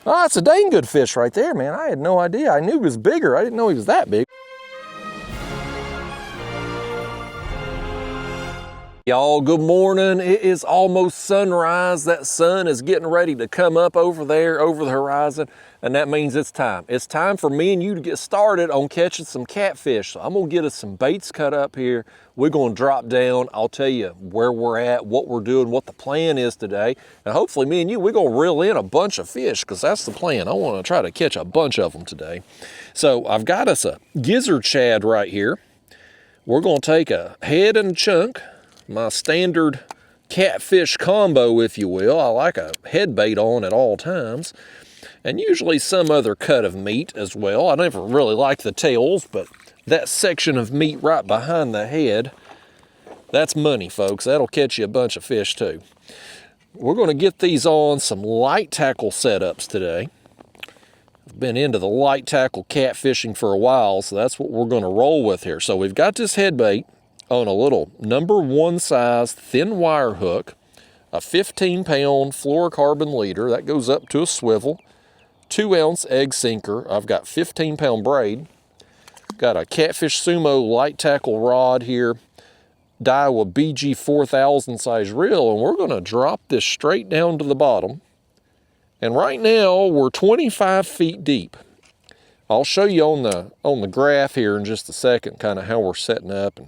Oh, that's a dang good fish right there, man. I had no idea. I knew he was bigger. I didn't know he was that big. Y'all, good morning. It is almost sunrise. That sun is getting ready to come up over there, over the horizon, and that means it's time. It's time for me and you to get started on catching some catfish. So I'm gonna get us some baits cut up here. We're gonna drop down. I'll tell you where we're at, what we're doing, what the plan is today, and hopefully me and you, we're gonna reel in a bunch of fish, because that's the plan. I wanna try to catch a bunch of them today. So I've got us a gizzard shad right here. We're gonna take a head and a chunk, my standard catfish combo, if you will. I like a head bait on at all times, and usually some other cut of meat as well. I never really like the tails, but that section of meat right behind the head, that's money, folks. That'll catch you a bunch of fish too. We're going to get these on some light tackle setups today. I've been into the light tackle catfishing for a while, so that's what we're going to roll with here. So we've got this head bait on a little #1 size thin wire hook, a 15-pound fluorocarbon leader that goes up to a swivel, 2-ounce egg sinker. I've got 15-pound braid. Got a Catfish Sumo light tackle rod here, Daiwa BG 4000 size reel, and we're going to drop this straight down to the bottom. And right now we're 25 feet deep. I'll show you on the graph here in just a second kind of how we're setting up and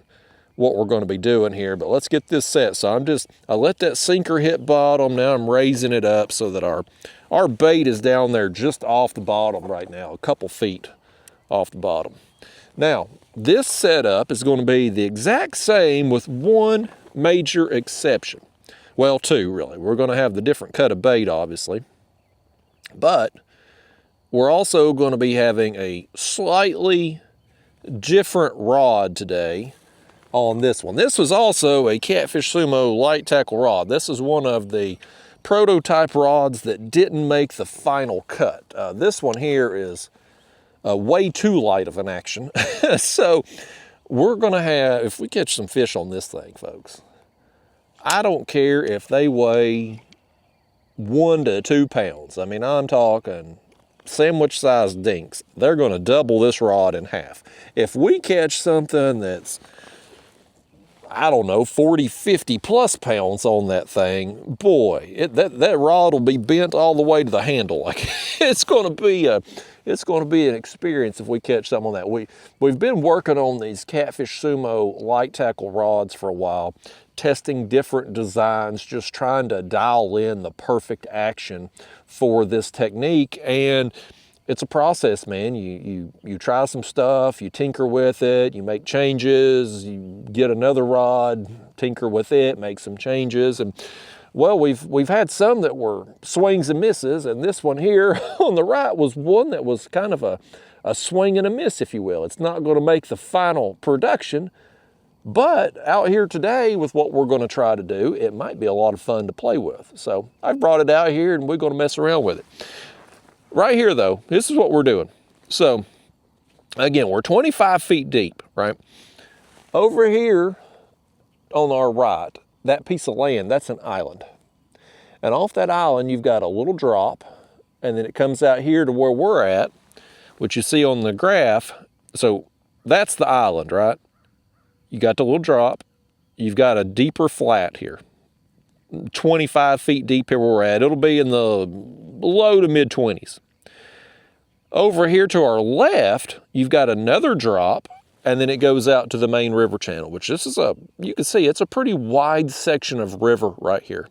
what we're going to be doing here, but let's get this set. So I let that sinker hit bottom. Now I'm raising it up so that our bait is down there just off the bottom right now, a couple feet off the bottom. Now, this setup is going to be the exact same with one major exception. Well, two really. We're going to have the different cut of bait, obviously, but we're also going to be having a slightly different rod today on this one. This was also a Catfish Sumo light tackle rod. This is one of the prototype rods that didn't make the final cut. This one here is way too light of an action. So we're gonna have, if we catch some fish on this thing, folks, I don't care if they weigh 1 to 2 pounds. I mean, I'm talking sandwich sized dinks. They're gonna double this rod in half. If we catch something that's, I don't know, 40, 50 plus pounds on that thing, boy, that rod will be bent all the way to the handle. Like, it's going to be an experience if we catch some on that. We've been working on these Catfish Sumo light tackle rods for a while, testing different designs, just trying to dial in the perfect action for this technique. And it's a process, man. You try some stuff, you tinker with it, you make changes, you get another rod, tinker with it, make some changes. And well, we've had some that were swings and misses, and this one here on the right was one that was kind of a swing and a miss, if you will. It's not going to make the final production, but out here today with what we're going to try to do, it might be a lot of fun to play with. So I've brought it out here and we're going to mess around with it. Right here though, this is what we're doing. So again, we're 25 feet deep, right? Over here on our right, that piece of land, that's an island. And off that island, you've got a little drop, and then it comes out here to where we're at, which you see on the graph. So that's the island, right? You got the little drop. You've got a deeper flat here. 25 feet deep here where we're at. It'll be in the low to mid 20s. Over here to our left, you've got another drop, and then it goes out to the main river channel, which this is you can see it's a pretty wide section of river right here.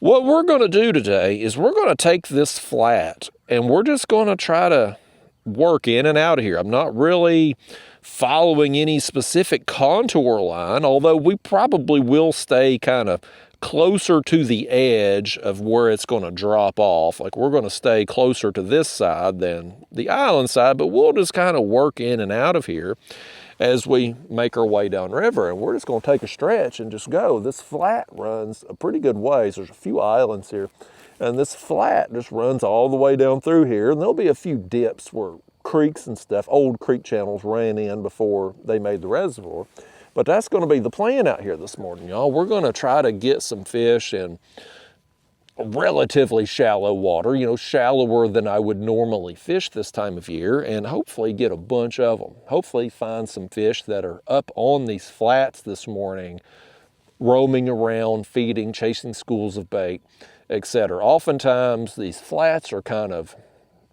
What we're going to do today is we're going to take this flat and we're just going to try to work in and out of here. I'm not really following any specific contour line, although we probably will stay kind of closer to the edge of where it's going to drop off. Like, we're going to stay closer to this side than the island side, but we'll just kind of work in and out of here as we make our way downriver. And we're just going to take a stretch and just go. This flat runs a pretty good ways. There's a few islands here, and this flat just runs all the way down through here. And there'll be a few dips where creeks and stuff, old creek channels, ran in before they made the reservoir. But that's going to be the plan out here this morning, y'all. We're going to try to get some fish in relatively shallow water, you know, shallower than I would normally fish this time of year, and hopefully get a bunch of them. Hopefully find some fish that are up on these flats this morning, roaming around, feeding, chasing schools of bait, etc. Oftentimes these flats are kind of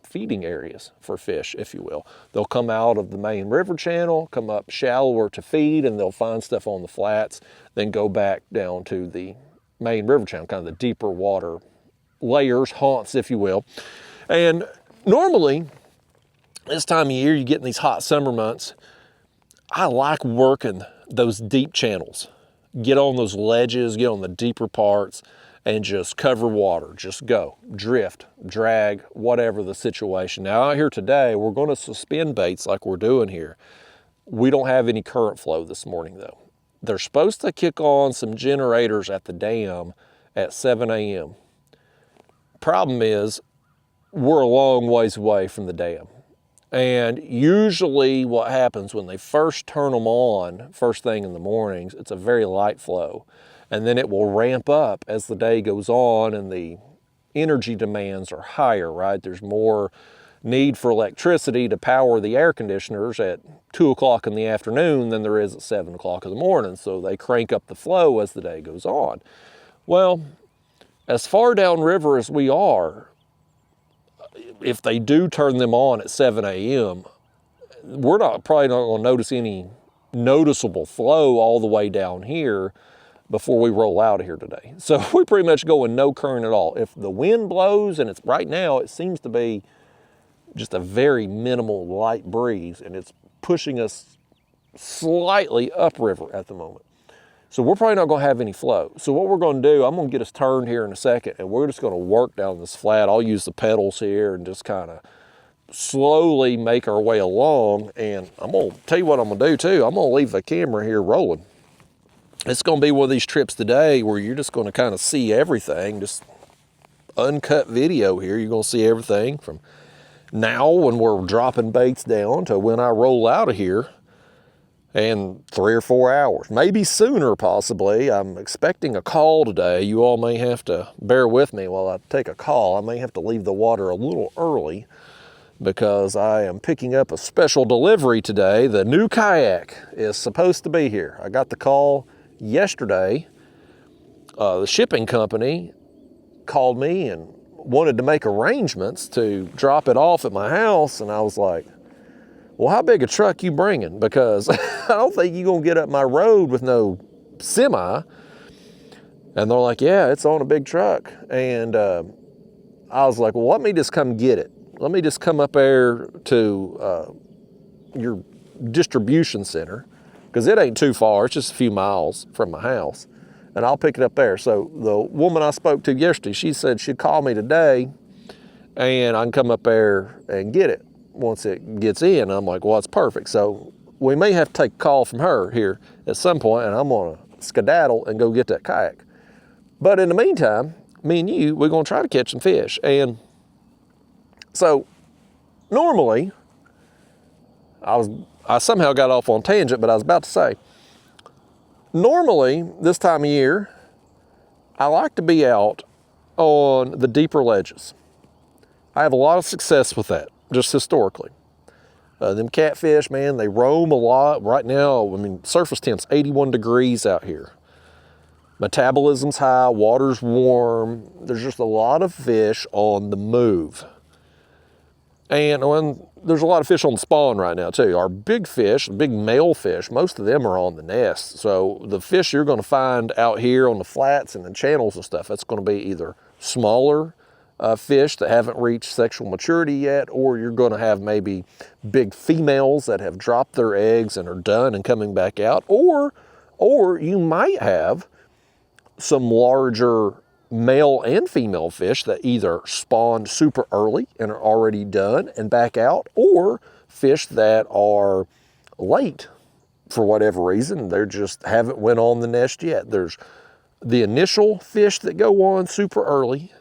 feeding areas for fish, if you will. They'll come out of the main river channel, come up shallower to feed, and they'll find stuff on the flats, then go back down to the main river channel, kind of the deeper water layers, haunts, if you will. And normally, this time of year, you get in these hot summer months, I like working those deep channels. Get on those ledges, get on the deeper parts, and just cover water. Just go, drift, drag, whatever the situation. Now out here today, we're gonna suspend baits like we're doing here. We don't have any current flow this morning though. They're supposed to kick on some generators at the dam at 7 a.m. Problem is, we're a long ways away from the dam. And usually what happens when they first turn them on, first thing in the mornings, it's a very light flow. And then it will ramp up as the day goes on and the energy demands are higher, right? There's more need for electricity to power the air conditioners at 2 o'clock in the afternoon than there is at 7 o'clock in the morning. So they crank up the flow as the day goes on. Well, as far downriver as we are, if they do turn them on at 7 a.m., we're probably not going to notice any noticeable flow all the way down here before we roll out of here today. So we're pretty much going no current at all. If the wind blows, and it's right now, it seems to be just a very minimal light breeze, and it's pushing us slightly upriver at the moment. So we're probably not going to have any flow. So what we're going to do, I'm going to get us turned here in a second, and we're just going to work down this flat. I'll use the pedals here and just kind of slowly make our way along. And I'm going to tell you what I'm going to do too. I'm going to leave the camera here rolling. It's going to be one of these trips today where you're just going to kind of see everything, just uncut video here. You're going to see everything from now when we're dropping baits down to when I roll out of here. And 3 or 4 hours, maybe sooner possibly. I'm expecting a call today. You all may have to bear with me while I take a call. I may have to leave the water a little early because I am picking up a special delivery today. The new kayak is supposed to be here. I got the call yesterday. The shipping company called me and wanted to make arrangements to drop it off at my house, and I was like, well, how big a truck you bringing? Because I don't think you're going to get up my road with no semi. And they're like, yeah, it's on a big truck. And I was like, well, let me just come get it. Let me just come up there to your distribution center, because it ain't too far. It's just a few miles from my house. And I'll pick it up there. So the woman I spoke to yesterday, she said she'd call me today and I can come up there and get it once it gets in. I'm like, well, it's perfect. So we may have to take a call from her here at some point, and I'm going to skedaddle and go get that kayak. But in the meantime, me and you, we're going to try to catch some fish. And so normally, I somehow got off on tangent, but I was about to say, normally this time of year, I like to be out on the deeper ledges. I have a lot of success with that, just historically. Them catfish, man, they roam a lot. Right now, I mean, surface temp's 81 degrees out here. Metabolism's high, water's warm. There's just a lot of fish on the move. And when there's a lot of fish on the spawn right now too. Our big fish, big male fish, most of them are on the nest. So the fish you're gonna find out here on the flats and the channels and stuff, that's gonna be either smaller fish that haven't reached sexual maturity yet, or you're gonna have maybe big females that have dropped their eggs and are done and coming back out, or you might have some larger male and female fish that either spawned super early and are already done and back out, or fish that are late for whatever reason. They just haven't went on the nest yet. There's the initial fish that go on super early.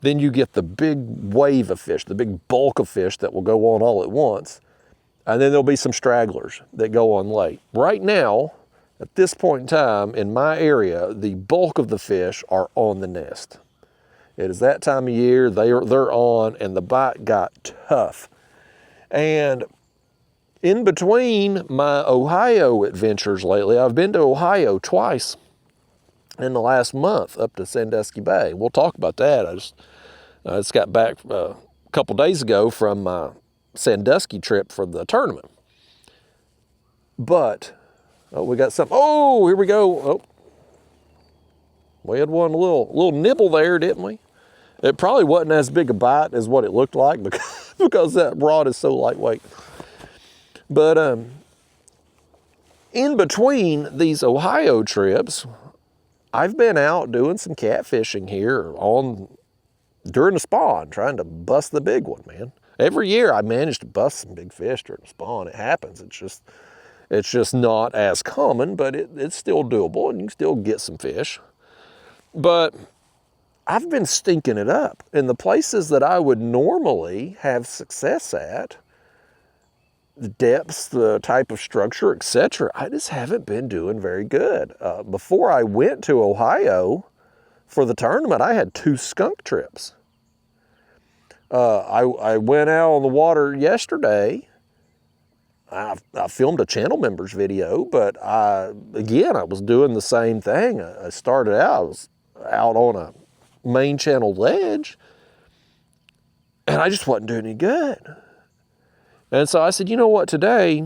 Then you get the big wave of fish, the big bulk of fish that will go on all at once. And then there'll be some stragglers that go on late. Right now, at this point in time, in my area, the bulk of the fish are on the nest. It is that time of year, they're on, and the bite got tough. And in between my Ohio adventures lately, I've been to Ohio twice in the last month up to Sandusky Bay. We'll talk about that. I just got back a couple days ago from my Sandusky trip for the tournament. But, we got some, here we go. Oh, we had one little nibble there, didn't we? It probably wasn't as big a bite as what it looked like because that rod is so lightweight. But in between these Ohio trips, I've been out doing some catfishing here during the spawn, trying to bust the big one, man. Every year I manage to bust some big fish during the spawn. It happens. It's just not as common, but it's still doable, and you can still get some fish. But I've been stinking it up in the places that I would normally have success at. The depths, the type of structure, etc. I just haven't been doing very good. Before I went to Ohio for the tournament, I had 2 skunk trips. I went out on the water yesterday. I filmed a channel members video, but I was doing the same thing. I started out, I was out on a main channel ledge, and I just wasn't doing any good. And so I said, you know what, today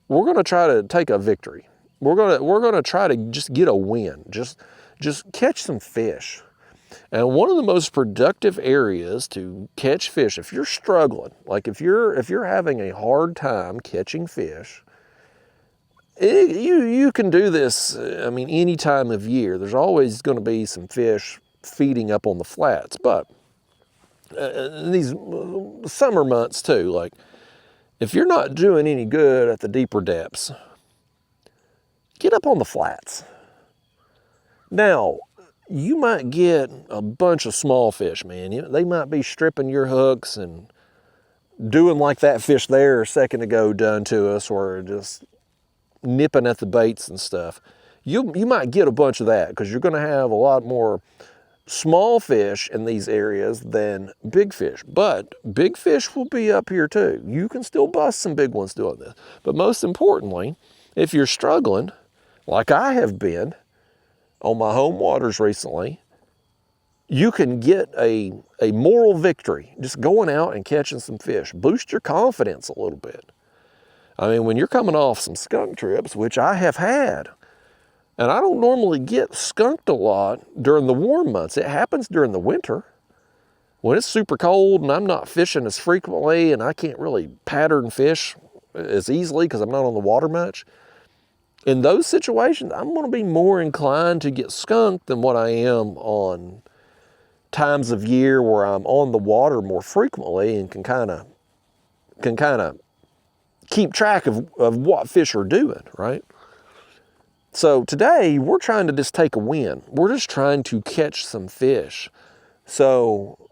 we're going to try to take a victory. We're going to try to just get a win, just catch some fish. And one of the most productive areas to catch fish, if you're struggling, like if you're having a hard time catching fish, you can do this, I mean, any time of year. There's always going to be some fish feeding up on the flats, but in these summer months too, like if you're not doing any good at the deeper depths, get up on the flats. Now, you might get a bunch of small fish, man. They might be stripping your hooks and doing like that fish there a second ago done to us, or just nipping at the baits and stuff. You might get a bunch of that because you're going to have a lot more small fish in these areas than big fish. But big fish will be up here too. You can still bust some big ones doing this. But most importantly, if you're struggling, like I have been on my home waters recently, you can get a moral victory just going out and catching some fish. Boost your confidence a little bit. I mean, when you're coming off some skunk trips, which I have had, and I don't normally get skunked a lot during the warm months. It happens during the winter when it's super cold and I'm not fishing as frequently and I can't really pattern fish as easily because I'm not on the water much. In those situations, I'm going to be more inclined to get skunked than what I am on times of year where I'm on the water more frequently and can kind of keep track of what fish are doing, right? So today, we're trying to just take a win. We're just trying to catch some fish. So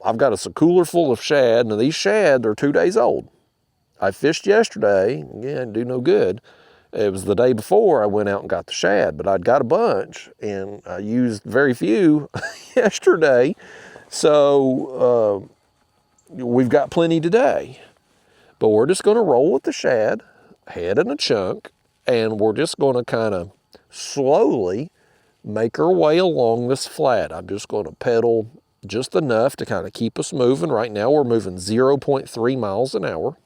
I've got a cooler full of shad. Now these shad, they're 2 days old. I fished yesterday, again, do no good. It was the day before I went out and got the shad, but I'd got a bunch and I used very few yesterday. So we've got plenty today, but we're just gonna roll with the shad, head in a chunk, and we're just going to kind of slowly make our way along this flat. I'm just going to pedal just enough to kind of keep us moving. Right now we're moving 0.3 miles an hour.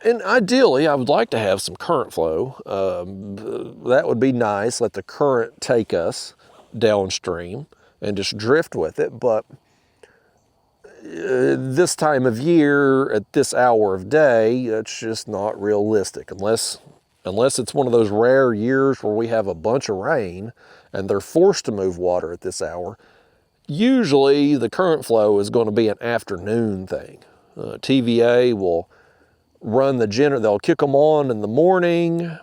And ideally, I would like to have some current flow. That would be nice, let the current take us downstream and just drift with it. But this time of year, at this hour of day, it's just not realistic unless it's one of those rare years where we have a bunch of rain and they're forced to move water at this hour. Usually the current flow is going to be an afternoon thing. TVA will run the generator, they'll kick them on in the morning.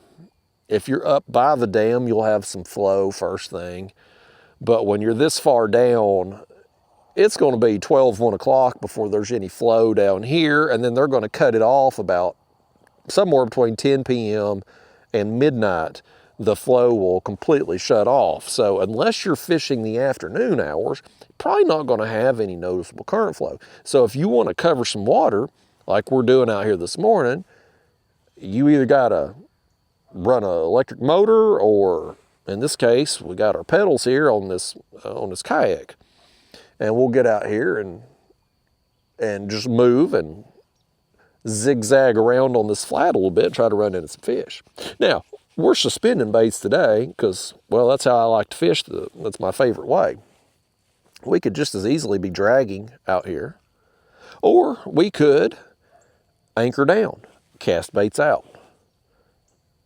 If you're up by the dam, you'll have some flow first thing. But when you're this far down, it's going to be 1 o'clock before there's any flow down here, and then they're going to cut it off about somewhere between 10 p.m. and midnight. the flow will completely shut off. So unless you're fishing the afternoon hours, probably not going to have any noticeable current flow. So if you want to cover some water, like we're doing out here this morning, you either got to run an electric motor, or in this case, we got our pedals here on this kayak, and we'll get out here and just move and zigzag around on this flat a little bit, try to run into some fish. Now, we're suspending baits today because, well, that's how I like to fish. That's my favorite way. We could just as easily be dragging out here, or we could anchor down, cast baits out,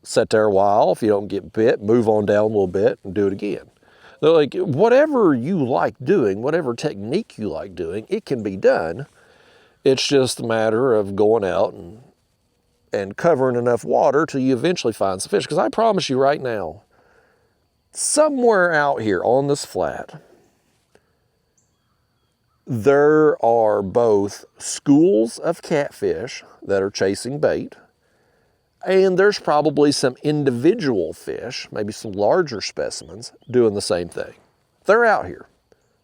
sit there a while. If you don't get bit, move on down a little bit and do it again. They're like, whatever you like doing, whatever technique you like doing, it can be done. It's just a matter of going out and covering enough water till you eventually find some fish. Because I promise you right now, somewhere out here on this flat, there are both schools of catfish that are chasing bait, and there's probably some individual fish, maybe some larger specimens, doing the same thing. They're out here.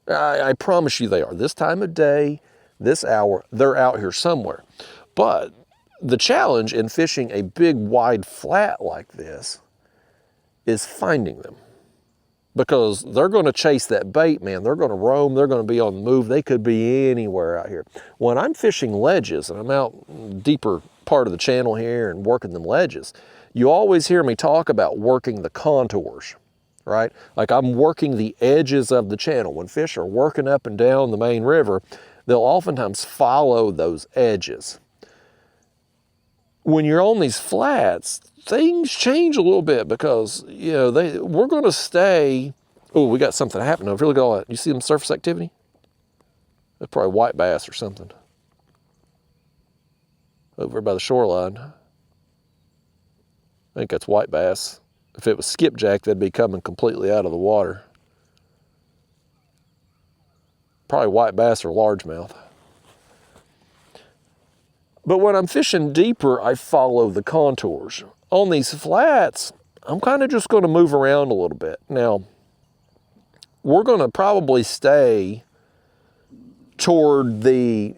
I promise you they are. This time of day, this hour, they're out here somewhere. But the challenge in fishing a big, wide flat like this is finding them. Because they're going to chase that bait, man. They're going to roam. They're going to be on the move. They could be anywhere out here. When I'm fishing ledges, and I'm out deeper part of the channel here and working them ledges, you always hear me talk about working the contours, right? Like I'm working the edges of the channel. When fish are working up and down the main river, they'll oftentimes follow those edges. When you're on these flats, things change a little bit because, you know, we're going to stay. Oh, we got something happening over here. Look at all that. You see them surface activity? That's probably white bass or something. Over by the shoreline. I think that's white bass. If it was skipjack, they'd be coming completely out of the water. Probably white bass or largemouth. But when I'm fishing deeper, I follow the contours. On these flats, I'm kind of just going to move around a little bit. Now, we're going to probably stay toward the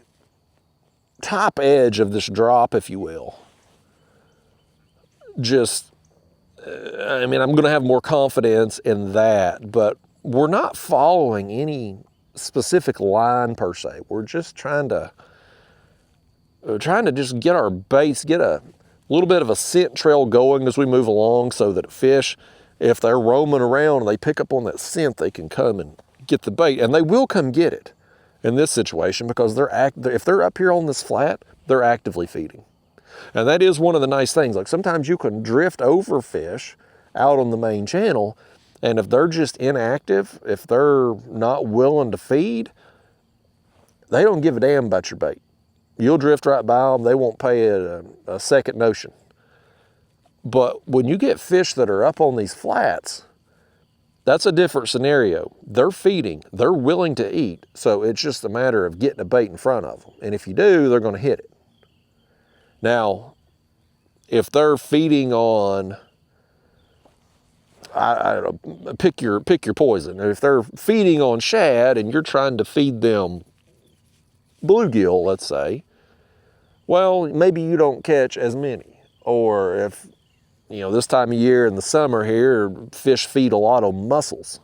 top edge of this drop, if you will. Just, I mean, I'm going to have more confidence in that, but we're not following any specific line per se. We're just trying to just get our baits, get a little bit of a scent trail going as we move along, so that fish, if they're roaming around and they pick up on that scent, they can come and get the bait, and they will come get it in this situation because if they're up here on this flat, they're actively feeding. And that is one of the nice things. Like sometimes you can drift over fish out on the main channel, and if they're just inactive, if they're not willing to feed, they don't give a damn about your bait. You'll drift right by them. They won't pay a second notion. But when you get fish that are up on these flats, that's a different scenario. They're feeding. They're willing to eat. So it's just a matter of getting a bait in front of them. And if you do, they're going to hit it. Now, if they're feeding on, I don't know, pick your poison. If they're feeding on shad and you're trying to feed them bluegill, let's say, well, maybe you don't catch as many. Or if, you know, this time of year in the summer here, fish feed a lot on mussels.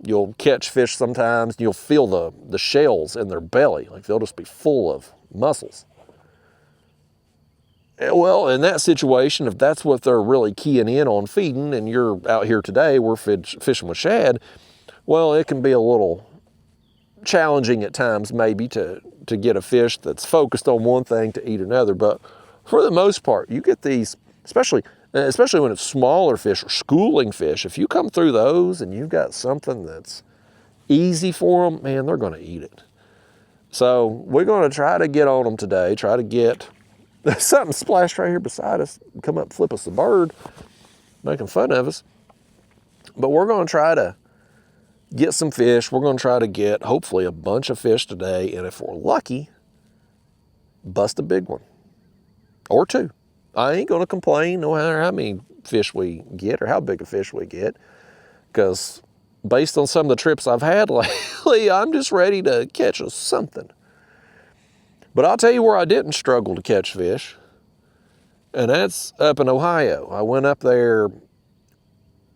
You'll catch fish sometimes, and you'll feel the shells in their belly. Like they'll just be full of mussels. Well, in that situation, if that's what they're really keying in on feeding, and you're out here today, we're fishing with shad, well, it can be a little challenging at times maybe to get a fish that's focused on one thing to eat another. But for the most part, you get these, especially when it's smaller fish or schooling fish, if you come through those and you've got something that's easy for them, man, they're going to eat it. So we're going to try to get on them today, try to get something splashed right here beside us, come up, flip us the bird, making fun of us. But we're going to try to get some fish. We're going to try to get, hopefully, a bunch of fish today. And if we're lucky, bust a big one or two. I ain't gonna complain no matter how many fish we get or how big a fish we get, because based on some of the trips I've had lately, I'm just ready to catch something. But I'll tell you where I didn't struggle to catch fish, and that's up in Ohio. I went up there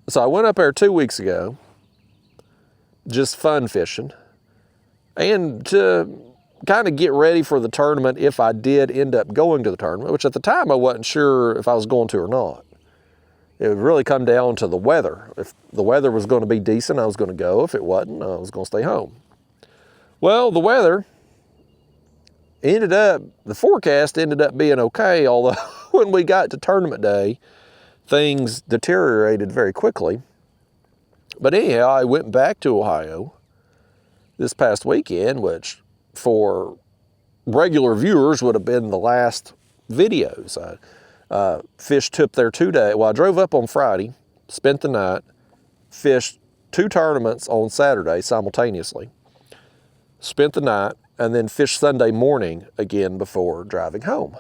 2 weeks ago, just fun fishing, and to kind of get ready for the tournament if I did end up going to the tournament, which at the time I wasn't sure if I was going to or not. It would really come down to the weather. If the weather was going to be decent, I was going to go. If it wasn't, I was going to stay home. Well, the weather the forecast ended up being okay, although when we got to tournament day, things deteriorated very quickly. But anyhow, I went back to Ohio this past weekend, which for regular viewers would have been the last videos. I fished up there 2 days. Well, I drove up on Friday, spent the night, fished 2 tournaments on Saturday simultaneously, spent the night, and then fished Sunday morning again before driving home.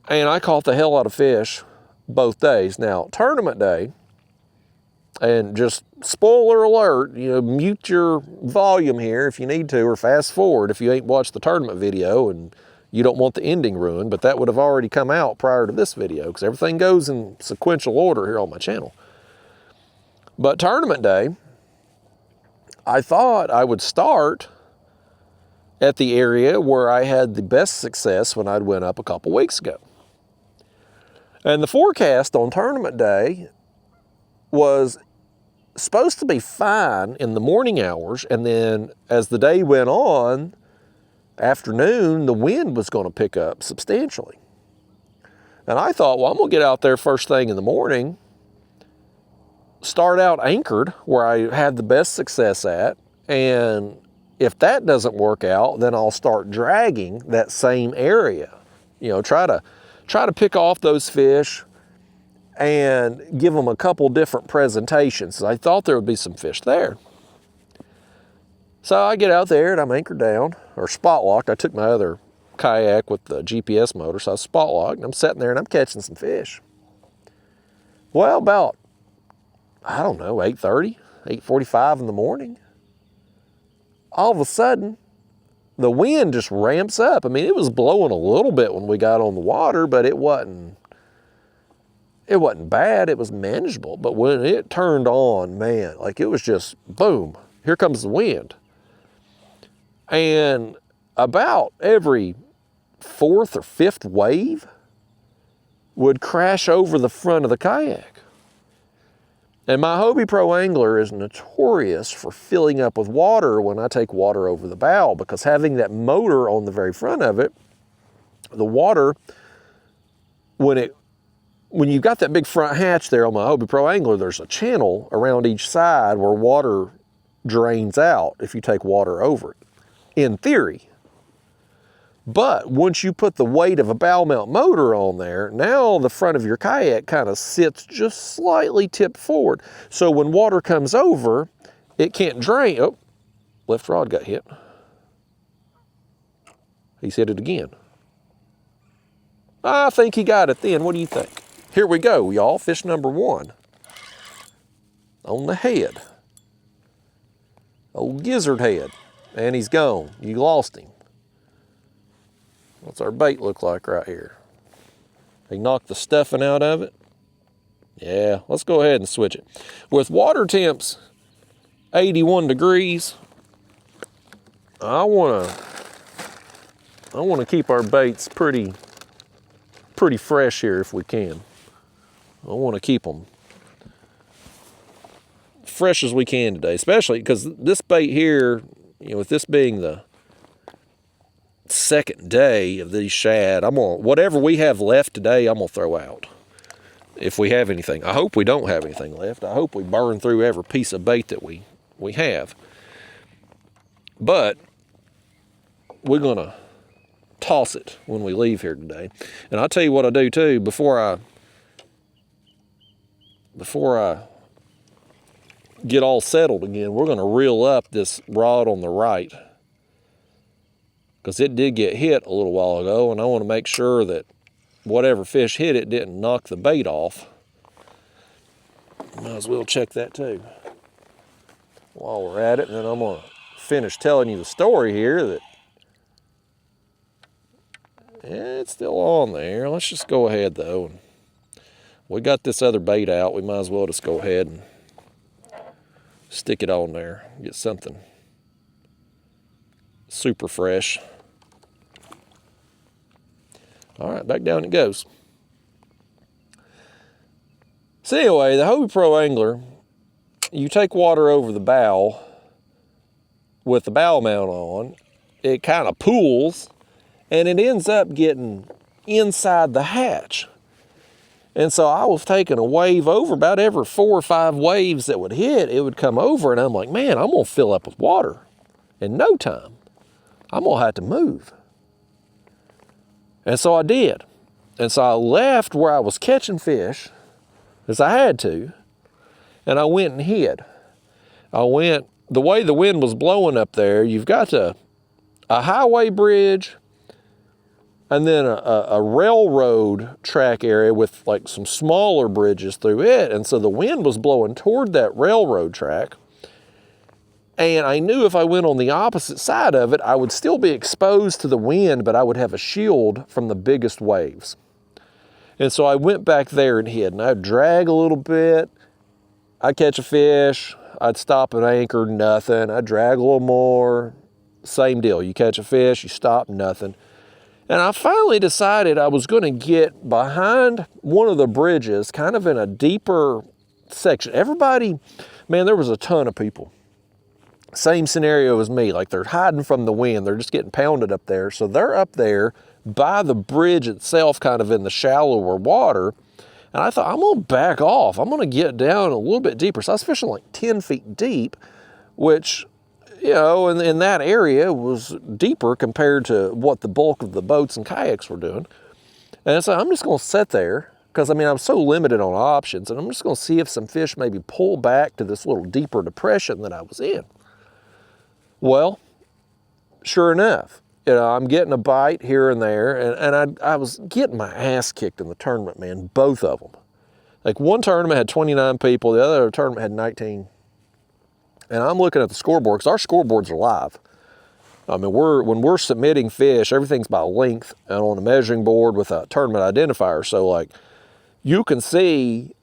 And I caught the hell out of fish both days. Now, tournament day, and just spoiler alert, mute your volume here if you need to, or fast forward if you ain't watched the tournament video and you don't want the ending ruined, but that would have already come out prior to this video because everything goes in sequential order here on my channel. But tournament day, I thought I would start at the area where I had the best success when I went up a couple weeks ago. And the forecast on tournament day was supposed to be fine in the morning hours, and then as the day went on, afternoon, the wind was going to pick up substantially. And I thought, well, I'm going to get out there first thing in the morning, start out anchored where I had the best success at, and if that doesn't work out, then I'll start dragging that same area. Try to pick off those fish and give them a couple different presentations. I thought there would be some fish there. So I get out there and I'm anchored down, or spot locked. I took my other kayak with the GPS motor, so I was spot locked, and I'm sitting there and I'm catching some fish. Well, about, 8:30, 8:45 in the morning, all of a sudden, the wind just ramps up. I mean, it was blowing a little bit when we got on the water, but it wasn't bad. It was manageable. But when it turned on, man, it was just boom, here comes the wind. And about every 4th or 5th wave would crash over the front of the kayak. And my Hobie Pro Angler is notorious for filling up with water when I take water over the bow, because having that motor on the very front of it, the water, when you've got that big front hatch there on my Hobie Pro Angler, there's a channel around each side where water drains out if you take water over it, in theory. But once you put the weight of a bow mount motor on there, now the front of your kayak kind of sits just slightly tipped forward. So when water comes over, it can't drain. Oh, left rod got hit. He's hit it again. I think he got it then. What do you think? Here we go, y'all. Fish number 1. On the head. Old gizzard head. And he's gone. You lost him. What's our bait look like right here? He knocked the stuffing out of it. Yeah, let's go ahead and switch it. With water temps 81 degrees, I want to keep our baits pretty fresh here if we can. I want to keep them fresh as we can today, especially because this bait here, with this being the second day of these shad, whatever we have left today, I'm gonna throw out. If we have anything. I hope we don't have anything left. I hope we burn through every piece of bait that we have. But we're gonna toss it when we leave here today. And I'll tell you what I do too, before I get all settled again, we're gonna reel up this rod on the right. And I'm gonna, whatever we have left today, I'm gonna throw out. But we're gonna toss it when we leave here today. And I'll tell you what I do too, before I get all settled again, we're gonna reel up this rod on the right. And I'm gonna, whatever we have left today, I'm gonna throw out. because it did get hit a little while ago, and I want to make sure that whatever fish hit it didn't knock the bait off. Might as well check that too while we're at it, and then I'm going to finish telling you the story here that it's still on there. Let's just go ahead though. We got this other bait out. We might as well just go ahead and stick it on there. Get something super fresh. All right, back down it goes. So anyway, the Hobie Pro Angler, you take water over the bow with the bow mount on, it kind of pools, and it ends up getting inside the hatch. And so I was taking a wave over. About every 4 or 5 waves that would hit, it would come over, and I'm like, man, I'm gonna fill up with water in no time. I'm gonna have to move. And so I did. And so I left where I was catching fish, as I had to, and I went and hid. The way the wind was blowing up there, you've got a highway bridge and then a railroad track area with like some smaller bridges through it. And so the wind was blowing toward that railroad track. And I knew if I went on the opposite side of it, I would still be exposed to the wind, but I would have a shield from the biggest waves. And so I went back there and hid, and I'd drag a little bit. I'd catch a fish. I'd stop and anchor, nothing. I'd drag a little more. Same deal. You catch a fish, you stop, nothing. And I finally decided I was going to get behind one of the bridges, kind of in a deeper section. Everybody, man, there was a ton of people. Same scenario as me, like they're hiding from the wind. They're just getting pounded up there. So they're up there by the bridge itself, kind of in the shallower water. And I thought, I'm gonna back off. I'm gonna get down a little bit deeper. So I was fishing like 10 feet deep, which, you know, in that area was deeper compared to what the bulk of the boats and kayaks were doing. And so I'm just gonna sit there, because I mean, I'm so limited on options, and I'm just gonna see if some fish maybe pull back to this little deeper depression that I was in. Well, sure enough, you know, I'm getting a bite here and there, and I was getting my ass kicked in the tournament, man, both of them. Like one tournament had 29 people, the other tournament had 19. And I'm looking at the scoreboard, because our scoreboards are live. I mean, when we're submitting fish, everything's by length and on a measuring board with a tournament identifier. So like, you can see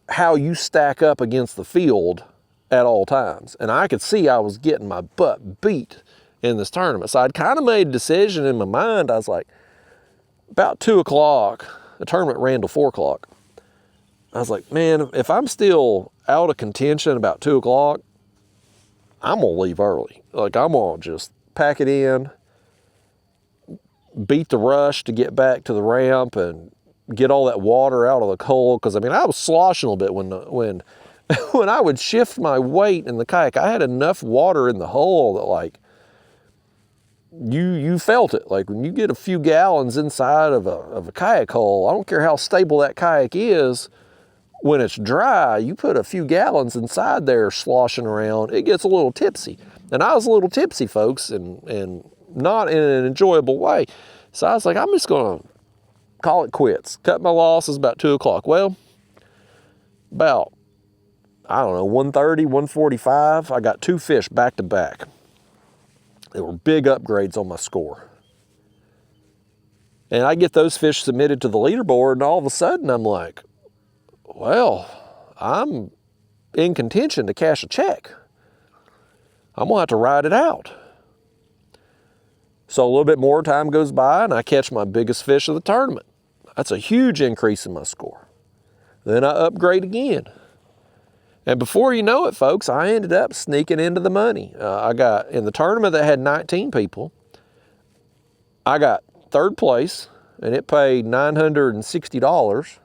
how you stack up against the field at all times. And I could see I was getting my butt beat in this tournament. So I'd kind of made a decision in my mind. I was like, about 2 o'clock, the tournament ran till 4 o'clock. I was like, man, if I'm still out of contention about 2 o'clock, I'm gonna leave early. Like, I'm gonna just pack it in, beat the rush to get back to the ramp and get all that water out of the cold. Because I mean, I was sloshing a little bit when when I would shift my weight in the kayak. I had enough water in the hull that like you felt it. Like when you get a few gallons inside of a kayak hull, I don't care how stable that kayak is, when it's dry, you put a few gallons inside there sloshing around, it gets a little tipsy. And I was a little tipsy, folks, and not in an enjoyable way. So I was like, I'm just gonna call it quits. Cut my losses about 2 o'clock. Well, about, I don't know, 1:30, 1:45, I got 2 fish back to back. They were big upgrades on my score. And I get those fish submitted to the leaderboard, and all of a sudden I'm like, well, I'm in contention to cash a check. I'm gonna have to ride it out. So a little bit more time goes by and I catch my biggest fish of the tournament. That's a huge increase in my score. Then I upgrade again. And before you know it, folks, I ended up sneaking into the money. I got, in the tournament that had 19 people, I got 3rd place, and it paid $960.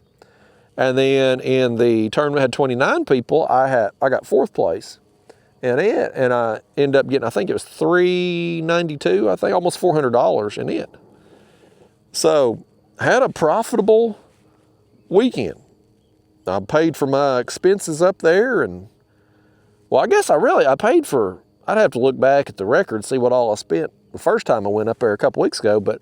And then in the tournament that had 29 people, I got 4th place in it, and I ended up getting, I think it was $392, I think almost $400 in it. So had a profitable weekend. I paid for my expenses up there, and well, I guess I paid for, I'd have to look back at the record, see what all I spent the first time I went up there a couple weeks ago, but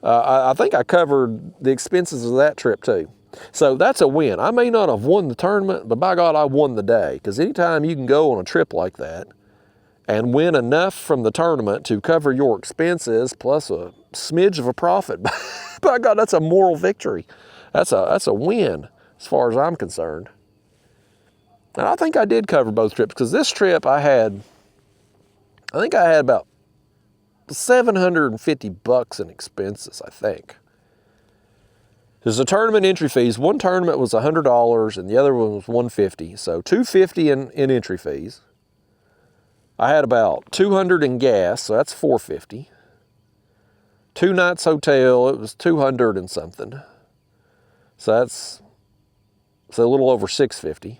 I think I covered the expenses of that trip too. So that's a win. I may not have won the tournament, but by God, I won the day. Because anytime you can go on a trip like that and win enough from the tournament to cover your expenses plus a smidge of a profit, by God, that's a moral victory. That's a win as far as I'm concerned. And I think I did cover both trips, because this trip I think I had about $750 in expenses, I think. There's a tournament entry fees. One tournament was $100 and the other one was $150. So $250 in entry fees. I had about $200 in gas, so that's $450. 2 nights hotel, it was $200 and something. So that's a little over $650.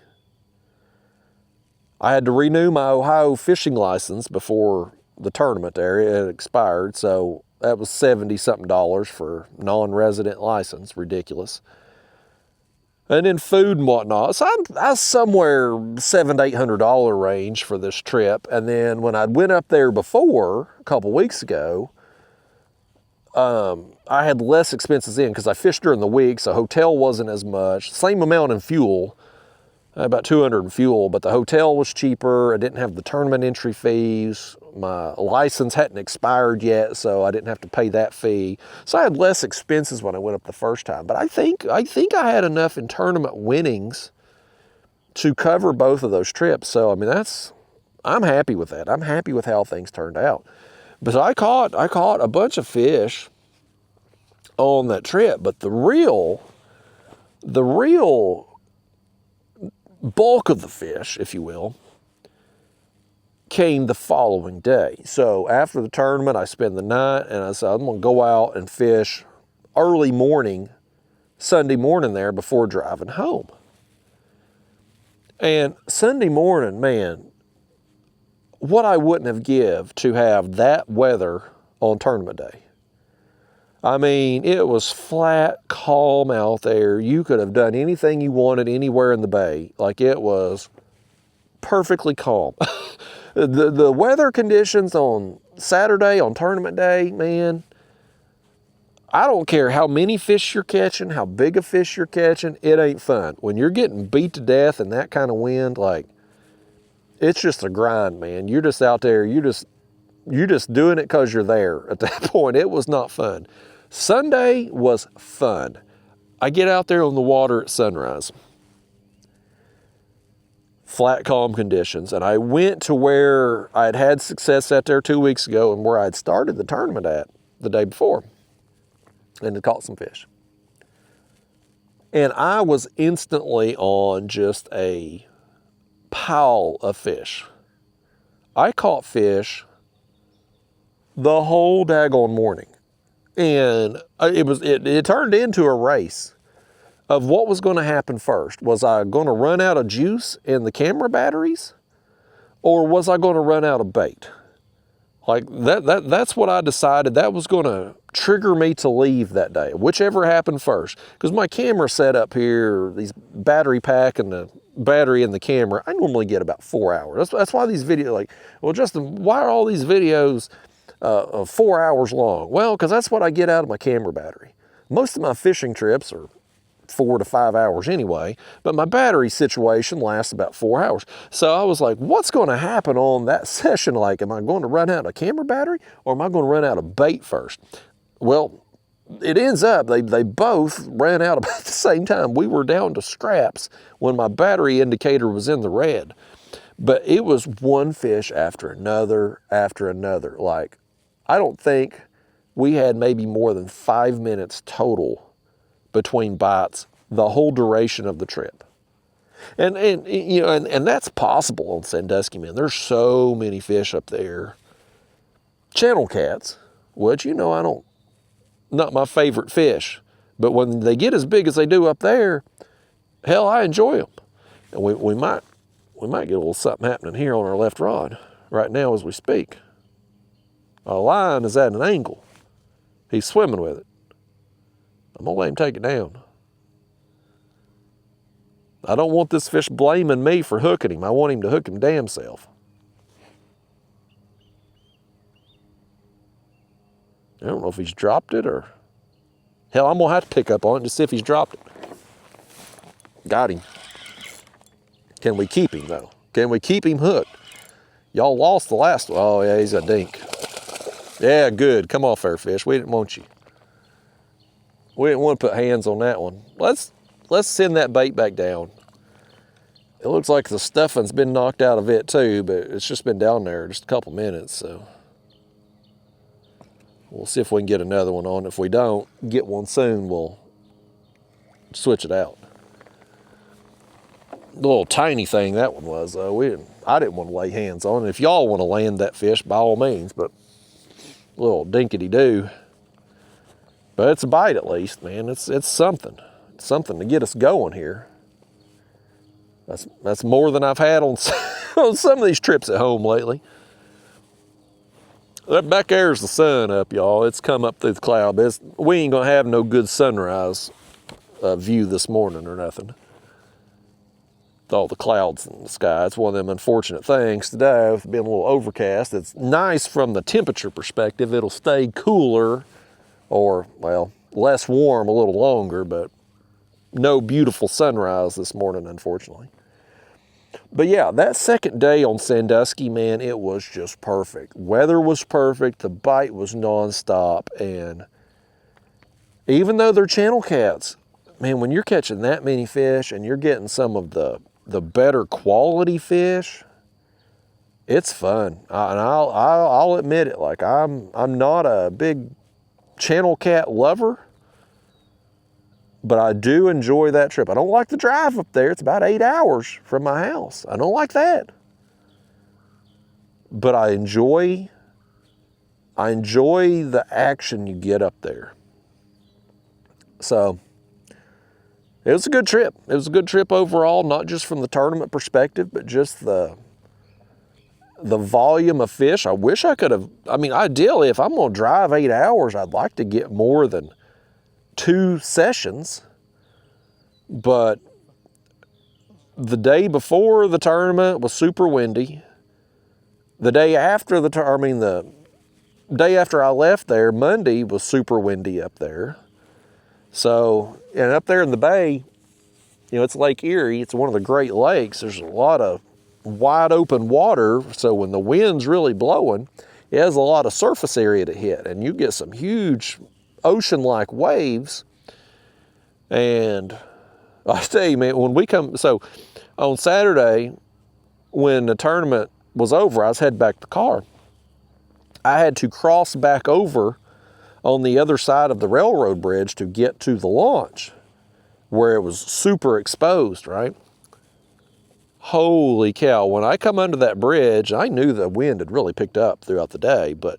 I had to renew my Ohio fishing license before the tournament there. It had expired, so that was $70-something for non-resident license. Ridiculous. And then food and whatnot. So I was somewhere $700 to $800 range for this trip. And then when I went up there before, a couple weeks ago, I had less expenses in because I fished during the week, so hotel wasn't as much. Same amount in fuel. About $200 in fuel, but the hotel was cheaper. I didn't have the tournament entry fees. My license hadn't expired yet, so I didn't have to pay that fee. So I had less expenses when I went up the first time. But I think I had enough in tournament winnings to cover both of those trips. So I mean, I'm happy with that. I'm happy with how things turned out. But I caught a bunch of fish on that trip. But the real bulk of the fish, if you will, came the following day. So after the tournament, I spent the night, and I said, I'm going to go out and fish early morning, Sunday morning there before driving home. And Sunday morning, man, what I wouldn't have give to have that weather on tournament day. I mean, it was flat, calm out there. You could have done anything you wanted anywhere in the bay. Like, it was perfectly calm. The weather conditions on Saturday, on tournament day, man, I don't care how many fish you're catching, how big a fish you're catching, it ain't fun. When you're getting beat to death in that kind of wind, like, it's just a grind, man. You're just out there, you're just doing it because you're there at that point. It was not fun. Sunday was fun. I get out there on the water at sunrise. Flat, calm conditions. And I went to where I'd had success out there 2 weeks ago and where I'd started the tournament at the day before. And had caught some fish. And I was instantly on just a pile of fish. I caught fish the whole daggone morning. And it turned into a race of what was going to happen first. Was I going to run out of juice in the camera batteries? Or was I going to run out of bait? Like, that's what I decided. That was going to trigger me to leave that day, whichever happened first. Because my camera set up here, these battery pack and the battery in the camera, I normally get about 4 hours. That's why these videos, like, well, Justin, why are all these videos 4 hours long? Well, because that's what I get out of my camera battery. Most of my fishing trips are 4 to 5 hours anyway, but my battery situation lasts about 4 hours. So I was like, what's going to happen on that session? Like, am I going to run out of camera battery or am I going to run out of bait first? Well, it ends up, they both ran out about the same time. We were down to scraps when my battery indicator was in the red. But it was one fish after another. Like, I don't think we had maybe more than 5 minutes total between bites the whole duration of the trip. And you know, and that's possible on Sandusky, man. There's so many fish up there. Channel cats, which, you know, not my favorite fish, but when they get as big as they do up there, hell, I enjoy them. And we might get a little something happening here on our left rod right now as we speak. A line is at an angle. He's swimming with it. I'm gonna let him take it down. I don't want this fish blaming me for hooking him. I want him to hook him damn self. I don't know if he's dropped it or... Hell, I'm gonna have to pick up on it to see if he's dropped it. Got him. Can we keep him though? Can we keep him hooked? Y'all lost the last one. Oh yeah, he's a dink. Yeah, good. Come off there, fish. We didn't want you. We didn't want to put hands on that one. Let's send that bait back down. It looks like the stuffing's been knocked out of it too, but it's just been down there just a couple minutes, so. We'll see if we can get another one on. If we don't get one soon, we'll switch it out. The little tiny thing that one was, though. I didn't want to lay hands on it. If y'all want to land that fish, by all means, but a little dinkety-doo. But it's a bite at least, man. It's something. It's something to get us going here. That's more than I've had on some of these trips at home lately. That back there's the sun up, y'all. It's come up through the cloud. We ain't gonna have no good sunrise view this morning or nothing. With all the clouds in the sky. It's one of them unfortunate things today with being a little overcast. It's nice from the temperature perspective. It'll stay cooler or, well, less warm a little longer, but no beautiful sunrise this morning, unfortunately. But yeah, that second day on Sandusky, man, it was just perfect. Weather was perfect, the bite was nonstop, and even though they're channel cats, man, when you're catching that many fish and you're getting some of the better quality fish, it's fun. And I'll admit it, like I'm not a big channel cat lover, but I do enjoy that trip. I don't like the drive up there. It's about 8 hours from my house. I don't like that. But I enjoy the action you get up there. So it was a good trip. It was a good trip overall, not just from the tournament perspective, but just the volume of fish. I wish I could have, I mean, ideally, if I'm gonna drive 8 hours, I'd like to get more than 2 sessions, but the day before the tournament was super windy. The day after the day after I left there, Monday, was super windy up there. So, and up there in the bay, you know, it's Lake Erie. It's one of the Great Lakes. There's a lot of wide open water. So when the wind's really blowing, it has a lot of surface area to hit, and you get some huge ocean-like waves. And I tell you, man, when we come, so on Saturday, when the tournament was over, I was heading back to the car. I had to cross back over on the other side of the railroad bridge to get to the launch, where it was super exposed, right? Holy cow, when I come under that bridge, I knew the wind had really picked up throughout the day, but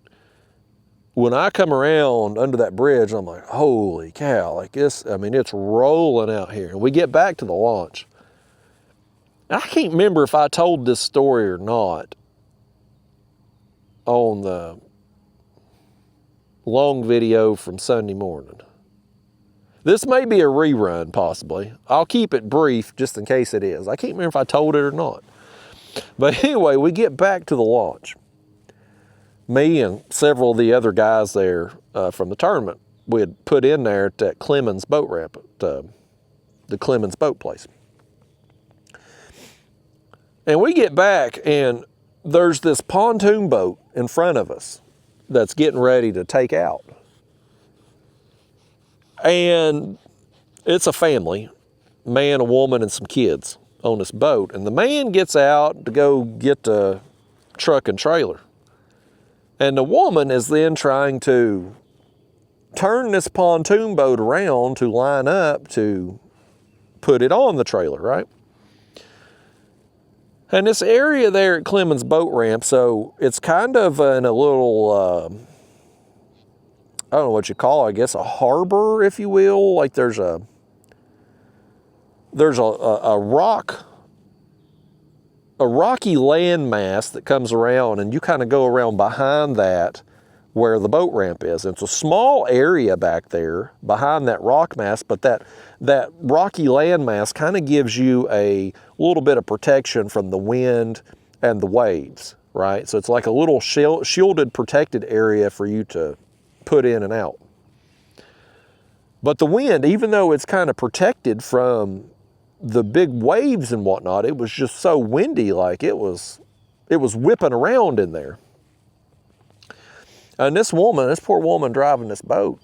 when I come around under that bridge, I'm like, holy cow, like this, I mean, it's rolling out here. And we get back to the launch. I can't remember if I told this story or not on the long video from Sunday morning. This may be a rerun, possibly. I'll keep it brief just in case it is. I can't remember if I told it or not. But anyway, we get back to the launch. Me and several of the other guys there from the tournament, we had put in there at that Clemens boat ramp, at the Clemens boat place. And we get back, and there's this pontoon boat in front of us that's getting ready to take out. And it's a family, man, a woman, and some kids on this boat. And the man gets out to go get the truck and trailer. And the woman is then trying to turn this pontoon boat around to line up to put it on the trailer, right? And this area there at Clemens boat ramp, so it's kind of in a little, I don't know what you call it, I guess a harbor, if you will. Like there's a rocky landmass that comes around, and you kind of go around behind that where the boat ramp is. It's a small area back there behind that rock mass, but that rocky landmass kind of gives you a little bit of protection from the wind and the waves, right? So it's like a little shielded, protected area for you to put in and out. But the wind, even though it's kind of protected from the big waves and whatnot, it was just so windy, like it was whipping around in there. And this poor woman driving this boat,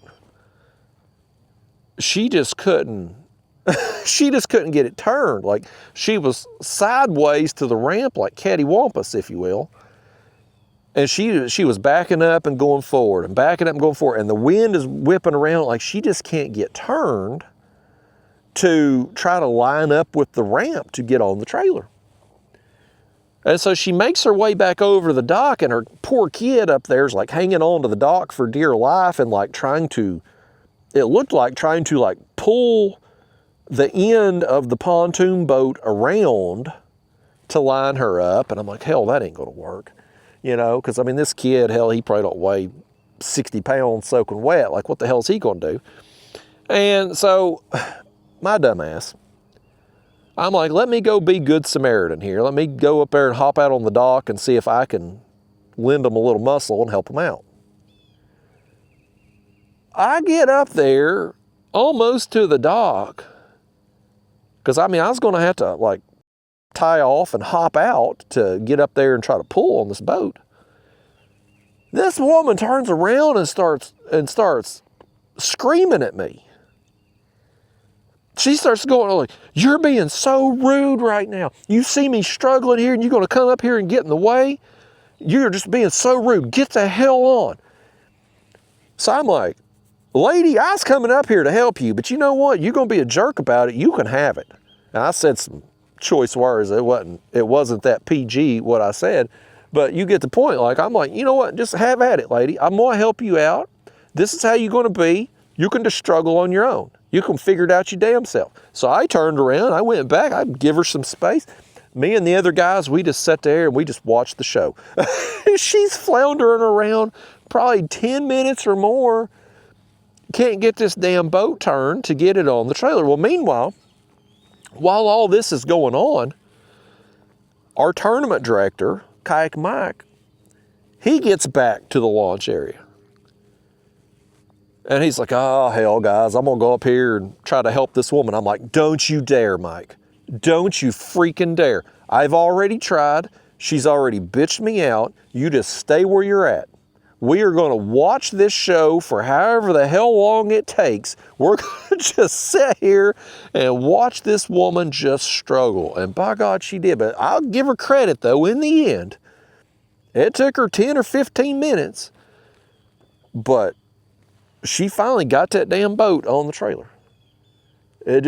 she just couldn't get it turned. Like, she was sideways to the ramp, like cattywampus, if you will. And she was backing up and going forward and backing up and going forward. And the wind is whipping around, like she just can't get turned to try to line up with the ramp to get on the trailer. And so she makes her way back over to the dock, and her poor kid up there is like hanging on to the dock for dear life and like it looked like trying to like pull the end of the pontoon boat around to line her up. And I'm like, hell, that ain't gonna work. You know, because I mean, this kid, hell, he probably don't weigh 60 pounds soaking wet. Like, what the hell is he gonna do? And so, my dumb ass, I'm like, let me go be good Samaritan here. Let me go up there and hop out on the dock and see if I can lend them a little muscle and help them out. I get up there almost to the dock, because I mean, I was gonna have to like tie off and hop out to get up there and try to pull on this boat. This woman turns around and starts screaming at me. She starts going like, you're being so rude right now. You see me struggling here and you're going to come up here and get in the way? You're just being so rude. Get the hell on. So I'm like, lady, I was coming up here to help you, but you know what? You're going to be a jerk about it. You can have it. And I said some choice words. It wasn't that PG what I said, but you get the point. Like, I'm like, you know what? Just have at it, lady. I'm going to help you out. This is how you're going to be. You can just struggle on your own. You can figure it out your damn self. So I turned around, I went back, I give her some space. Me and the other guys, we just sat there and we just watched the show. She's floundering around probably 10 minutes or more. Can't get this damn boat turned to get it on the trailer. Well, meanwhile, while all this is going on, our tournament director, Kayak Mike, he gets back to the launch area. And he's like, oh, hell, guys, I'm going to go up here and try to help this woman. I'm like, don't you dare, Mike. Don't you freaking dare. I've already tried. She's already bitched me out. You just stay where you're at. We are going to watch this show for however the hell long it takes. We're going to just sit here and watch this woman just struggle. And by God, she did. But I'll give her credit, though, in the end. It took her 10 or 15 minutes. But she finally got that damn boat on the trailer. It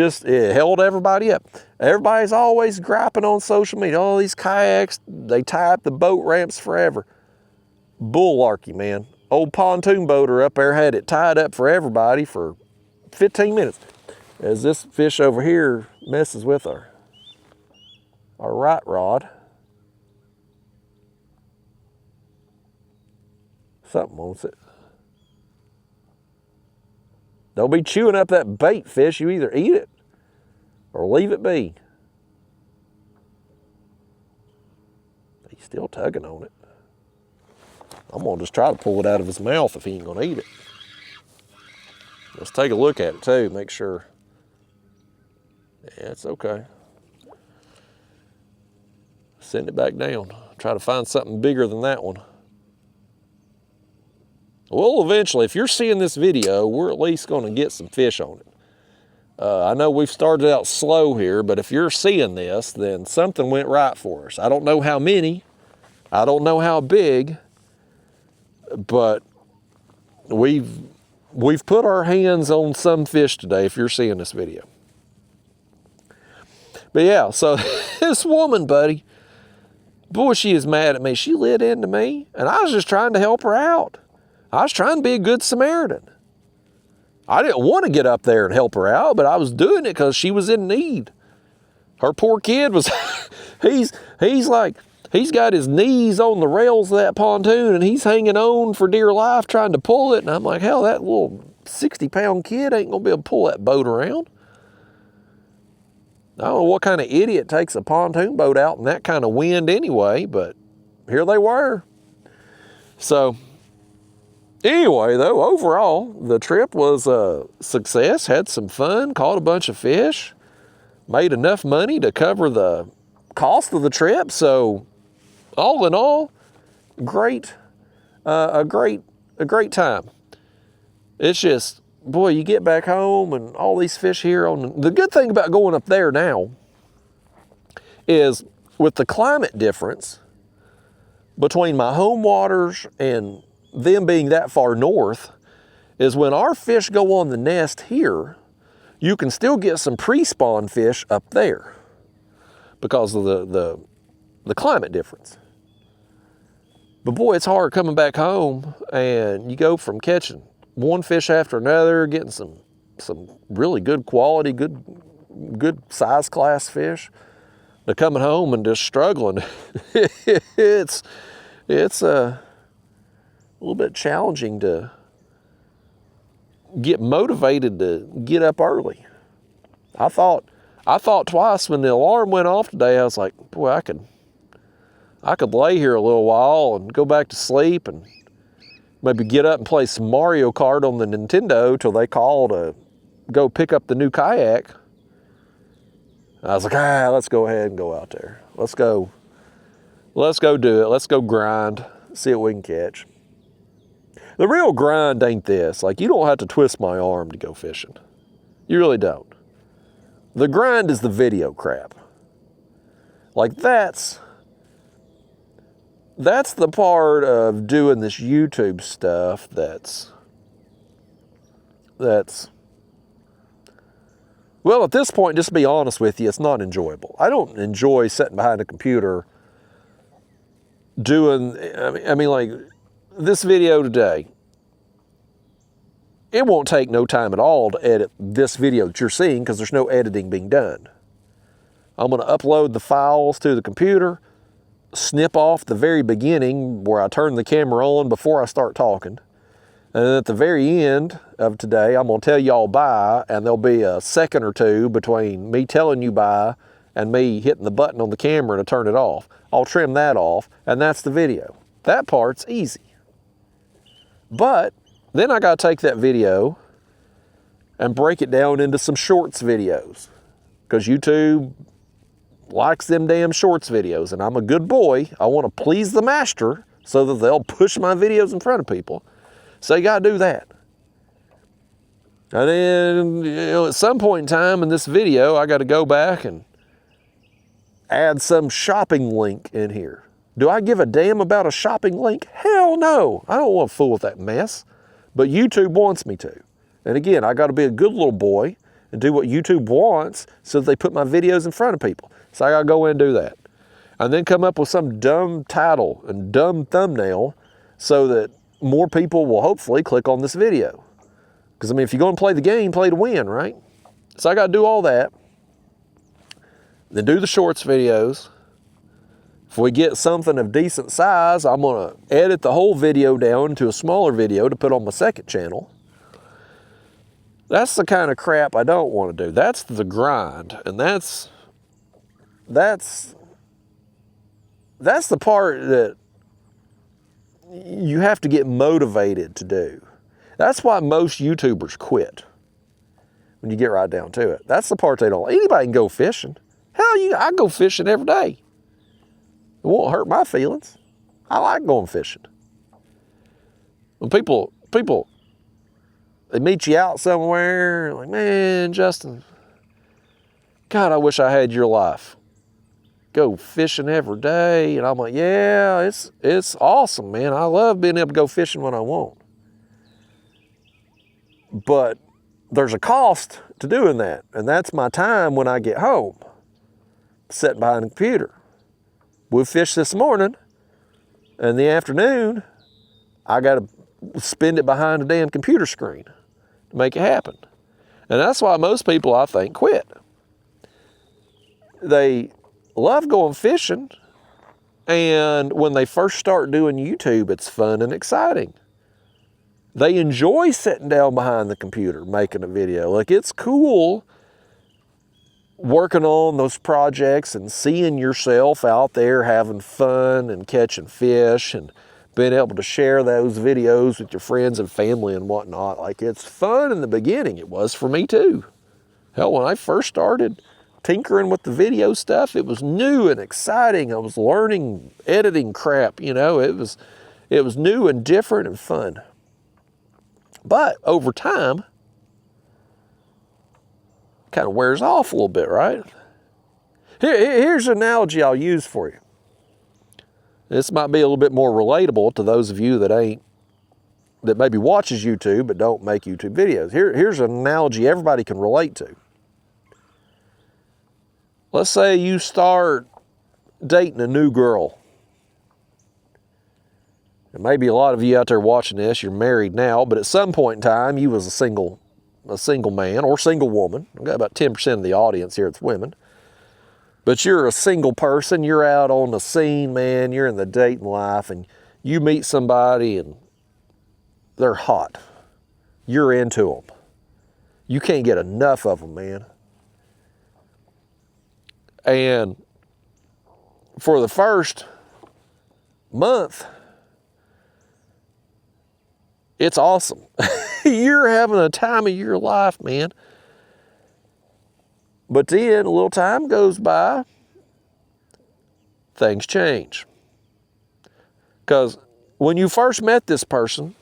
held everybody up. Everybody's always griping on social media. Oh, these kayaks, they tie up the boat ramps forever. Bullarky, man. Old pontoon boater up there had it tied up for everybody for 15 minutes. As this fish over here messes with our right rod. Something wants it. Don't be chewing up that bait, fish. You either eat it or leave it be. He's still tugging on it. I'm going to just try to pull it out of his mouth if he ain't going to eat it. Let's take a look at it too, make sure. Yeah, it's okay. Send it back down. Try to find something bigger than that one. Well, eventually, if you're seeing this video, we're at least going to get some fish on it. I know we've started out slow here, but if you're seeing this, then something went right for us. I don't know how many. I don't know how big. But we've put our hands on some fish today if you're seeing this video. But yeah, so this woman, buddy, boy, she is mad at me. She lit into me, and I was just trying to help her out. I was trying to be a good Samaritan. I didn't want to get up there and help her out, but I was doing it because she was in need. Her poor kid was, he's got his knees on the rails of that pontoon and he's hanging on for dear life trying to pull it. And I'm like, hell, that little 60-pound kid ain't going to be able to pull that boat around. I don't know what kind of idiot takes a pontoon boat out in that kind of wind anyway, but here they were. So Anyway, though, overall, the trip was a success. Had some fun, caught a bunch of fish, made enough money to cover the cost of the trip. So, all in all, great, a great time. It's just, boy, you get back home and all these fish here on the good thing about going up there now is with the climate difference between my home waters and them being that far north, is when our fish go on the nest here, you can still get some pre-spawn fish up there because of the climate difference. But boy, it's hard coming back home, and you go from catching one fish after another, getting some really good quality, good size class fish, to coming home and just struggling. It's a little bit challenging to get motivated to get up early. I thought twice when the alarm went off today. I was like, boy, I could lay here a little while and go back to sleep and maybe get up and play some Mario Kart on the Nintendo till they call to go pick up the new kayak. I was like, let's go ahead and go out there. Let's go do it. Let's go grind, see what we can catch. The real grind ain't this. Like, you don't have to twist my arm to go fishing. You really don't. The grind is the video crap. Like, that's the part of doing this YouTube stuff that's well, at this point, just to be honest with you, it's not enjoyable. I don't enjoy sitting behind a computer doing, I mean, like, this video today, it won't take no time at all to edit this video that you're seeing because there's no editing being done. I'm going to upload the files to the computer, snip off the very beginning where I turn the camera on before I start talking. And then at the very end of today, I'm going to tell y'all bye, and there'll be a second or two between me telling you bye and me hitting the button on the camera to turn it off. I'll trim that off, and that's the video. That part's easy. But then I got to take that video and break it down into some shorts videos, because YouTube likes them damn shorts videos, and I'm a good boy. I want to please the master so that they'll push my videos in front of people. So you got to do that. And then, at some point in time in this video, I got to go back and add some shopping link in here. Do I give a damn about a shopping link? Hell no. I don't want to fool with that mess. But YouTube wants me to. And again, I got to be a good little boy and do what YouTube wants so that they put my videos in front of people. So I got to go in and do that. And then come up with some dumb title and dumb thumbnail so that more people will hopefully click on this video. Because, I mean, if you're going to play the game, play to win, right? So I got to do all that. Then do the shorts videos. If we get something of decent size, I'm going to edit the whole video down to a smaller video to put on my second channel. That's the kind of crap I don't want to do. That's the grind. And that's the part that you have to get motivated to do. That's why most YouTubers quit when you get right down to it. That's the part they don't. Anybody can go fishing. Hell, I go fishing every day. It won't hurt my feelings. I like going fishing. When people, they meet you out somewhere, like, man, Justin, God, I wish I had your life. Go fishing every day. And I'm like, yeah, it's awesome, man. I love being able to go fishing when I want. But there's a cost to doing that. And that's my time when I get home, sitting behind the computer. We fished this morning. In the afternoon, I got to spend it behind a damn computer screen to make it happen. And that's why most people, I think, quit. They love going fishing, and when they first start doing YouTube, it's fun and exciting. They enjoy sitting down behind the computer making a video. Like, it's cool working on those projects and seeing yourself out there having fun and catching fish and being able to share those videos with your friends and family and whatnot. Like, it's fun in the beginning. It was for me too. Hell, when I first started tinkering with the video stuff, it was new and exciting. I was learning editing crap, you know. It was new and different and fun. But over time, kind of wears off a little bit, right? Here's an analogy I'll use for you. This might be a little bit more relatable to those of you that maybe watches YouTube but don't make YouTube videos. Here's an analogy everybody can relate to. Let's say you start dating a new girl. And maybe a lot of you out there watching this, you're married now, but at some point in time, you was a single man or single woman. I've got about 10% of the audience here, it's women. But you're a single person, you're out on the scene, man, you're in the dating life, and you meet somebody and they're hot. You're into them. You can't get enough of them, man. And for the first month, it's awesome. You're having a time of your life, man. But then a little time goes by, things change. Because when you first met this person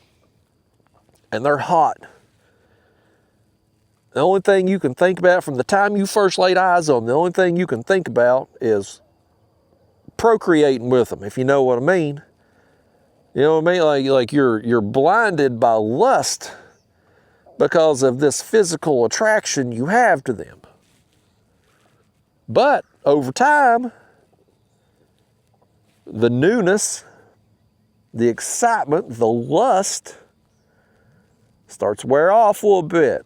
and they're hot, the only thing you can think about from the time you first laid eyes on them, the only thing you can think about is procreating with them, if you know what I mean. You know what I mean? Like you're blinded by lust because of this physical attraction you have to them. But over time, the newness, the excitement, the lust starts to wear off a little bit.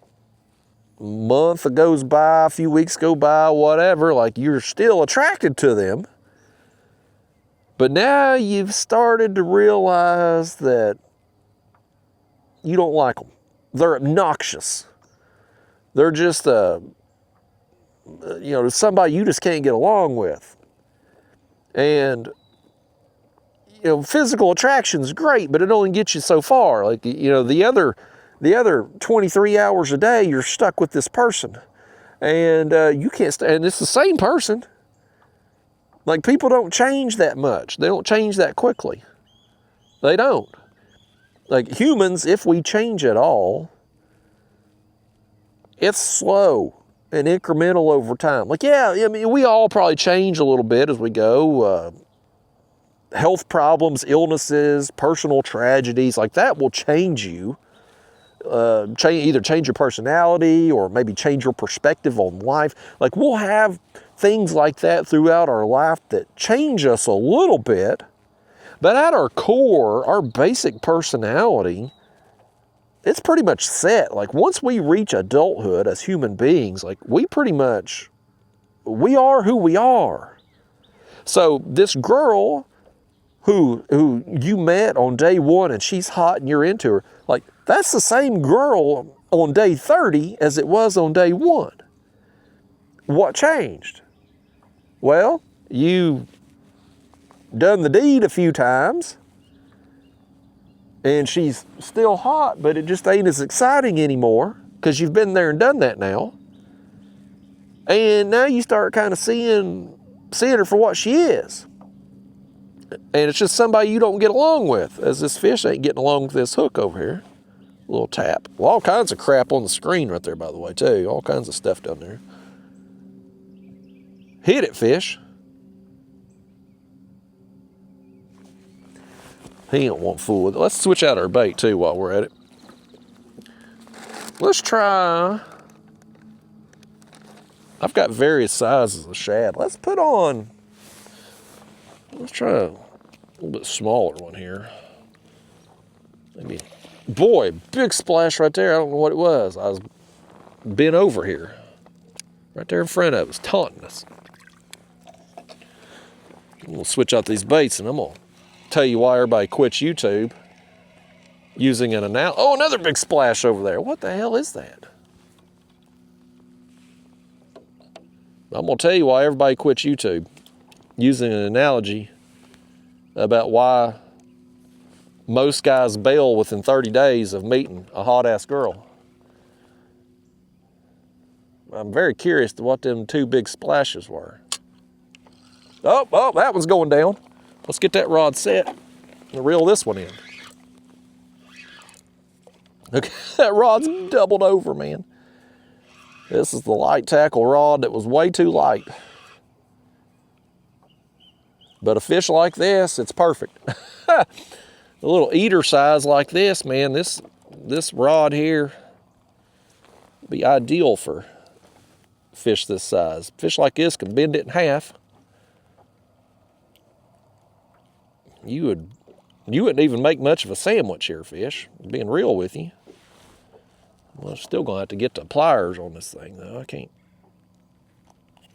A month goes by, a few weeks go by, whatever, like you're still attracted to them. But now you've started to realize that you don't like them. They're obnoxious. They're just somebody you just can't get along with. And, physical attraction's great, but it only gets you so far. Like, the other 23 hours a day, you're stuck with this person. And you can't and it's the same person. Like, people don't change that much. They don't change that quickly. They don't. Like, humans, if we change at all, it's slow and incremental over time. Like, yeah, I mean, we all probably change a little bit as we go. Health problems, illnesses, personal tragedies, like that will change you. Either change your personality or maybe change your perspective on life. Like, we'll have things like that throughout our life that change us a little bit, but at our core, our basic personality, it's pretty much set. Like, once we reach adulthood as human beings, like, we are who we are. So this girl who you met on day one and she's hot and you're into her, like, that's the same girl on day 30 as it was on day one. What changed? Well, you done the deed a few times and she's still hot, but it just ain't as exciting anymore because you've been there and done that now. And now you start kind of seeing her for what she is. And it's just somebody you don't get along with, as this fish ain't getting along with this hook over here. A little tap. Well, all kinds of crap on the screen right there, by the way, too. All kinds of stuff down there. Hit it, fish. He don't want fool with it. Let's switch out our bait, too, while we're at it. Let's try... I've got various sizes of shad. Let's try a little bit smaller one here. Maybe... Boy, big splash right there. I don't know what it was. I was bent over here. Right there in front of us, taunting us. I'm going to switch out these baits and I'm going to tell you why everybody quits YouTube using an analogy. Oh, another big splash over there. What the hell is that? I'm going to tell you why everybody quits YouTube using an analogy about why most guys bail within 30 days of meeting a hot-ass girl. I'm very curious to what them 2 big splashes were. Oh, that one's going down. Let's get that rod set and reel this one in. Okay, that rod's doubled over, man. This is the light tackle rod that was way too light. But a fish like this, it's perfect. A little eater size like this, man, this rod here would be ideal for fish this size. Fish like this can bend it in half. You wouldn't even make much of a sandwich here, fish, being real with you. Well, I'm still gonna have to get the pliers on this thing though. I can't.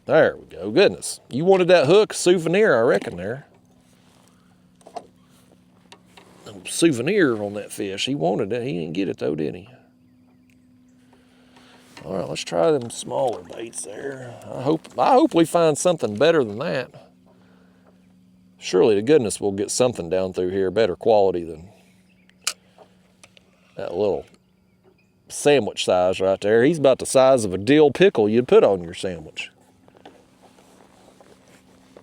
There we go. Goodness, you wanted that hook souvenir, I reckon there. Souvenir on that fish. He wanted it. He didn't get it though, did he? All right, let's try them smaller baits there. I hope we find something better than that. Surely to goodness we'll get something down through here better quality than that little sandwich size right there. He's about the size of a dill pickle you'd put on your sandwich.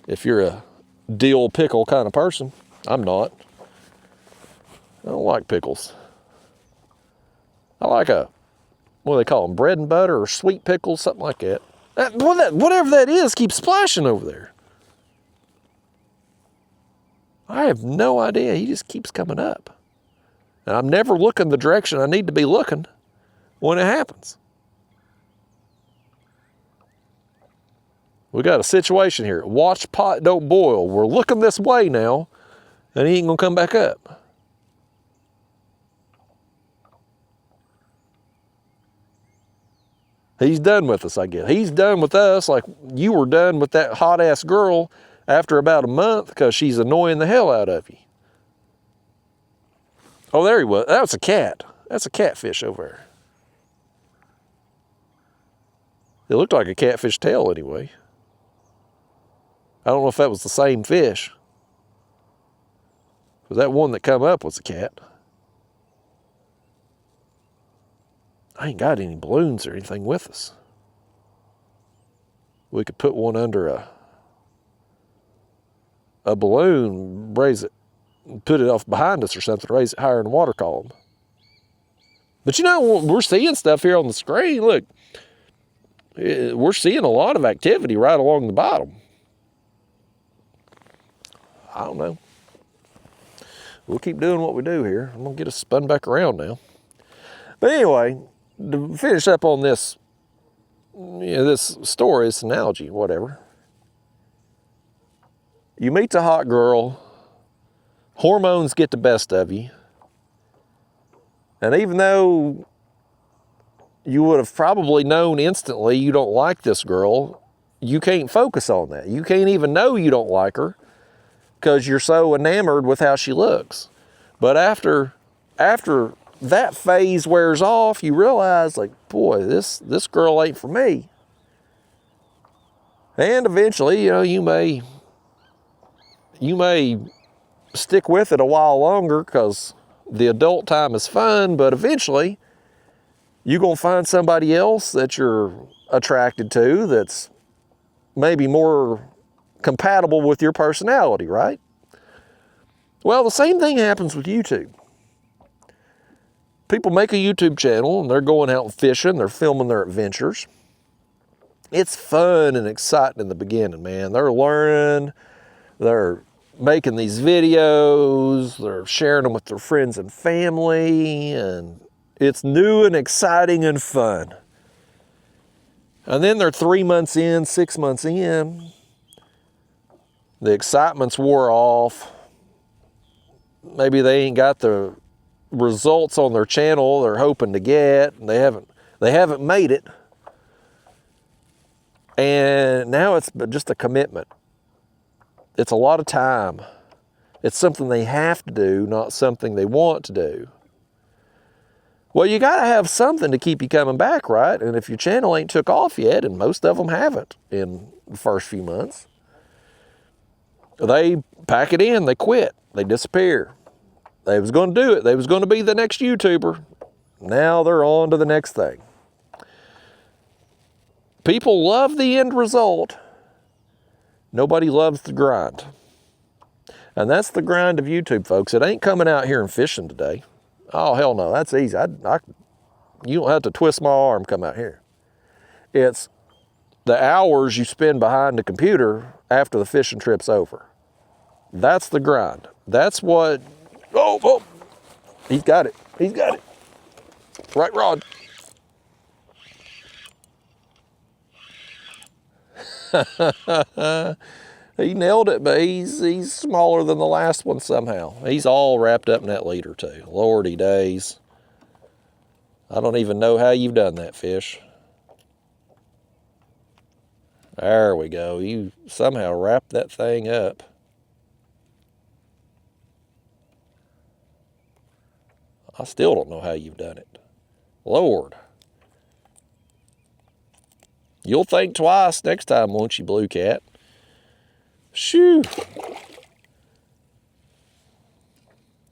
If you're a dill pickle kind of person. I'm not. I don't like pickles. I like what do they call them? Bread and butter or sweet pickles, something like that. Whatever that is keeps splashing over there. I have no idea. He just keeps coming up. And I'm never looking the direction I need to be looking when it happens. We got a situation here. Watch pot don't boil. We're looking this way now, and he ain't gonna come back up. He's done with us, I guess. He's done with us like you were done with that hot-ass girl after about a month because she's annoying the hell out of you. Oh, there he was. That was a cat. That's a catfish over there. It looked like a catfish tail anyway. I don't know if that was the same fish. Because that one that come up was a cat. I ain't got any balloons or anything with us. We could put one under a balloon, raise it, put it off behind us or something, raise it higher in the water column. But you know, we're seeing stuff here on the screen. Look, we're seeing a lot of activity right along the bottom. I don't know. We'll keep doing what we do here. I'm gonna get us spun back around now. But anyway, to finish up on this, this story, this analogy, whatever. You meet the hot girl, hormones get the best of you, and even though you would have probably known instantly you don't like this girl, you can't focus on that. You can't even know you don't like her because you're so enamored with how she looks. But after that phase wears off, you realize, like, boy, this girl ain't for me. And eventually, you may stick with it a while longer because the adult time is fun, but eventually you're going to find somebody else that you're attracted to that's maybe more compatible with your personality, right? Well, the same thing happens with YouTube. People make a YouTube channel and they're going out fishing, they're filming their adventures. It's fun and exciting in the beginning, man. They're learning, they're making these videos, they're sharing them with their friends and family, and it's new and exciting and fun. And then they're 3 months in, 6 months in, the excitement's wore off. Maybe they ain't got the results on their channel they're hoping to get, and they haven't made it. And now it's just a commitment. It's a lot of time. It's something they have to do, not something they want to do. Well, you got to have something to keep you coming back, right? And if your channel ain't took off yet, and most of them haven't in the first few months, they pack it in, they quit, they disappear. They was going to do it. They was going to be the next YouTuber. Now they're on to the next thing. People love the end result. Nobody loves the grind. And that's the grind of YouTube, folks. It ain't coming out here and fishing today. Oh, hell no, that's easy. You don't have to twist my arm come out here. It's the hours you spend behind the computer after the fishing trip's over. That's the grind. That's what, oh, he's got it. He's got it. Right rod. He nailed it, but he's smaller than the last one somehow. He's all wrapped up in that leader too. Lordy days. I don't even know how you've done that, fish. There we go. You somehow wrapped that thing up. I still don't know how you've done it. Lord. You'll think twice next time, won't you, Blue Cat? Shoo.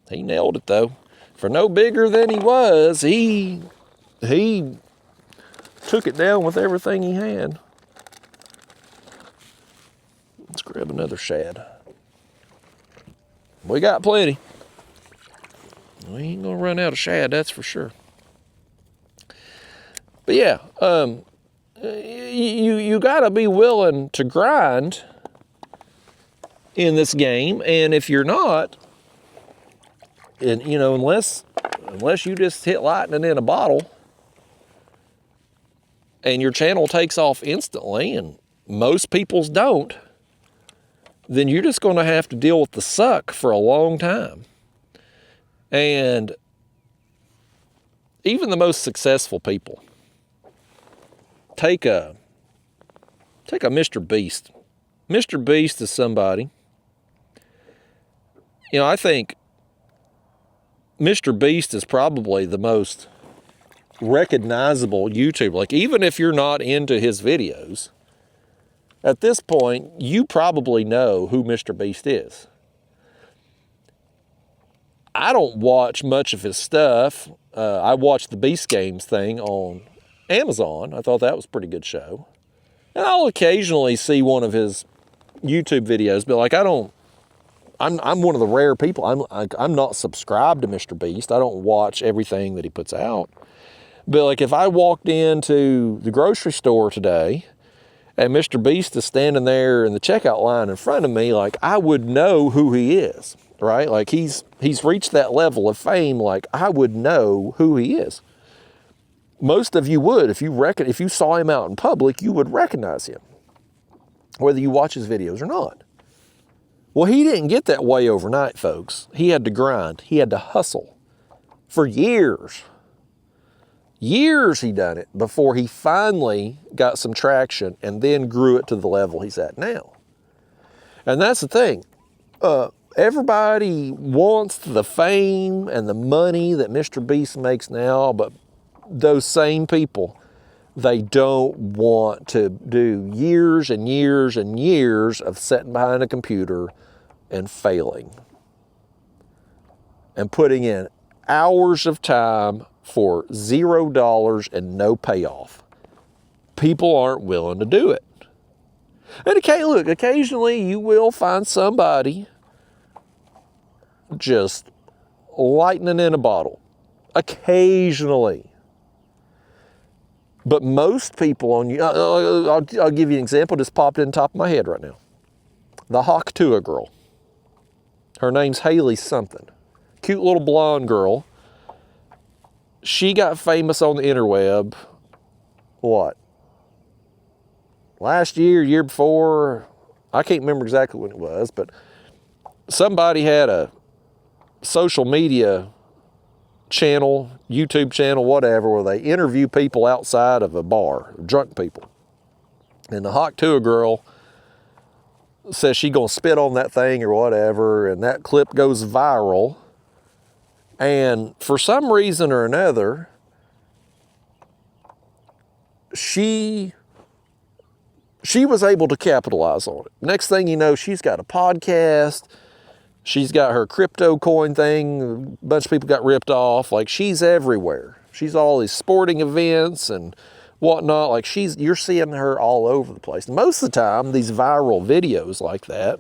He nailed it, though. For no bigger than he was, he took it down with everything he had. Let's grab another shad. We got plenty. We ain't gonna run out of shad, that's for sure. But yeah, you gotta be willing to grind in this game, and if you're not, and you know, unless you just hit lightning in a bottle and your channel takes off instantly, and most people's don't, then you're just going to have to deal with the suck for a long time. And even the most successful people, take a Mr. Beast. Mr. Beast is somebody, you know, I think Mr. Beast is probably the most recognizable YouTuber. Like, even if you're not into his videos, at this point, you probably know who Mr. Beast is. I don't watch much of his stuff. I watched the Beast Games thing on Amazon. I thought that was a pretty good show. And I'll occasionally see one of his YouTube videos, but like, I'm one of the rare people. I'm not subscribed to Mr. Beast. I don't watch everything that he puts out. But like, if I walked into the grocery store today and Mr. Beast is standing there in the checkout line in front of me, like, I would know who he is, right? Like, he's reached that level of fame. Like, I would know who he is. Most of you would. If you saw him out in public, you would recognize him, whether you watch his videos or not. Well, he didn't get that way overnight, folks. He had to grind. He had to hustle for years. Years he done it before he finally got some traction and then grew it to the level he's at now. And that's the thing. Everybody wants the fame and the money that Mr. Beast makes now, but those same people, they don't want to do years and years and years of sitting behind a computer and failing and putting in hours of time for $0 and no payoff. People aren't willing to do it. And look, occasionally you will find somebody just lightning in a bottle. Occasionally. But most people on you, I'll give you an example, just popped in the top of my head right now. The Hawktua girl. Her name's Haley something. Cute little blonde girl. She got famous on the interweb, what? Last year, year before, I can't remember exactly when it was, but somebody had a social media channel, YouTube channel, whatever, where they interview people outside of a bar, drunk people. And the Hawktua girl says she gonna spit on that thing or whatever, and that clip goes viral. And for some reason or another, she was able to capitalize on it. Next thing you know, she's got a podcast. She's got her crypto coin thing. A bunch of people got ripped off. Like, she's everywhere. She's all these sporting events and whatnot. Like, you're seeing her all over the place. Most of the time, these viral videos like that,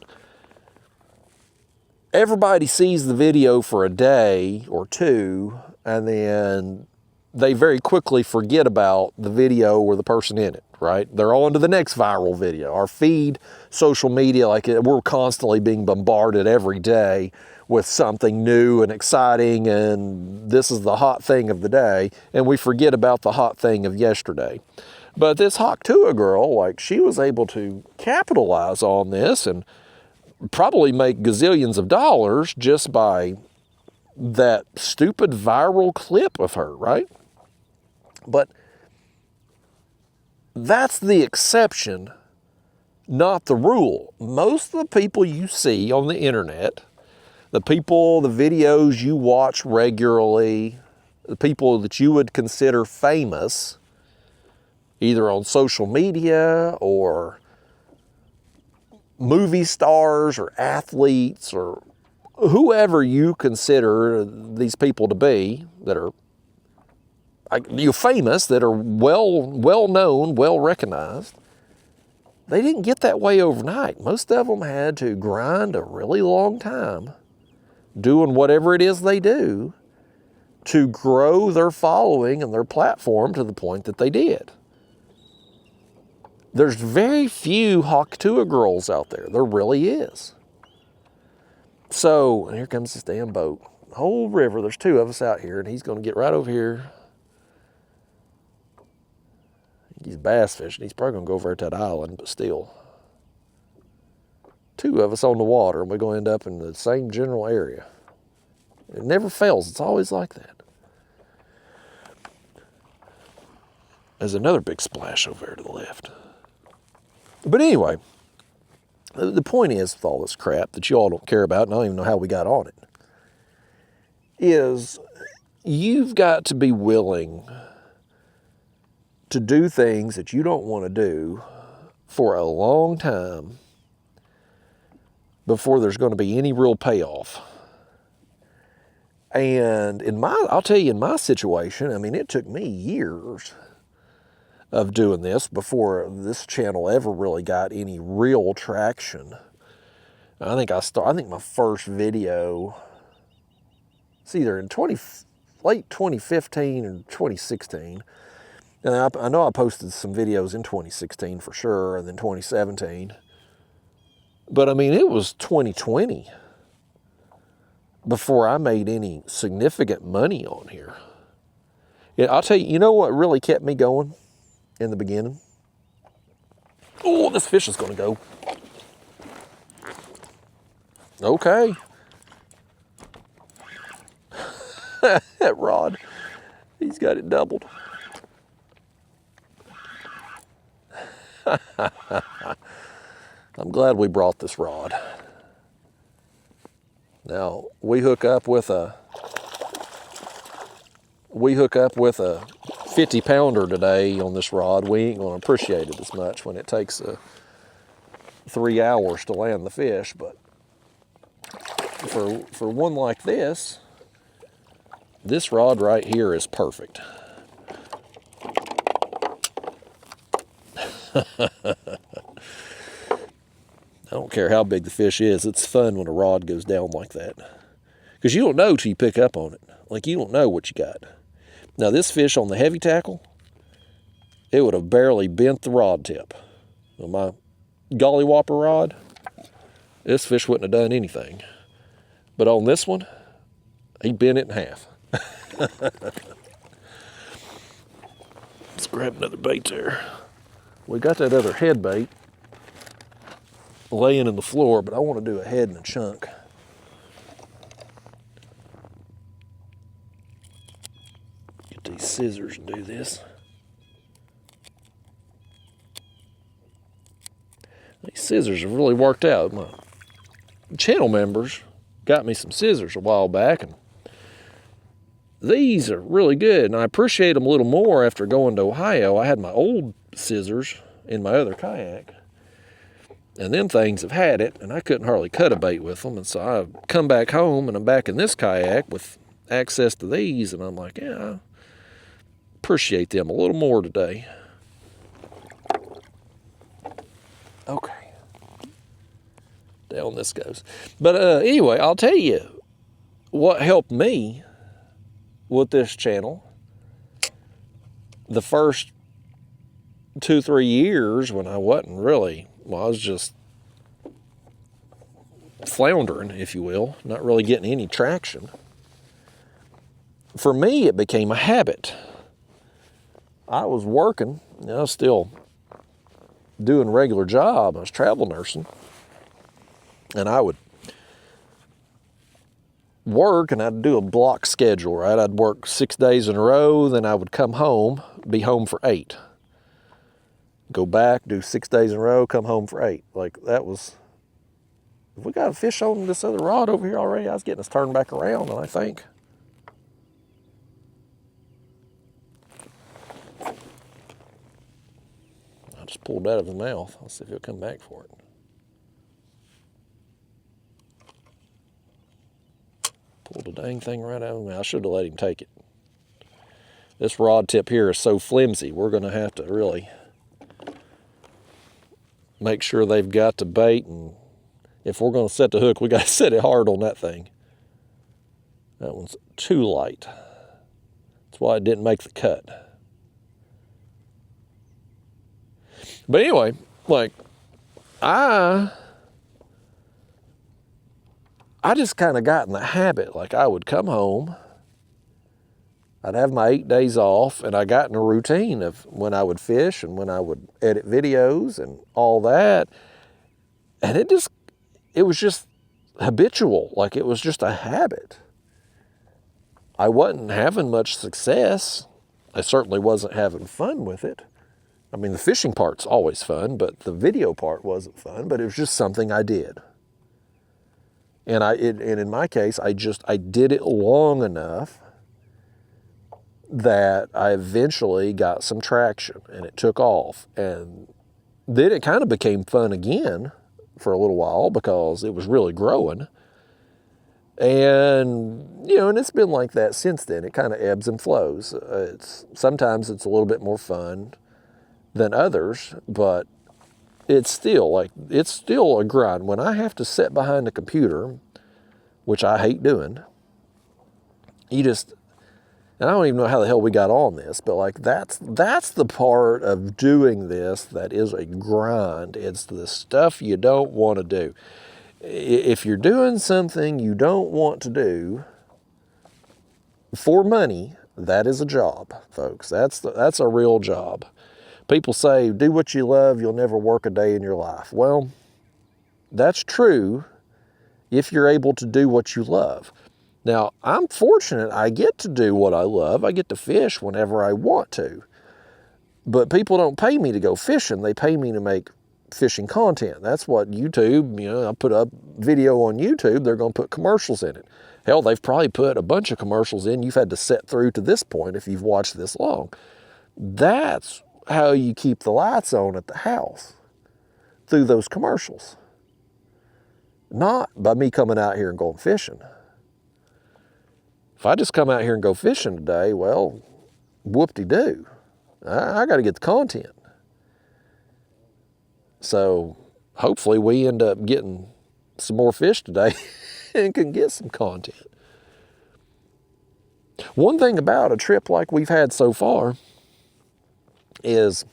everybody sees the video for a day or two, and then they very quickly forget about the video or the person in it, right? They're on to the next viral video. Our feed, social media, like we're constantly being bombarded every day with something new and exciting, and this is the hot thing of the day, and we forget about the hot thing of yesterday. But this Haktua girl, like, she was able to capitalize on this and probably make gazillions of dollars just by that stupid viral clip of her, right? But that's the exception, not the rule. Most of the people you see on the internet, the videos you watch regularly, the people that you would consider famous, either on social media or movie stars or athletes or whoever you consider these people to be that are famous, that are well known, well recognized, they didn't get that way overnight. Most of them had to grind a really long time doing whatever it is they do to grow their following and their platform to the point that they did. There's very few Haktua girls out there. There really is. So, and here comes this damn boat. The whole river, there's two of us out here, and he's going to get right over here. He's bass fishing. He's probably going to go over to that island, but still. Two of us on the water, and we're going to end up in the same general area. It never fails. It's always like that. There's another big splash over there to the left. But anyway, the point is, with all this crap that you all don't care about, and I don't even know how we got on it, is you've got to be willing to do things that you don't want to do for a long time before there's going to be any real payoff. And I'll tell you, in my situation, I mean, it took me years of doing this before this channel ever really got any real traction. I think my first video, it's either in late 2015 or 2016. And I know I posted some videos in 2016 for sure, and then 2017. But I mean, it was 2020 before I made any significant money on here. Yeah, I'll tell you, you know what really kept me going in the beginning? Oh, this fish is going to go. Okay. That rod, he's got it doubled. I'm glad we brought this rod. Now, we hook up with a 50-pounder today on this rod. We ain't gonna appreciate it as much when it takes 3 hours to land the fish, but for one like this rod right here is perfect. I don't care how big the fish is. It's fun when a rod goes down like that, because you don't know till you pick up on it. Like, you don't know what you got. Now, this fish on the heavy tackle, it would have barely bent the rod tip. On my Golly Whopper rod, this fish wouldn't have done anything. But on this one, he bent it in half. Let's grab another bait there. We got that other head bait laying in the floor, but I want to do a head and a chunk. Get these scissors and do this. These scissors have really worked out. My channel members got me some scissors a while back, and these are really good, and I appreciate them a little more after going to Ohio. I had my old scissors in my other kayak, And them things have had it, and I couldn't hardly cut a bait with them. And so I come back home, and I'm back in this kayak with access to these, and I'm like, yeah, I appreciate them a little more today. Okay. Down this goes. But anyway, I'll tell you what helped me with this channel. The first 2-3 years when I wasn't really, well, I was just floundering, if you will, not really getting any traction. For me, it became a habit. I was working, I was still doing a regular job. I was travel nursing, and I would work, and I'd do a block schedule, right? I'd work 6 days in a row, then I would come home, be home for 8. Go back, do 6 days in a row, come home for 8. Like, that was, we got a fish on this other rod over here already. I was getting us turned back around, and I think. I just pulled that out of his mouth. Let's see if he'll come back for it. Pulled the dang thing right out of his mouth. I should have let him take it. This rod tip here is so flimsy, we're going to have to really make sure they've got the bait, and if we're going to set the hook, we got to set it hard on that thing. That one's too light. That's why it didn't make the cut. But anyway, like, I just kind of got in the habit. Like, I would come home, I'd have my 8 days off, and I got in a routine of when I would fish and when I would edit videos and all that. And it was just habitual. Like, it was just a habit. I wasn't having much success. I certainly wasn't having fun with it. I mean, the fishing part's always fun, but the video part wasn't fun, but it was just something I did. And in my case, I did it long enough that I eventually got some traction, and it took off. And then it kind of became fun again for a little while because it was really growing. And, you know, and it's been like that since then. It kind of ebbs and flows. Sometimes it's a little bit more fun than others, but it's still a grind. When I have to sit behind a computer, which I hate doing, and I don't even know how the hell we got on this, but like that's the part of doing this that is a grind. It's the stuff you don't want to do. If you're doing something you don't want to do for money, that is a job, folks. That's a real job. People say, do what you love, you'll never work a day in your life. Well, that's true if you're able to do what you love. Now, I'm fortunate I get to do what I love. I get to fish whenever I want to. But people don't pay me to go fishing. They pay me to make fishing content. That's what YouTube, you know, I put up video on YouTube, they're going to put commercials in it. Hell, they've probably put a bunch of commercials in you've had to sit through to this point if you've watched this long. That's how you keep the lights on at the house, through those commercials. Not by me coming out here and going fishing. If I just come out here and go fishing today, well, whoop-de-doo. I got to get the content. So hopefully we end up getting some more fish today and can get some content. One thing about a trip like we've had so far is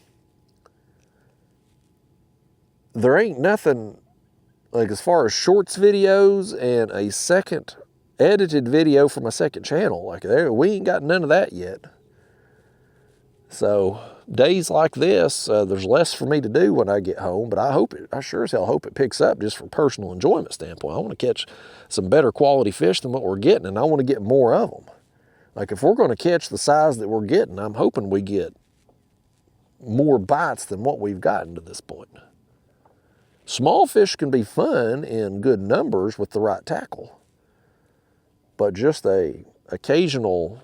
there ain't nothing, like as far as shorts videos and a second edited video for my second channel, like we ain't got none of that yet. So days like this, there's less for me to do when I get home, but I sure as hell hope it picks up just from personal enjoyment standpoint. I want to catch some better quality fish than what we're getting, and I want to get more of them. Like if we're going to catch the size that we're getting, I'm hoping we get more bites than what we've gotten to this point. Small fish can be fun in good numbers with the right tackle, but just a occasional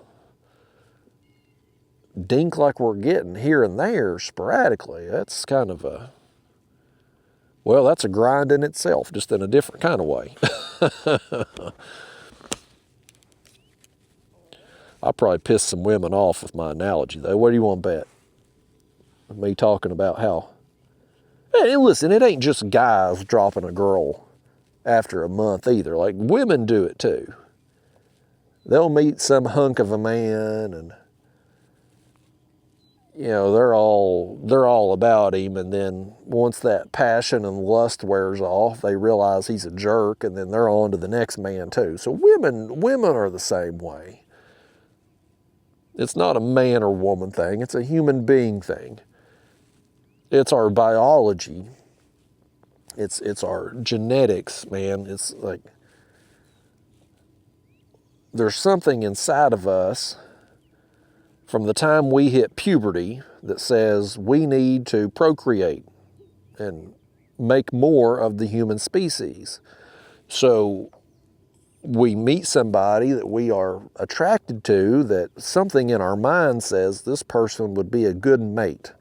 dink like we're getting here and there sporadically, that's kind of Well, that's a grind in itself, just in a different kind of way. I probably pissed some women off with my analogy, though. What do you want to bet? Me talking about how... Hey, listen, it ain't just guys dropping a girl after a month either. Like, women do it too. They'll meet some hunk of a man and, you know, they're all about him, and then once that passion and lust wears off, they realize he's a jerk, and then they're on to the next man too. So women are the same way. It's not a man or woman thing, it's a human being thing. It's our biology. It's our genetics, man. It's like there's something inside of us from the time we hit puberty that says we need to procreate and make more of the human species. So we meet somebody that we are attracted to, that something in our mind says this person would be a good mate.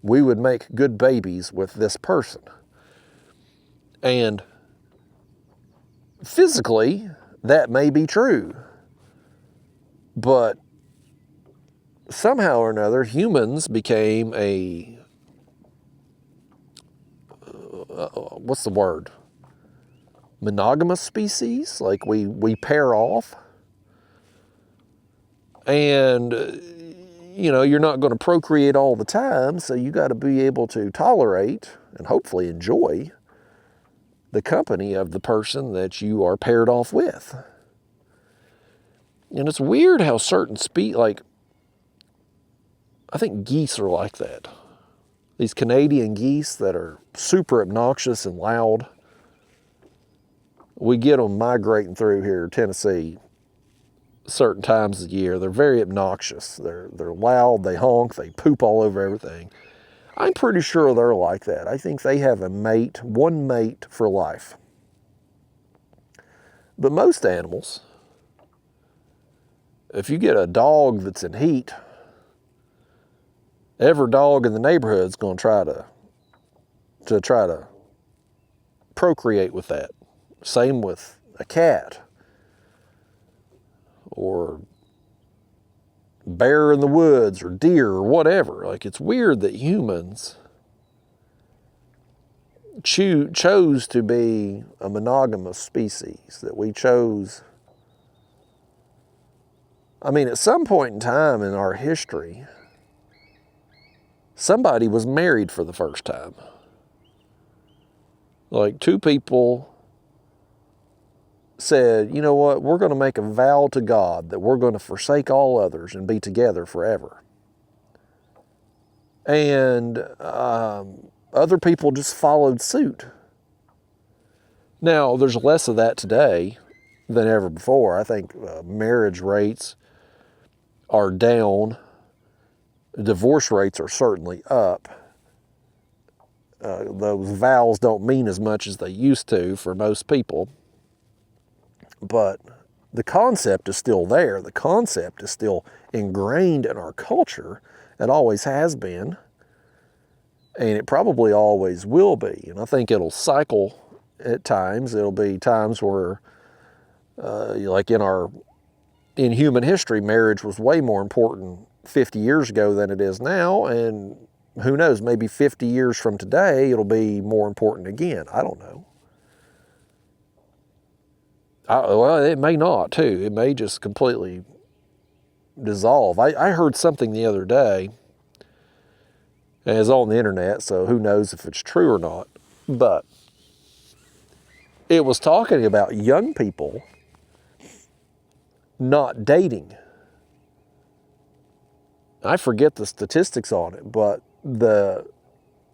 We would make good babies with this person. And physically, that may be true. But somehow or another, humans became a, what's the word? Monogamous species. Like we pair off. And, you know, you're not going to procreate all the time, so you got to be able to tolerate and hopefully enjoy the company of the person that you are paired off with. And it's weird how certain like, I think geese are like that. These Canadian geese that are super obnoxious and loud. We get them migrating through here, Tennessee, certain times of the year. They're very obnoxious. They're loud, they honk, they poop all over everything. I'm pretty sure they're like that. I think they have a mate, one mate for life. But most animals, if you get a dog that's in heat, every dog in the neighborhood is going to try to procreate with that. Same with a cat or bear in the woods or deer or whatever. Like, it's weird that humans chose to be a monogamous species, that we chose. I mean, at some point in time in our history, somebody was married for the first time. Like, two people said, you know what, we're going to make a vow to God that we're going to forsake all others and be together forever. And other people just followed suit. Now, there's less of that today than ever before. I think marriage rates are down. Divorce rates are certainly up. Those vows don't mean as much as they used to for most people. But the concept is still there. The concept is still ingrained in our culture. It always has been. And it probably always will be. And I think it'll cycle at times. It'll be times where, like in human history, marriage was way more important 50 years ago than it is now. And who knows, maybe 50 years from today, it'll be more important again. I don't know. Well, it may not, too. It may just completely dissolve. I heard something the other day, and it's on the internet, so who knows if it's true or not, but it was talking about young people not dating. I forget the statistics on it, but the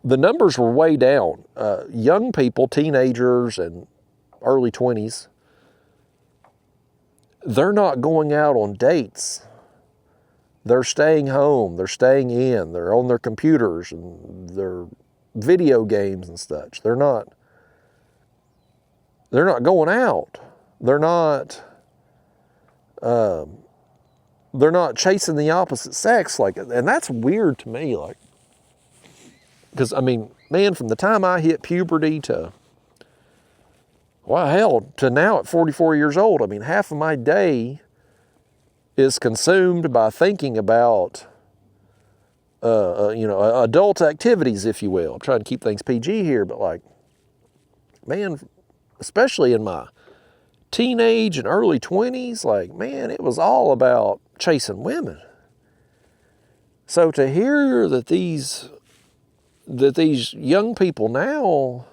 numbers were way down. Young people, teenagers and early 20s, they're not going out on dates. They're staying home. They're staying in. They're on their computers and their video games and such. They're not going out. They're not chasing the opposite sex like it. And that's weird to me. Like, Because, I mean, man, from the time I hit puberty to, well, hell, to now at 44 years old, I mean, half of my day is consumed by thinking about, adult activities, if you will. I'm trying to keep things PG here, but like, man, especially in my teenage and early 20s, like, man, it was all about chasing women. So to hear that these young people now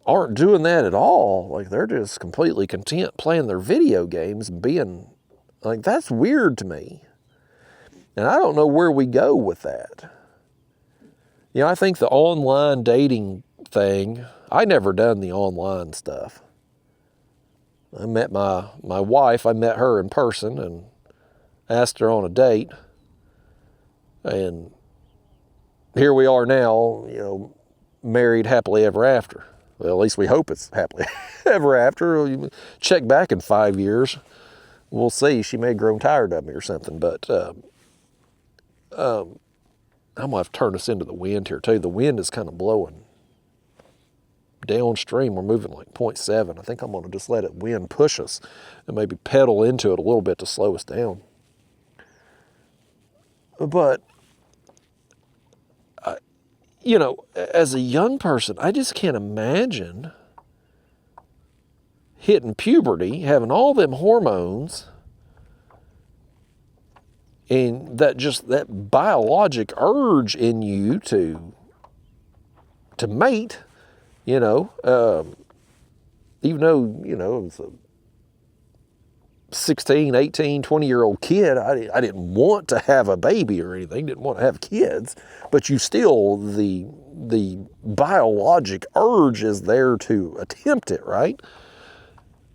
aren't doing that at all, like they're just completely content playing their video games and being, like, that's weird to me. And I don't know where we go with that. You know, I think the online dating thing, I never done the online stuff. I met my wife, I met her in person and asked her on a date. And here we are now, you know, married happily ever after. Well, at least we hope it's happily ever after. You check back in 5 years, we'll see. She may have grown tired of me or something. But I'm going to have to turn this into the wind here, too. The wind is kind of blowing downstream. We're moving like 0.7. I think I'm going to just let it wind push us and maybe pedal into it a little bit to slow us down. But, you know, as a young person, I just can't imagine hitting puberty, having all them hormones, and that biologic urge in you to mate, you know, even though, you know, it's a 16, 18, 20-year-old kid, I didn't want to have a baby or anything, didn't want to have kids, but you still, the biologic urge is there to attempt it, right?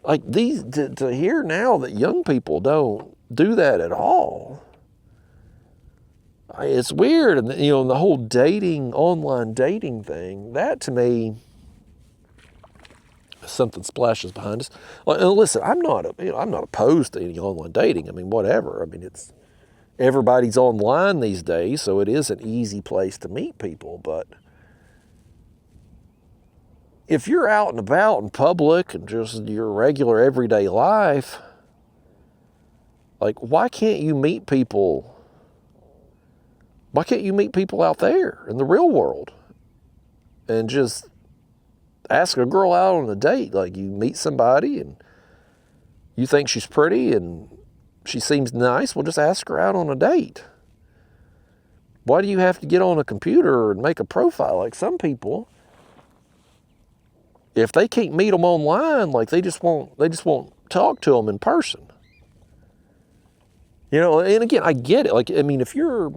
Like to hear now that young people don't do that at all, it's weird. And, you know, the whole online dating thing, that to me, something splashes behind us. Listen, I'm not opposed to any online dating. I mean, whatever. I mean, everybody's online these days, so it is an easy place to meet people. But if you're out and about in public and just your regular everyday life, like, why can't you meet people? Why can't you meet people out there in the real world and just ask a girl out on a date? Like, you meet somebody and you think she's pretty and she seems nice, well, just ask her out on a date. Why do you have to get on a computer and make a profile? Like, some people, if they can't meet them online, like, they just won't talk to them in person. You know, and again, I get it. Like, I mean, if you're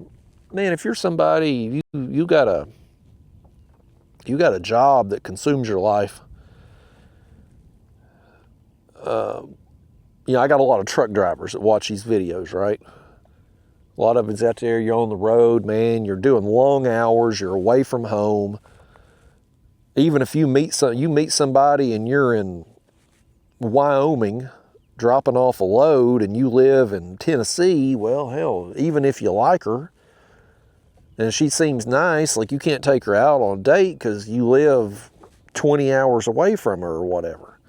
somebody, you got a job that consumes your life. You know, I got a lot of truck drivers that watch these videos, right? A lot of it's out there, you're on the road, man, you're doing long hours, you're away from home. Even if you meet somebody and you're in Wyoming dropping off a load and you live in Tennessee, well, hell, even if you like her and she seems nice, like, you can't take her out on a date because you live 20 hours away from her or whatever.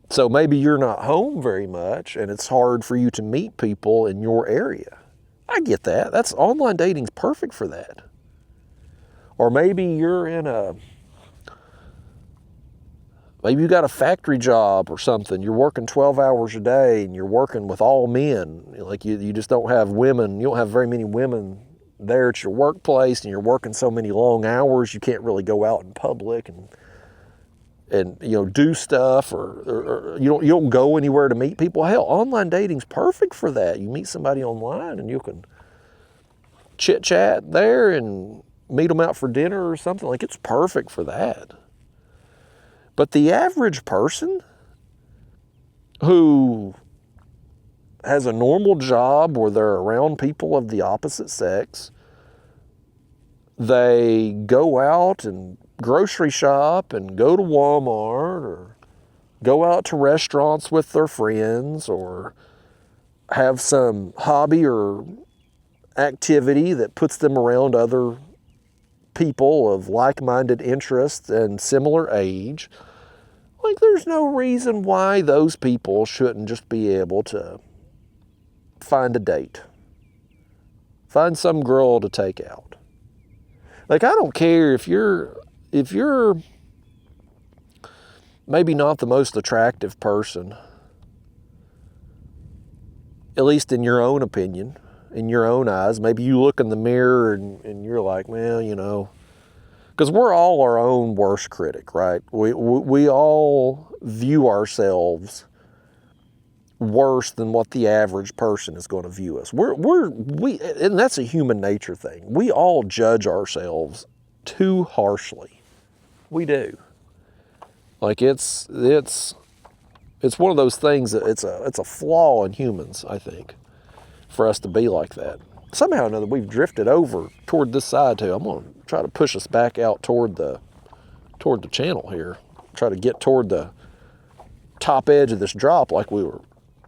So maybe you're not home very much and it's hard for you to meet people in your area. I get that. Online dating's perfect for that. Or maybe maybe you got a factory job or something. You're working 12 hours a day and you're working with all men. Like, you just don't have women. You don't have very many women there at your workplace, and you're working so many long hours, you can't really go out in public and you know, do stuff, or you don't go anywhere to meet people. Hell, online dating's perfect for that. You meet somebody online and you can chit chat there and meet them out for dinner or something. Like, it's perfect for that. But the average person who has a normal job where they're around people of the opposite sex, they go out and grocery shop and go to Walmart or go out to restaurants with their friends or have some hobby or activity that puts them around other people of like-minded interests and similar age, like there's no reason why those people shouldn't just be able to find a date. Find some girl to take out. Like, I don't care if you're maybe not the most attractive person, at least in your own opinion, in your own eyes. Maybe you look in the mirror and you're like, well, you know, because we're all our own worst critic, right? We all view ourselves worse than what the average person is going to view us. And that's a human nature thing. We all judge ourselves too harshly. We do. Like it's one of those things that it's a flaw in humans, I think, for us to be like that. Somehow or another, we've drifted over toward this side too. I'm going to try to push us back out toward the channel here. Try to get toward the top edge of this drop like we were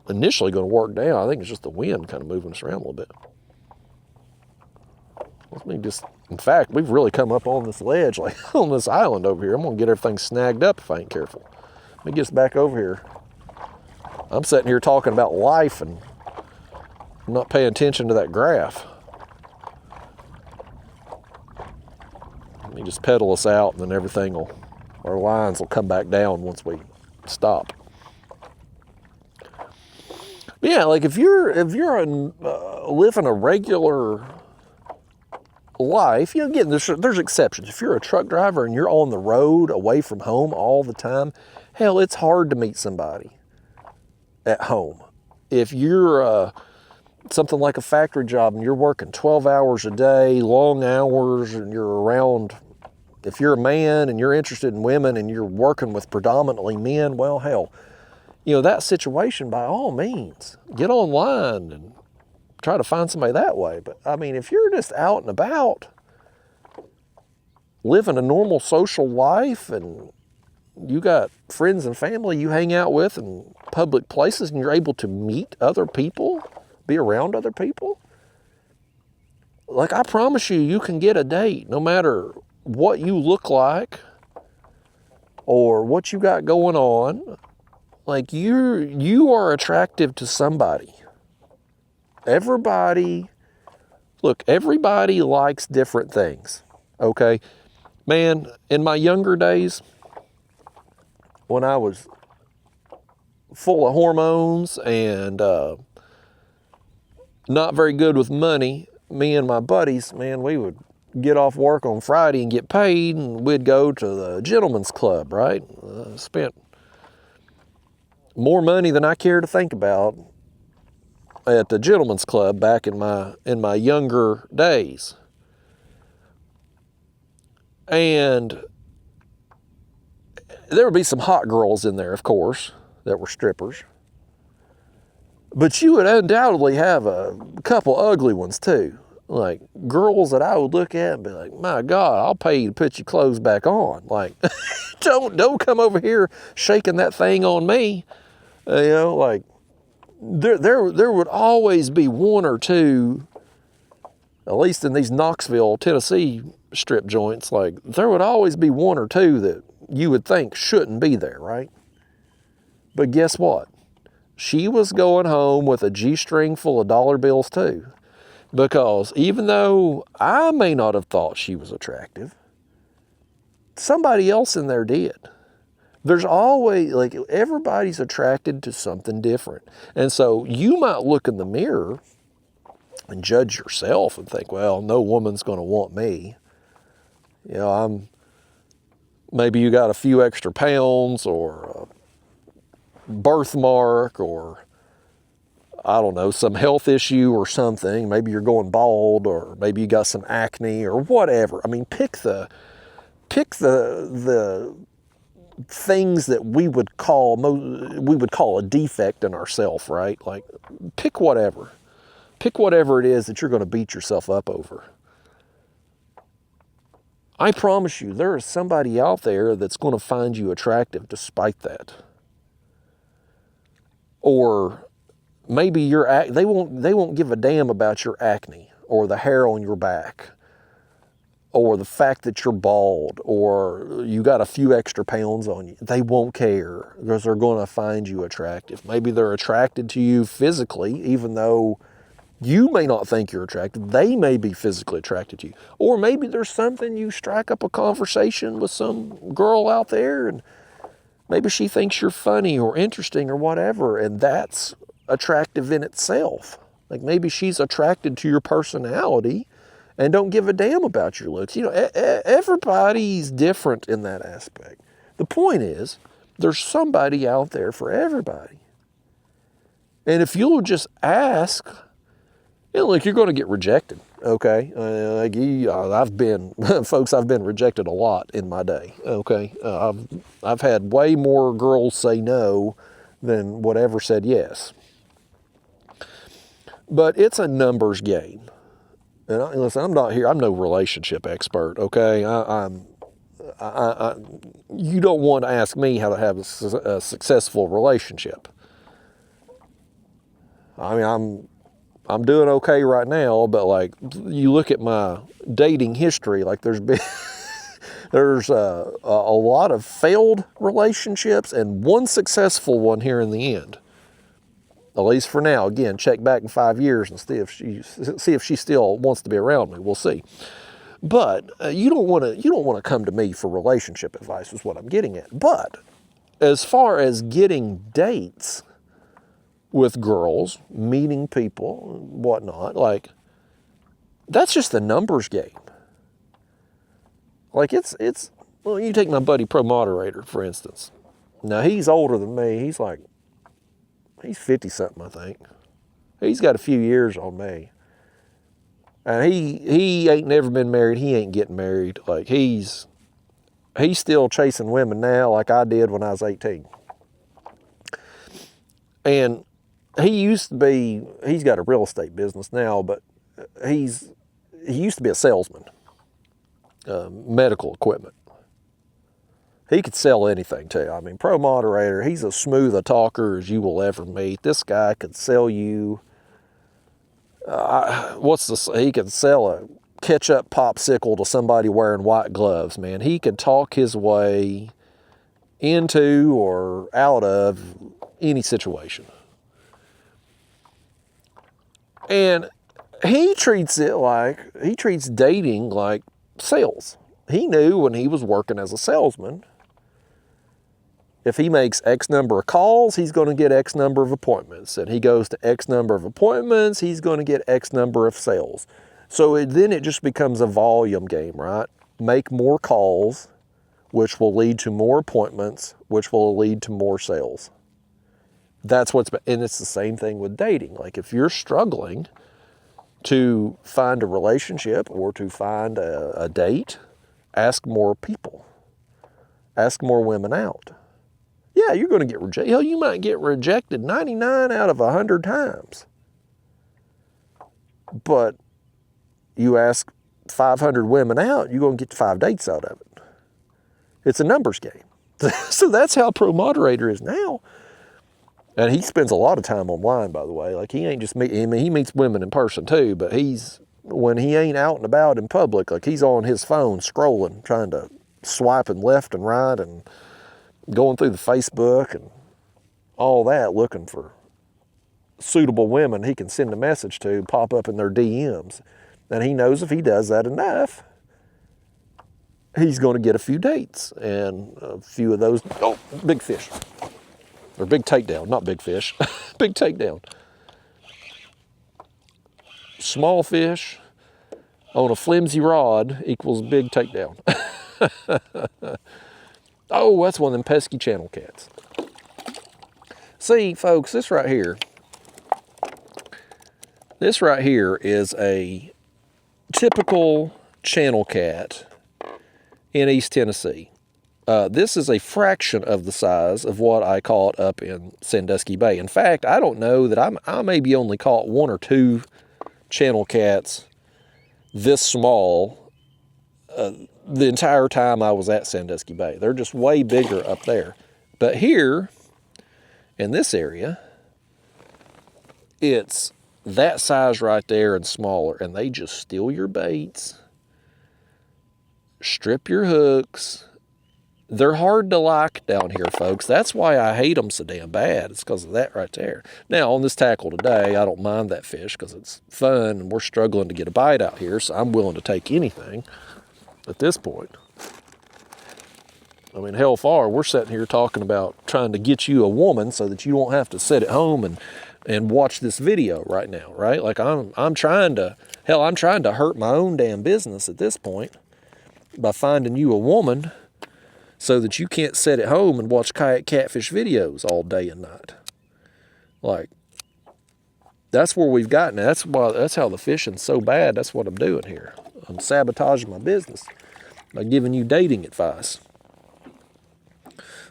initially going to work down. I think it's just the wind kind of moving us around a little bit. Let me just, in fact, we've really come up on this ledge, like on this island over here. I'm going to get everything snagged up if I ain't careful. Let me get us back over here. I'm sitting here talking about life and I'm not paying attention to that graph. Let me just pedal us out and then our lines will come back down once we stop. But yeah, like if you're living a regular life, you know, again, there's exceptions. If you're a truck driver and you're on the road away from home all the time, hell, it's hard to meet somebody at home. If you're something like a factory job and you're working 12 hours a day, long hours, and you're around, if you're a man and you're interested in women and you're working with predominantly men, well, hell, you know, that situation, by all means, get online and try to find somebody that way. But I mean, if you're just out and about living a normal social life and you got friends and family you hang out with in public places and you're able to meet other people, be around other people, like I promise you, you can get a date no matter what you look like or what you got going on. Like you are attractive to somebody. Everybody likes different things, okay? Man, in my younger days, when I was full of hormones and not very good with money, me and my buddies, man, we would get off work on Friday and get paid, and we'd go to the gentleman's club, right? Spent more money than I care to think about at the gentleman's club back in my younger days. And there would be some hot girls in there, of course, that were strippers. But you would undoubtedly have a couple ugly ones too. Like girls that I would look at and be like, my God, I'll pay you to put your clothes back on. Like, don't come over here shaking that thing on me. You know, like there would always be one or two, at least in these Knoxville, Tennessee strip joints, like there would always be one or two that you would think shouldn't be there, right? But guess what? She was going home with a G-string full of dollar bills too. Because even though I may not have thought she was attractive, somebody else in there did. There's always, like, everybody's attracted to something different. And so you might look in the mirror and judge yourself and think, well, no woman's going to want me. You know, maybe you got a few extra pounds or a birthmark or, I don't know, some health issue or something. Maybe you're going bald or maybe you got some acne or whatever. I mean, pick the things that we would call a defect in ourselves, right? Like pick whatever it is that you're going to beat yourself up over. I promise you, there is somebody out there that's going to find you attractive despite that. Or maybe they won't give a damn about your acne or the hair on your back, or the fact that you're bald, or you got a few extra pounds on you. They won't care because they're going to find you attractive. Maybe they're attracted to you physically, even though you may not think you're attractive. They may be physically attracted to you. Or maybe there's something, you strike up a conversation with some girl out there and maybe she thinks you're funny or interesting or whatever, and that's attractive in itself. Like maybe she's attracted to your personality and don't give a damn about your looks. You know, everybody's different in that aspect. The point is, there's somebody out there for everybody. And if you'll just ask, you know, like you're going to get rejected, okay? I've been, folks, I've been rejected a lot in my day, okay? I've had way more girls say no than whatever said yes. But it's a numbers game. And listen, I'm not here, I'm no relationship expert, okay? You don't want to ask me how to have a successful relationship. I mean, I'm doing okay right now, but like you look at my dating history, like there's a lot of failed relationships and one successful one here in the end. At least for now. Again, check back in 5 years and see if she still wants to be around me. We'll see. But you don't want to come to me for relationship advice is what I'm getting at. But as far as getting dates with girls, meeting people, and whatnot, like that's just a numbers game. Like well, you take my buddy Pro Moderator, for instance. Now he's older than me. He's 50-something, I think. He's got a few years on me. And he ain't never been married. He ain't getting married. Like he's still chasing women now like I did when I was 18. And he's got a real estate business now, but he used to be a salesman, medical equipment. He could sell anything too. I mean, Pro Moderator, he's as smooth a talker as you will ever meet. This guy could sell you, he could sell a ketchup popsicle to somebody wearing white gloves, man. He could talk his way into or out of any situation. And he treats dating like sales. He knew when he was working as a salesman, if he makes X number of calls, he's going to get X number of appointments. And he goes to X number of appointments, he's going to get X number of sales. So then it just becomes a volume game, right? Make more calls, which will lead to more appointments, which will lead to more sales. And it's the same thing with dating. Like if you're struggling to find a relationship or to find a date, ask more people. Ask more women out. Yeah, you're going to get rejected. Hell, you might get rejected 99 out of 100 times. But you ask 500 women out, you're going to get 5 dates out of it. It's a numbers game. So that's how Pro Moderator is now. And he spends a lot of time online, by the way. Like he ain't just he meets women in person too, but when he ain't out and about in public, like he's on his phone scrolling, trying to swiping left and right and going through the Facebook and all that, looking for suitable women he can send a message to, pop up in their DMs. And he knows if he does that enough, he's going to get a few dates. And a few of those, big fish. Or big takedown, not big fish, big takedown. Small fish on a flimsy rod equals big takedown. Oh, that's one of them pesky channel cats. See, folks, this right here is a typical channel cat in East Tennessee. This is a fraction of the size of what I caught up in Sandusky Bay. In fact, I don't know that I maybe only caught 1 or 2 channel cats this small the entire time I was at Sandusky Bay. They're just way bigger up there. But here, in this area, it's that size right there and smaller, and they just steal your baits, strip your hooks. They're hard to like down here, folks. That's why I hate them so damn bad. It's because of that right there. Now, on this tackle today, I don't mind that fish because it's fun, and we're struggling to get a bite out here, so I'm willing to take anything at this point. I mean, hell far, we're sitting here talking about trying to get you a woman so that you don't have to sit at home and watch this video right now, right? Like I'm trying to hurt my own damn business at this point by finding you a woman so that you can't sit at home and watch kayak catfish videos all day and night. Like, that's where we've gotten. That's how the fishing's so bad. That's what I'm doing here. I'm sabotaging my business by giving you dating advice.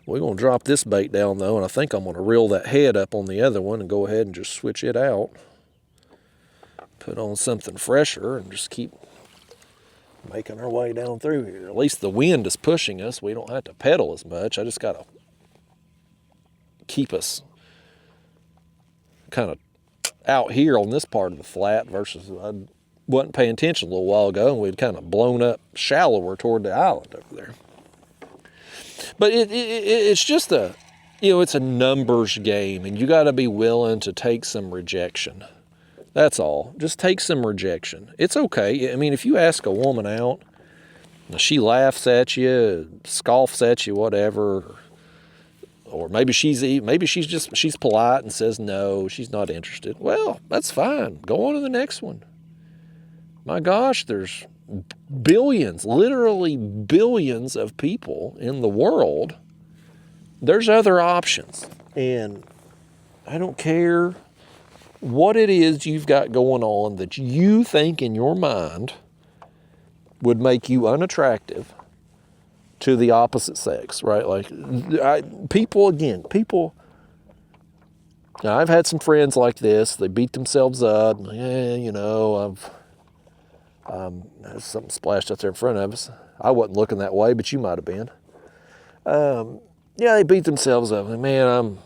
We're going to drop this bait down, though, and I think I'm going to reel that head up on the other one and go ahead and just switch it out. Put on something fresher and just keep making our way down through here. At least the wind is pushing us. We don't have to pedal as much. I just got to keep us kind of out here on this part of the flat versus I wasn't paying attention a little while ago, and we'd kind of blown up shallower toward the island over there. But it's just it's a numbers game, and you got to be willing to take some rejection. That's all. Just take some rejection. It's okay. I mean, if you ask a woman out, she laughs at you, scoffs at you, whatever, or maybe she's polite and says no, she's not interested. Well, that's fine. Go on to the next one. My gosh, there's billions, literally billions of people in the world. There's other options, and I don't care what it is you've got going on that you think in your mind would make you unattractive to the opposite sex, right? Like, people, now I've had some friends like this. They beat themselves up. There's something splashed out there in front of us. I wasn't looking that way, but you might have been. They beat themselves up. Man, I'm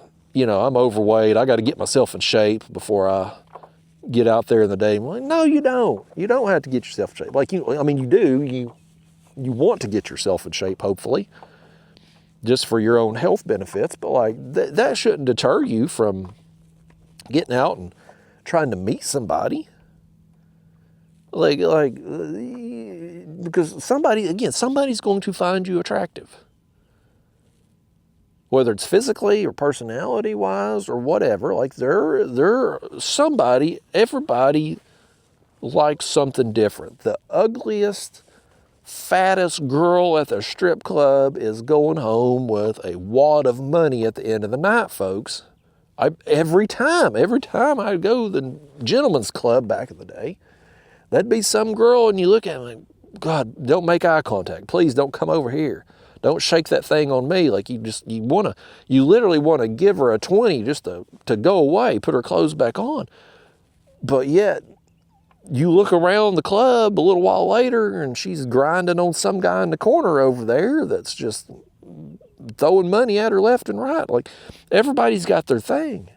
overweight. I got to get myself in shape before I get out there in the day. I'm like, no, you don't. You don't have to get yourself in shape. You do. You want to get yourself in shape, hopefully, just for your own health benefits. But that shouldn't deter you from getting out and trying to meet somebody. Because somebody's going to find you attractive. Whether it's physically or personality-wise or whatever, everybody likes something different. The ugliest, fattest girl at the strip club is going home with a wad of money at the end of the night, folks. Every time I go to the gentleman's club back in the day, that'd be some girl, and you look at her like, God, don't make eye contact. Please don't come over here. Don't shake that thing on me. Like you literally want to give her a 20 just to go away, put her clothes back on. But yet, you look around the club a little while later and she's grinding on some guy in the corner over there that's just throwing money at her left and right. Like, everybody's got their thing.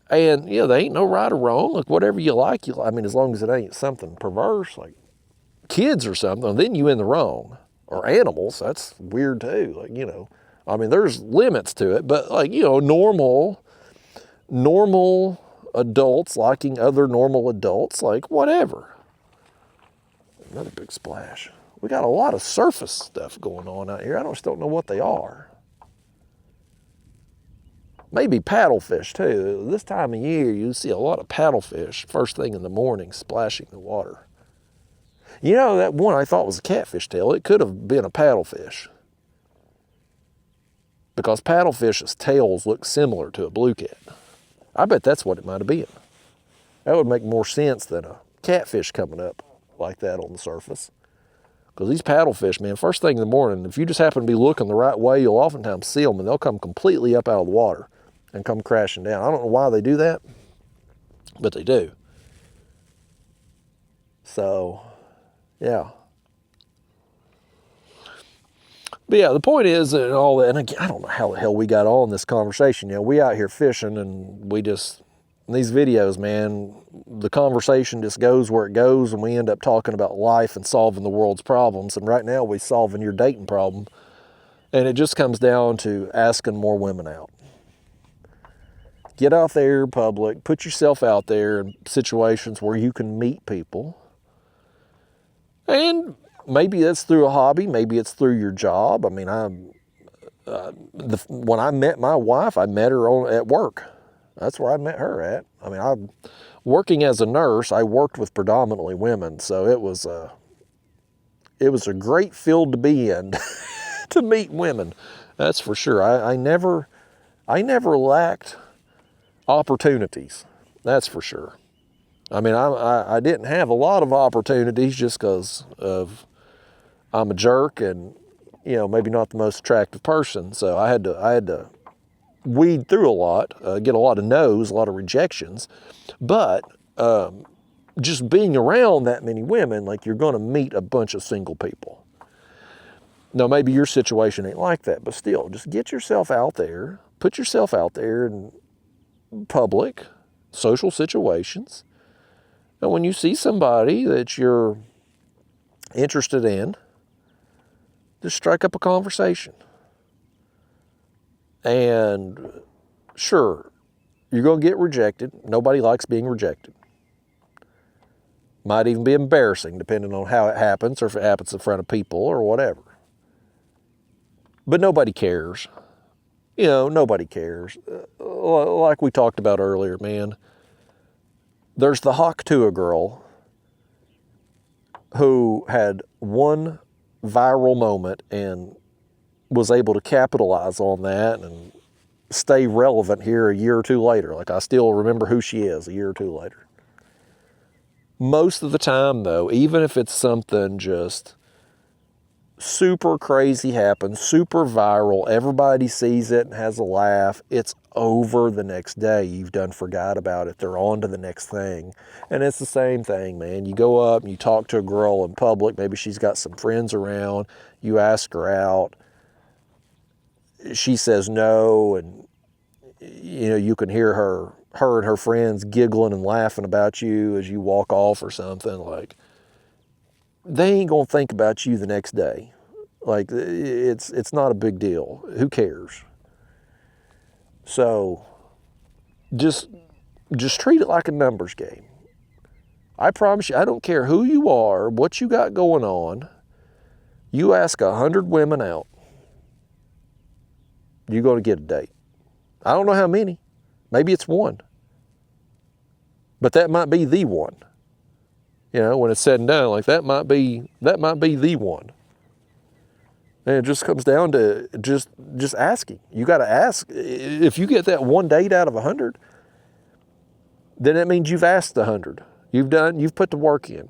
And, there ain't no right or wrong. Like, whatever you like, as long as it ain't something perverse, like kids or something, then you in the wrong. Or animals, that's weird too. There's limits to it, but normal adults liking other normal adults, whatever. Another big splash. We got a lot of surface stuff going on out here. I just don't know what they are. Maybe paddlefish too. This time of year, you see a lot of paddlefish first thing in the morning splashing the water. That one I thought was a catfish tail, it could have been a paddlefish. Because paddlefish's tails look similar to a blue cat. I bet that's what it might have been. That would make more sense than a catfish coming up like that on the surface. Because these paddlefish, man, first thing in the morning, if you just happen to be looking the right way, you'll oftentimes see them, and they'll come completely up out of the water and come crashing down. I don't know why they do that, but they do. So, yeah. But yeah, the point is that all that, and again, I don't know how the hell we got on this conversation. We out here fishing, and we just In these videos, man, the conversation just goes where it goes, and we end up talking about life and solving the world's problems. And right now we're solving your dating problem. And it just comes down to asking more women out. Get out there in public, put yourself out there in situations where you can meet people. And maybe that's through a hobby, maybe it's through your job. I mean, when I met my wife, I met her at work. That's where I met her at. I mean, working as a nurse, I worked with predominantly women, so it was a great field to be in to meet women. That's for sure. I never lacked opportunities. That's for sure. I mean, I didn't have a lot of opportunities just because of I'm a jerk and, you know, maybe not the most attractive person. So I had to weed through a lot, get a lot of no's, a lot of rejections. But just being around that many women, like, you're going to meet a bunch of single people. Now, maybe your situation ain't like that, but still, just get yourself out there, put yourself out there in public, social situations. And when you see somebody that you're interested in, just strike up a conversation. And sure, you're going to get rejected. Nobody likes being rejected. Might even be embarrassing depending on how it happens, or if it happens in front of people or whatever. But nobody cares. You know, nobody cares. Like we talked about earlier, man. There's the Hawk-Tua girl who had one viral moment and was able to capitalize on that and stay relevant here a year or two later. Like, I still remember who she is a year or two later. Most of the time, though, even if it's something just super crazy happens, super viral, everybody sees it and has a laugh, it's over the next day. You've done forgot about it. They're on to the next thing. And it's the same thing, man. You go up and you talk to a girl in public. Maybe she's got some friends around. You ask her out. She says no, and you know, you can hear her and her friends giggling and laughing about you as you walk off or something. Like, they ain't gonna think about you the next day. Like, it's not a big deal. Who cares? So just treat it like a numbers game. I promise you, I don't care who you are, what you got going on. You ask 100 women out, you're going to get a date. I don't know how many. Maybe it's one. But that might be the one. You know, when it's said and done, like, that might be the one. And it just comes down to just asking. You got to ask. If you get that one date out of 100, then that means you've asked 100. You've put the work in.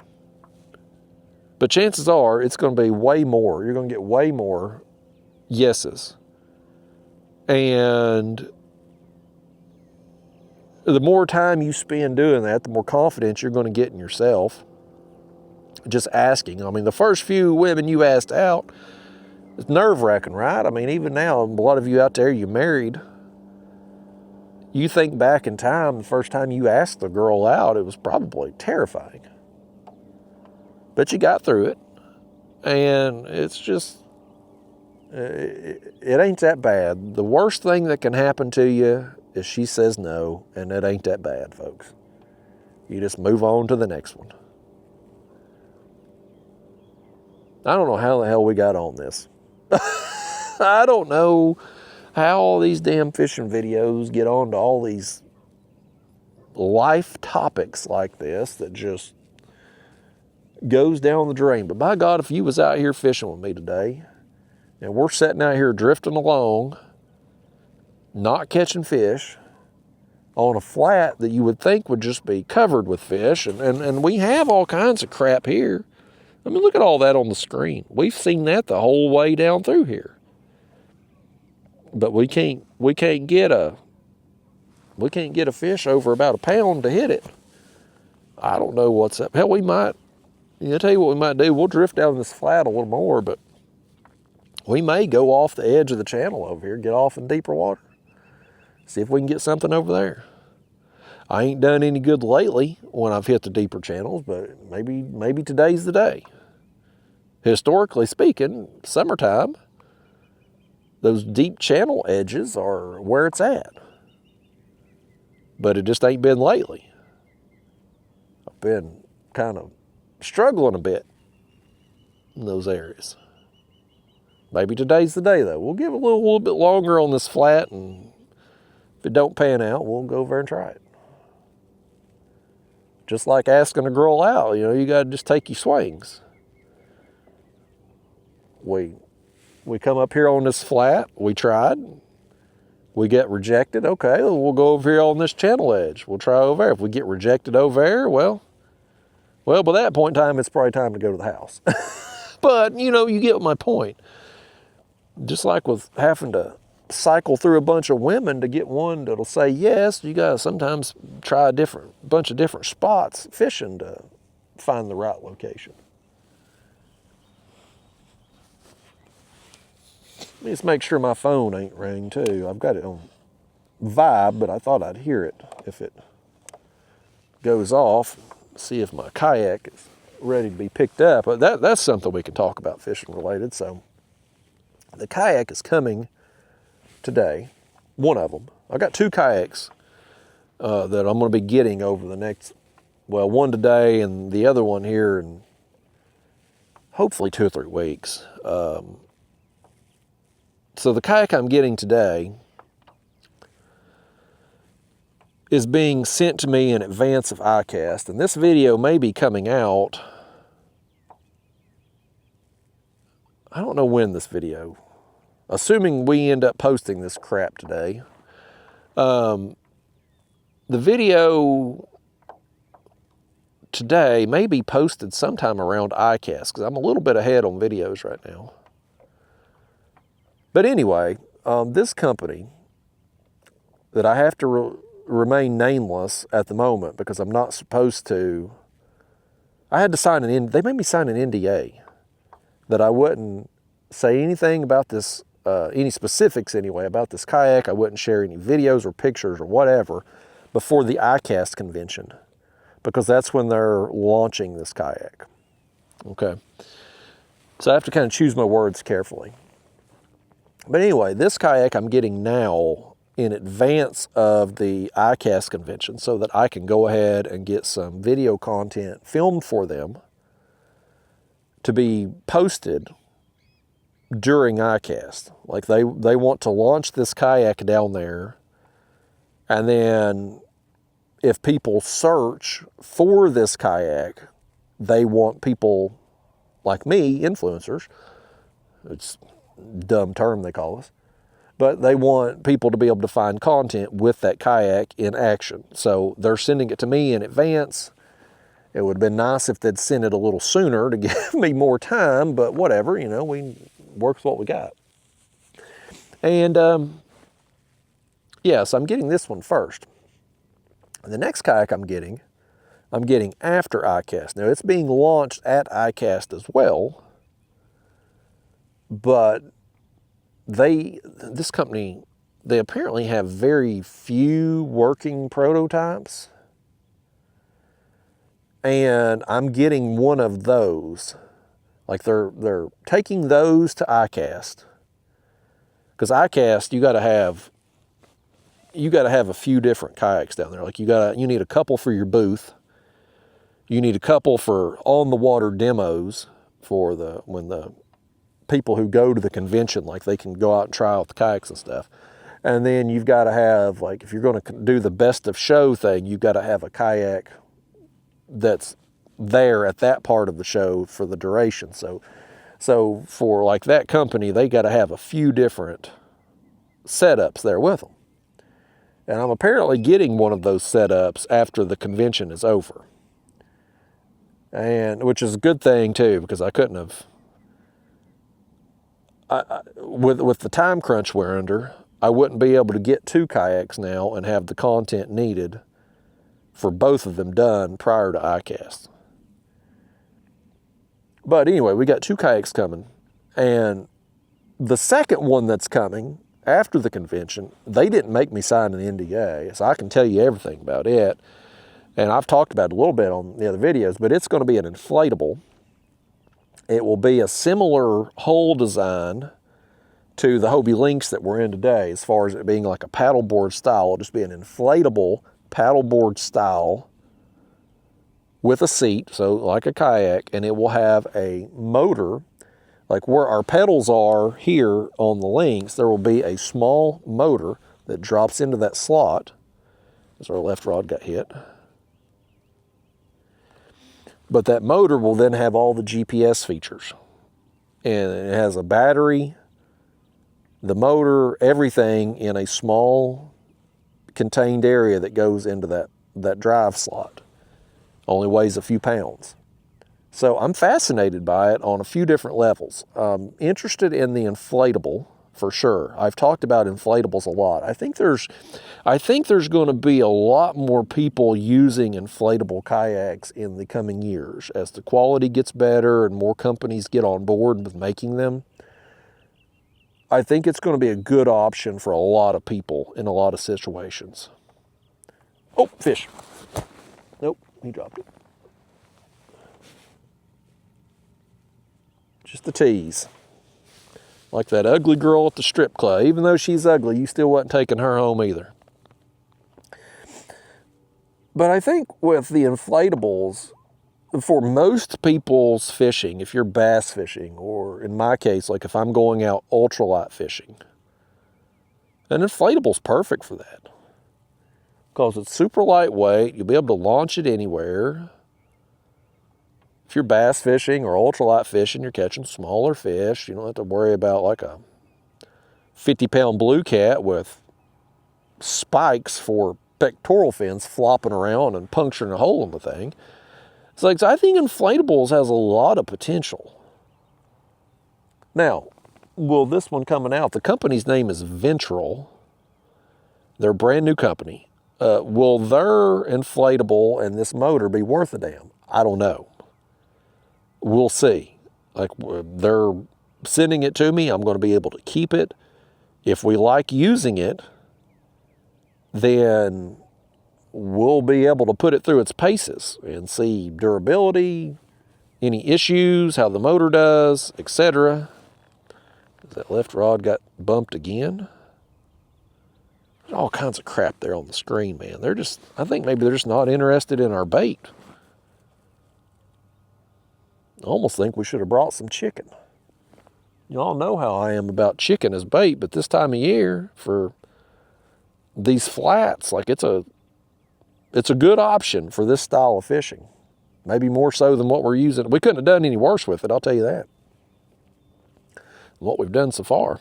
But chances are it's going to be way more. You're going to get way more yeses. And the more time you spend doing that, the more confidence you're going to get in yourself. Just asking. I mean, the first few women you asked out, it's nerve-wracking, right? I mean, even now, a lot of you out there, you're married. You think back in time, the first time you asked the girl out, it was probably terrifying. But you got through it. And it's just, it ain't that bad. The worst thing that can happen to you is she says no, and it ain't that bad, folks. You just move on to the next one. I don't know how the hell we got on this. I don't know how all these damn fishing videos get on to all these life topics like this that just goes down the drain. But by God, if you was out here fishing with me today, and we're sitting out here drifting along, not catching fish, on a flat that you would think would just be covered with fish, and we have all kinds of crap here. I mean, look at all that on the screen. We've seen that the whole way down through here. But we can't get a fish over about a pound to hit it. I don't know what's up. Hell, we might, I'll tell you what we might do. We'll drift down this flat a little more, but we may go off the edge of the channel over here, get off in deeper water. See if we can get something over there. I ain't done any good lately when I've hit the deeper channels, but maybe today's the day. Historically speaking, summertime, those deep channel edges are where it's at. But it just ain't been lately. I've been kind of struggling a bit in those areas. Maybe today's the day, though. We'll give it a little bit longer on this flat, and if it don't pan out, we'll go over and try it. Just like asking a girl out, you got to just take your swings. We come up here on this flat, we tried, we get rejected, okay, we'll go over here on this channel edge. We'll try over there. If we get rejected over there, well, by that point in time, it's probably time to go to the house. But, you get my point. Just like with having to cycle through a bunch of women to get one that'll say yes, you got to sometimes try a bunch of different spots fishing to find the right location. Let me just make sure my phone ain't ringing too. I've got it on vibe, but I thought I'd hear it if it goes off. See if my kayak is ready to be picked up. But that's something we can talk about fishing related. So the kayak is coming today, one of them. I got 2 kayaks that I'm going to be getting over the next, one today and the other one here in hopefully 2 or 3 weeks. So the kayak I'm getting today is being sent to me in advance of iCast, and this video may be coming out, I don't know when this video, assuming we end up posting this crap today. The video today may be posted sometime around iCast, because I'm a little bit ahead on videos right now. But anyway, this company that I have to remain nameless at the moment because I'm not supposed to, I had to sign they made me sign an NDA that I wouldn't say anything about this, any specifics anyway, about this kayak. I wouldn't share any videos or pictures or whatever before the iCast convention, because that's when they're launching this kayak. Okay. So I have to kind of choose my words carefully. But anyway, this kayak I'm getting now in advance of the iCast convention so that I can go ahead and get some video content filmed for them to be posted during iCast. Like they want to launch this kayak down there, and then if people search for this kayak, they want people like me, influencers, it's dumb term they call us, but they want people to be able to find content with that kayak in action. So they're sending it to me in advance. It would have been nice if they'd sent it a little sooner to give me more time, but whatever, we work with what we got. And so I'm getting this one first. The next kayak I'm getting after iCast. Now it's being launched at iCast as well, but this company, they apparently have very few working prototypes, and I'm getting one of those. Like they're taking those to iCast, because iCast you got to have a few different kayaks down there. Like you need a couple for your booth. You need a couple for on the water demos for when the people who go to the convention, like they can go out and try out the kayaks and stuff. And then you've got to have, like, if you're going to do the best of show thing, you've got to have a kayak that's there at that part of the show for the duration. So for like that company, they got to have a few different setups there with them. And I'm apparently getting one of those setups after the convention is over. And which is a good thing too, because I couldn't have, with the time crunch we're under, I wouldn't be able to get 2 kayaks now and have the content needed for both of them done prior to iCast. But anyway, we got 2 kayaks coming, and the second one that's coming after the convention. They didn't make me sign an NDA, so I can tell you everything about it. And I've talked about it a little bit on the other videos, but it's going to be an inflatable. It will be a similar hull design to the Hobie Lynx that we're in today, as far as it being like a paddleboard style. It'll just be an inflatable paddleboard style with a seat, so like a kayak, and it will have a motor. Like where our pedals are here on the Lynx, there will be a small motor that drops into that slot as our left rod got hit. But that motor will then have all the GPS features. And it has a battery, the motor, everything in a small contained area that goes into that drive slot. Only weighs a few pounds. So I'm fascinated by it on a few different levels. Interested in the inflatable for sure. I've talked about inflatables a lot. I think there's going to be a lot more people using inflatable kayaks in the coming years as the quality gets better and more companies get on board with making them. I think it's going to be a good option for a lot of people in a lot of situations. Oh, fish. Nope, he dropped it. Just the tease. Like that ugly girl at the strip club. Even though she's ugly, you still wasn't taking her home either. But I think with the inflatables, for most people's fishing, if you're bass fishing, or in my case, like if I'm going out ultralight fishing, an inflatable's perfect for that. Because it's super lightweight, you'll be able to launch it anywhere. If you're bass fishing or ultralight fishing, you're catching smaller fish. You don't have to worry about like a 50-pound blue cat with spikes for pectoral fins flopping around and puncturing a hole in the thing. It's like, so I think inflatables has a lot of potential. Now, will this one coming out, the company's name is Ventral. They're a brand new company. Will their inflatable and this motor be worth a damn? I don't know. We'll see. Like, they're sending it to me. I'm going to be able to keep it. If we like using it, then we'll be able to put it through its paces and see durability, any issues, how the motor does, etc. That left rod got bumped again. There's all kinds of crap there on the screen, man. I think maybe they're just not interested in our bait. I almost think we should have brought some chicken. Y'all know how I am about chicken as bait, but this time of year for these flats, like it's a good option for this style of fishing. Maybe more so than what we're using. We couldn't have done any worse with it, I'll tell you that. What we've done so far.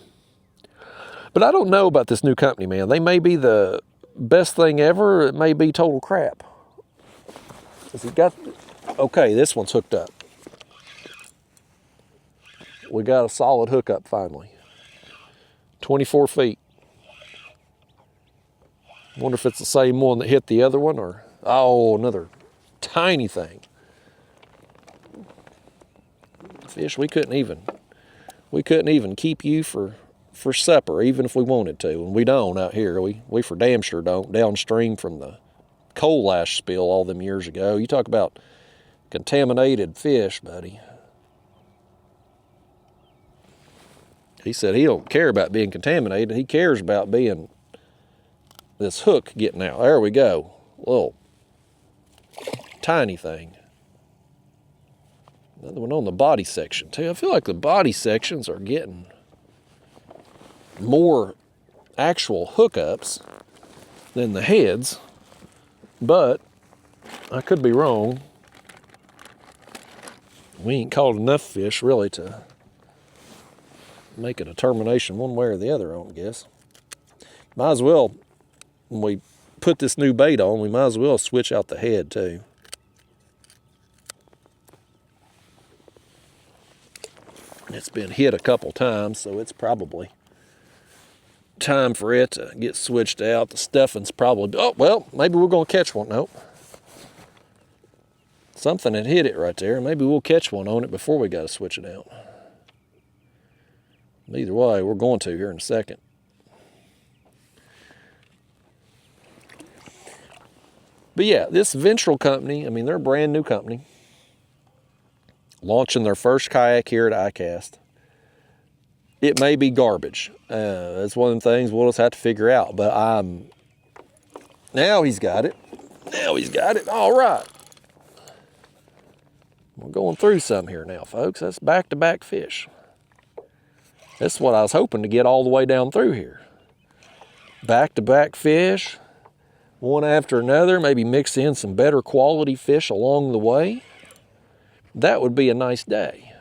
But I don't know about this new company, man. They may be the best thing ever. It may be total crap. Okay, this one's hooked up. We got a solid hookup finally. 24 feet. Wonder if it's the same one that hit the other one, or, oh, another tiny thing. Fish, we couldn't even keep you for supper, even if we wanted to, and we don't out here. We for damn sure don't, downstream from the coal ash spill all them years ago. You talk about contaminated fish, buddy. He said he don't care about being contaminated. He cares about being this hook getting out. There we go. Little tiny thing. Another one on the body section too. I feel like the body sections are getting more actual hookups than the heads, but I could be wrong. We ain't caught enough fish really to make a determination one way or the other, I guess. Might as well, when we put this new bait on, we might as well switch out the head too. It's been hit a couple times, so it's probably time for it to get switched out. The stuffing's probably, oh, well, maybe we're going to catch one. Nope. Something had hit it right there. Maybe we'll catch one on it before we got to switch it out. Either way, we're going to here in a second. But yeah, this Ventral company, I mean, they're a brand new company. Launching their first kayak here at ICAST. It may be garbage. That's one of the things we'll just have to figure out. But now he's got it. Now he's got it. All right. We're going through some here now, folks. That's back-to-back fish. That's what I was hoping to get all the way down through here. Back-to-back fish, one after another, maybe mix in some better quality fish along the way. That would be a nice day.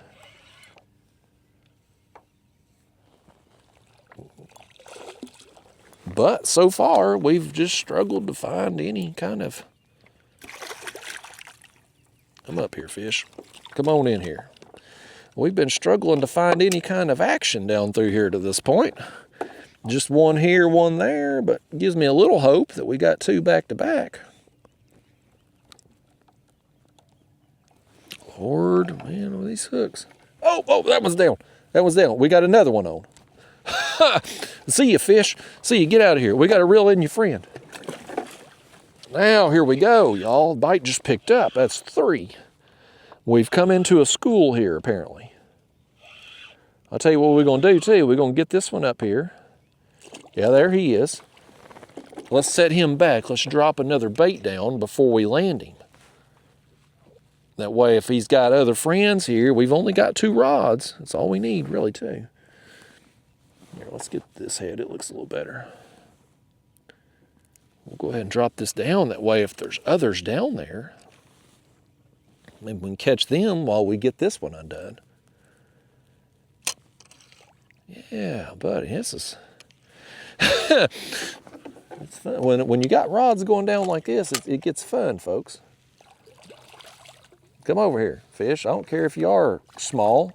But so far, we've just struggled to find any kind of... Come up here, fish. Come on in here. We've been struggling to find any kind of action down through here to this point. Just one here, one there, but it gives me a little hope that we got two back-to-back. Lord, man, these hooks. Oh, that one's down. That one's down. We got another one on. See you, fish. See you. Get out of here. We got to reel in your friend. Now, here we go, y'all. Bite just picked up. That's 3. We've come into a school here, apparently. I'll tell you what we're going to do, too. We're going to get this one up here. Yeah, there he is. Let's set him back. Let's drop another bait down before we land him. That way, if he's got other friends here, we've only got 2 rods. That's all we need, really, too. Here, let's get this head. It looks a little better. We'll go ahead and drop this down. That way, if there's others down there, maybe we can catch them while we get this one undone. Yeah, buddy, this is... It's fun. When you got rods going down like this, it gets fun, folks. Come over here, fish. I don't care if you are small.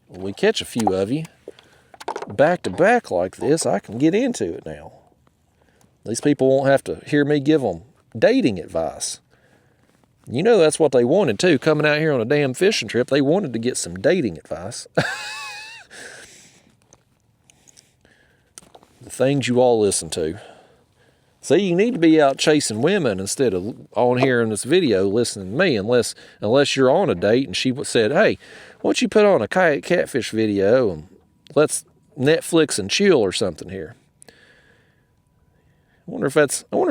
When we catch a few of you, back to back like this, I can get into it now. These people won't have to hear me give them dating advice. You know that's what they wanted too, coming out here on a damn fishing trip. They wanted to get some dating advice. The things you all listen to. See, you need to be out chasing women instead of on here in this video listening to me, unless you're on a date and she said, hey, why don't you put on a Kayak Catfish video and let's Netflix and chill or something here. I wonder if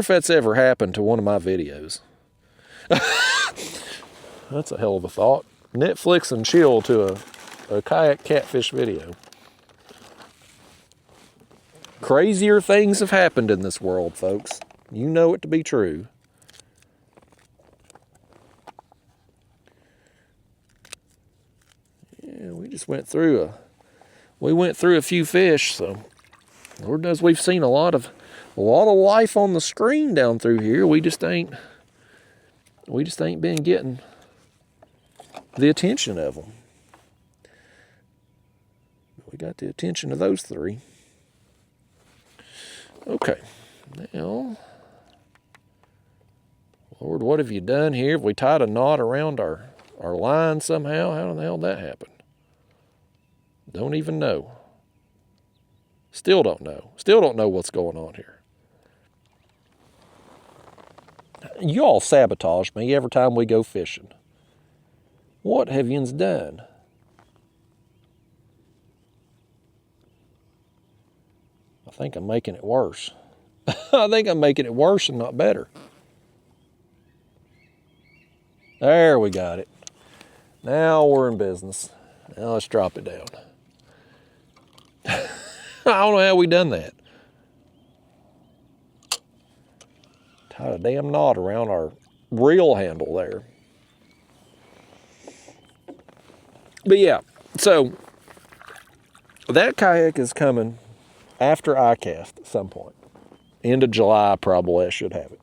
that's ever happened to one of my videos. That's a hell of a thought. Netflix and chill to a Kayak Catfish video. Crazier things have happened in this world, folks. You know it to be true. Yeah, we just went through a few fish, so Lord knows we've seen a lot of life on the screen down through here. We just ain't been getting the attention of them. We got the attention of those 3. Okay, now, Lord, what have you done here? Have we tied a knot around our line somehow? How in the hell did that happen? Don't even know. Still don't know. Still don't know what's going on here. You all sabotage me every time we go fishing. What have yous done? I think I'm making it worse. I think I'm making it worse and not better. There, we got it. Now we're in business. Now let's drop it down. I don't know how we done that. Tied a damn knot around our reel handle there. But yeah, so that kayak is coming after ICAST at some point. End of July, probably, I should have it.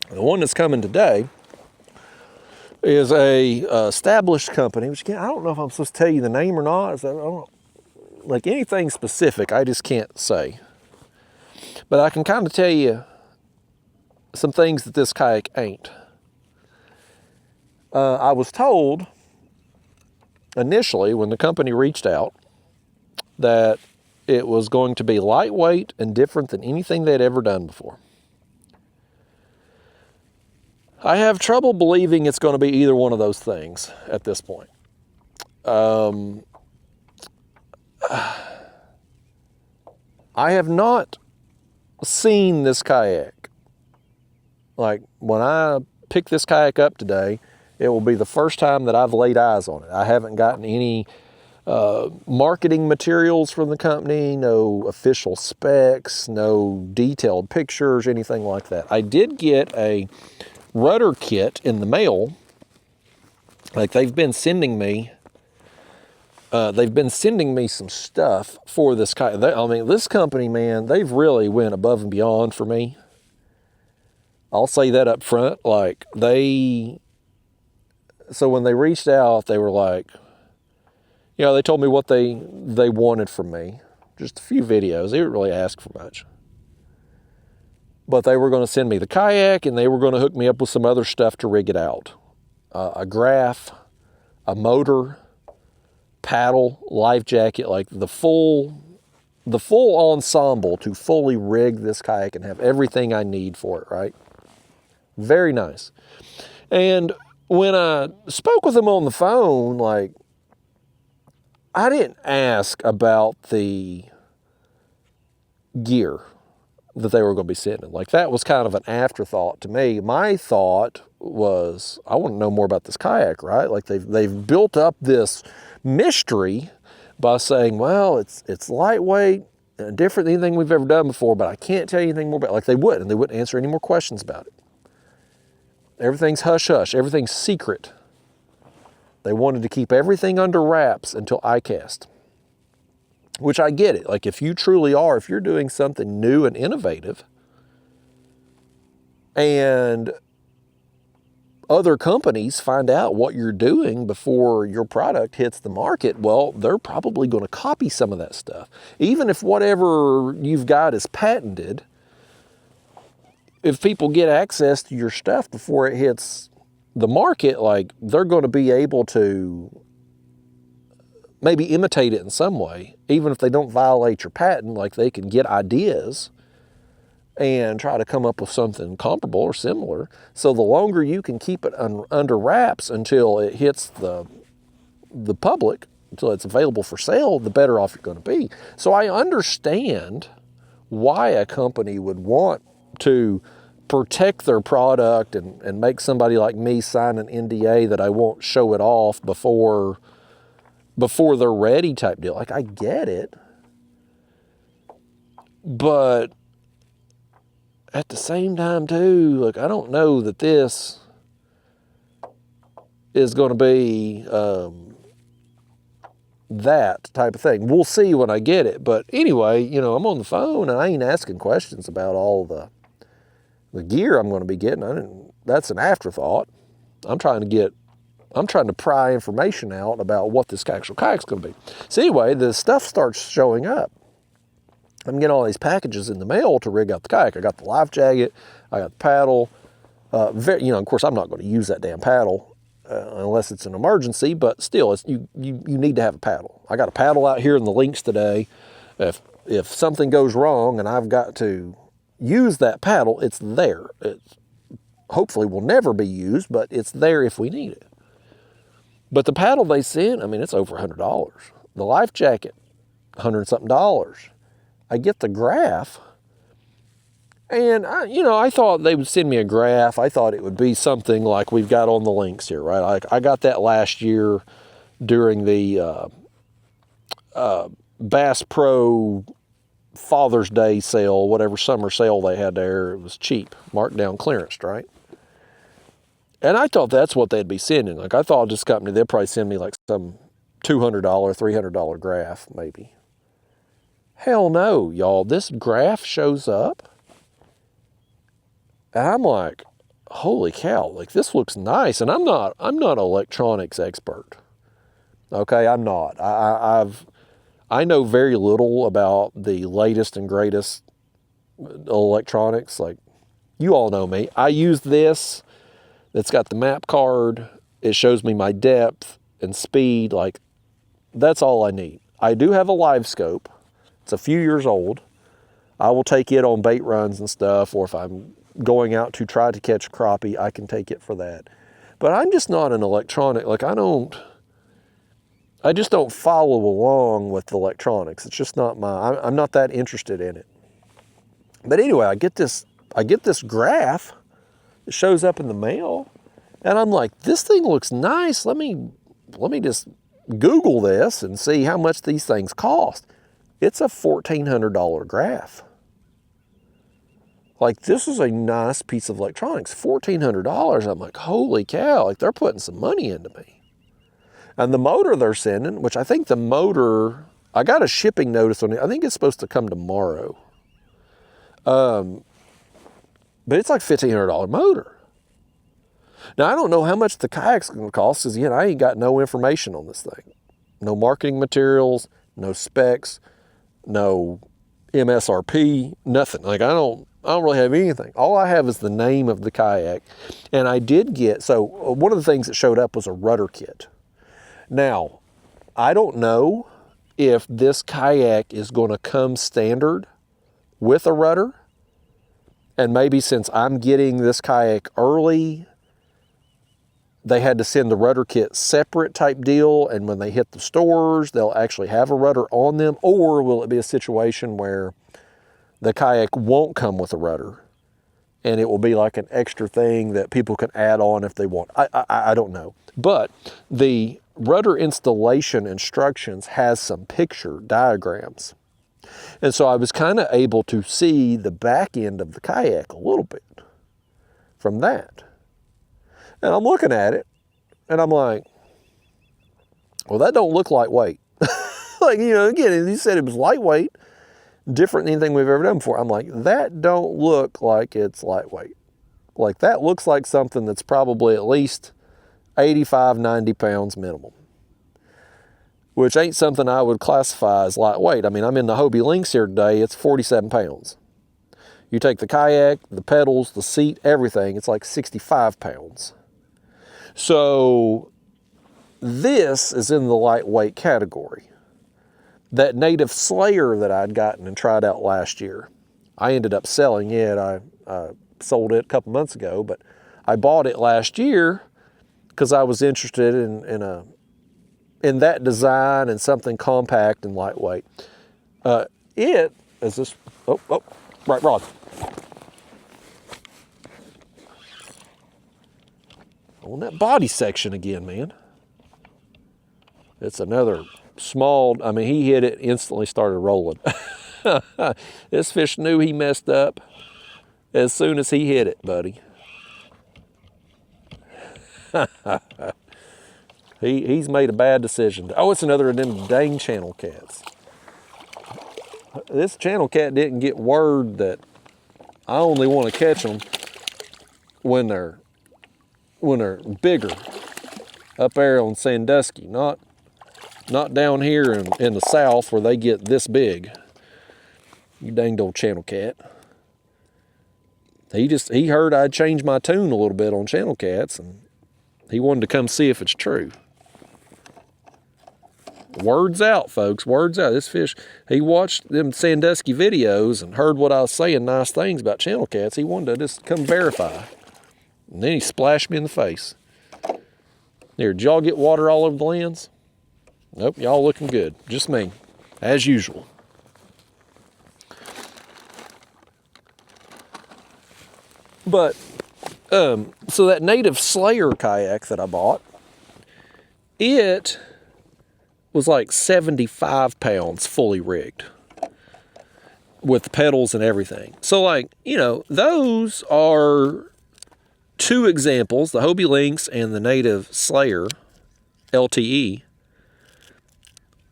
The one that's coming today is a established company, which again, I don't know if I'm supposed to tell you the name or not. I don't know, like anything specific, I just can't say. But I can kind of tell you some things that this kayak ain't. I was told initially when the company reached out that it was going to be lightweight and different than anything they'd ever done before. I have trouble believing it's going to be either one of those things at this point. I have not seen this kayak. Like, when I pick this kayak up today, it will be the first time that I've laid eyes on it. I haven't gotten any marketing materials from the company, no official specs, no detailed pictures, anything like that. I did get a rudder kit in the mail. Like, they've been sending me some stuff for this kayak. I mean, this company, man, they've really went above and beyond for me. I'll say that up front. Like, so when they reached out, they were like, you know, they told me what they wanted from me. Just a few videos. They didn't really ask for much. But they were going to send me the kayak, and they were going to hook me up with some other stuff to rig it out. A graph, a motor, paddle, life jacket, like the full ensemble to fully rig this kayak and have everything I need for it, right? Very nice. And when I spoke with them on the phone, like, I didn't ask about the gear that they were going to be sending. Like, that was kind of an afterthought to me. My thought was, I want to know more about this kayak, right? Like, they've built up this mystery by saying, well, it's lightweight and different than anything we've ever done before, but I can't tell you anything more about it. Like, they wouldn't answer any more questions about it. Everything's hush-hush. Everything's secret. They wanted to keep everything under wraps until I cast. Which I get it. Like, if you're doing something new and innovative, and other companies find out what you're doing before your product hits the market, well, they're probably going to copy some of that stuff. Even if whatever you've got is patented, if people get access to your stuff before it hits the market, like, they're going to be able to maybe imitate it in some way. Even if they don't violate your patent, like, they can get ideas and try to come up with something comparable or similar. So the longer you can keep it under wraps until it hits the public, until it's available for sale, the better off you're going to be. So I understand why a company would want to protect their product and make somebody like me sign an NDA that I won't show it off before they're ready type deal. Like, I get it. But at the same time, too, like, I don't know that this is going to be that type of thing. We'll see when I get it. But anyway, you know, I'm on the phone and I ain't asking questions about all the gear I'm going to be getting. That's an afterthought. I'm trying to pry information out about what this actual kayak's going to be. So anyway, the stuff starts showing up. I'm getting all these packages in the mail to rig out the kayak. I got the life jacket. I got the paddle. Of course, I'm not going to use that damn paddle unless it's an emergency, but still, you need to have a paddle. I got a paddle out here in the links today. If something goes wrong and I've got to use that paddle, it's there. It hopefully will never be used, but it's there if we need it. But the paddle they sent, I mean, it's over $100. The life jacket, $100-something. I get the graph, and I thought they would send me a graph. I thought it would be something like we've got on the links here, right? Like, I got that last year during the Bass Pro Father's Day sale, whatever summer sale they had there. It was cheap, marked down clearance, right? And I thought that's what they'd be sending. Like, I thought this company, they'd probably send me like some $200, $300 graph, maybe. Hell no, y'all. This graph shows up, and I'm like, holy cow, like, this looks nice. And I'm not an electronics expert. Okay, I'm not. I know very little about the latest and greatest electronics. Like, you all know me. I use this. It's got the map card. It shows me my depth and speed. Like, that's all I need. I do have a live scope. It's a few years old. I will take it on bait runs and stuff, or if I'm going out to try to catch crappie, I can take it for that. But I'm just not an electronic, like I just don't follow along with the electronics. It's just not I'm not that interested in it. But anyway, I get this graph. It shows up in the mail, and I'm like, this thing looks nice. Let me just Google this and see how much these things cost. It's a $1,400 graph. Like, this is a nice piece of electronics, $1,400. I'm like, holy cow, like they're putting some money into me. And the motor they're sending, which I think the motor, I got a shipping notice on it. I think it's supposed to come tomorrow. But it's like $1,500 motor. Now, I don't know how much the kayak's going to cost, because again, I ain't got no information on this thing. No marketing materials, no specs, no MSRP, nothing. Like, I don't really have anything. All I have is the name of the kayak. And I did get, so one of the things that showed up was a rudder kit. Now, I don't know if this kayak is going to come standard with a rudder. And maybe since I'm getting this kayak early, they had to send the rudder kit separate type deal, and when they hit the stores, they'll actually have a rudder on them. Or will it be a situation where the kayak won't come with a rudder, and it will be like an extra thing that people can add on if they want? I don't know. But the rudder installation instructions has some picture diagrams. And so I was kind of able to see the back end of the kayak a little bit from that. And I'm looking at it, and I'm like, well, that don't look lightweight. Like, you know, again, he said it was lightweight, different than anything we've ever done before. I'm like, that don't look like it's lightweight. Like, that looks like something that's probably at least 85, 90 pounds minimum, which ain't something I would classify as lightweight. I mean, I'm in the Hobie Lynx here today. It's 47 pounds. You take the kayak, the pedals, the seat, everything, it's like 65 pounds. So this is in the lightweight category. That Native Slayer that I'd gotten and tried out last year, I ended up selling it. I sold it a couple months ago, but I bought it last year because I was interested in that design and something compact and lightweight. It is this, right rod. On that body section again, man. It's another small, I mean, he hit it, instantly started rolling. This fish knew he messed up as soon as he hit it, buddy. He's made a bad decision. Oh, it's another of them dang channel cats. This channel cat didn't get word that I only want to catch them when they're bigger, up there on Sandusky, not down here in the south where they get this big. You danged old channel cat. He heard I'd changed my tune a little bit on channel cats, and he wanted to come see if it's true. Word's out, folks, word's out. This fish, he watched them Sandusky videos and heard what I was saying, nice things about channel cats. He wanted to just come verify. And then he splashed me in the face. There, did y'all get water all over the lens? Nope, y'all looking good. Just me, as usual. But, so that Native Slayer kayak that I bought, it was like 75 pounds fully rigged with the pedals and everything. So, like, you know, those are two examples, the Hobie Lynx and the Native Slayer LTE.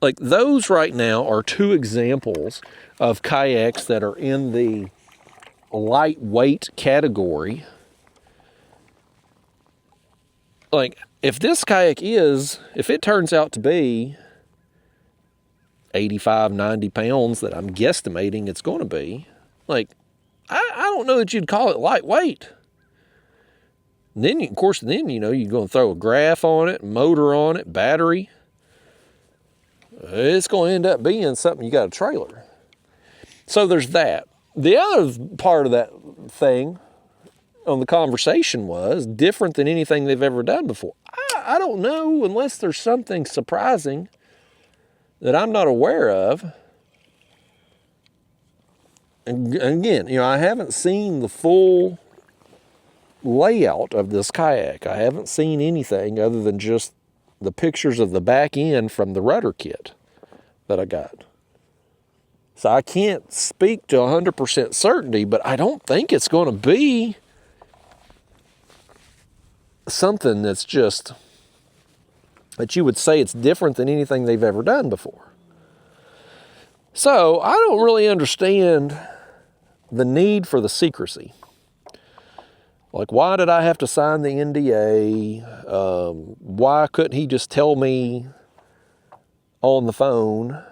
Like, those right now are two examples of kayaks that are in the lightweight category. Like, if this kayak if it turns out to be 85, 90 pounds that I'm guesstimating it's going to be, like, I don't know that you'd call it lightweight. And then, of course, you know, you're going to throw a graph on it, motor on it, battery. It's going to end up being something you got a trailer. So there's that. The other part of that thing on the conversation was different than anything they've ever done before. I don't know, unless there's something surprising that I'm not aware of. And again, you know, I haven't seen the full layout of this kayak. I haven't seen anything other than just the pictures of the back end from the rudder kit that I got. So I can't speak to 100% certainty, but I don't think it's going to be something that's just, that you would say it's different than anything they've ever done before. So I don't really understand the need for the secrecy. Like, why did I have to sign the NDA? Why couldn't he just tell me on the phone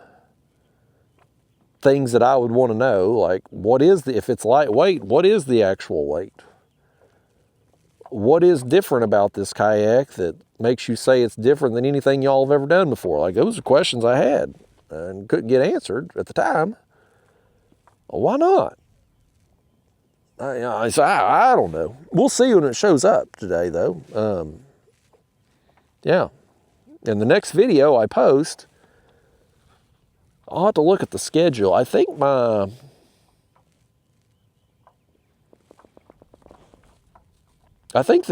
things that I would want to know? Like, what is the, if it's lightweight, what is the actual weight? What is different about this kayak that makes you say it's different than anything y'all have ever done before? Like, those are questions I had and couldn't get answered at the time. Well, why not? I don't know. We'll see when it shows up today, though. Yeah. In the next video I post, I'll have to look at the schedule. I think the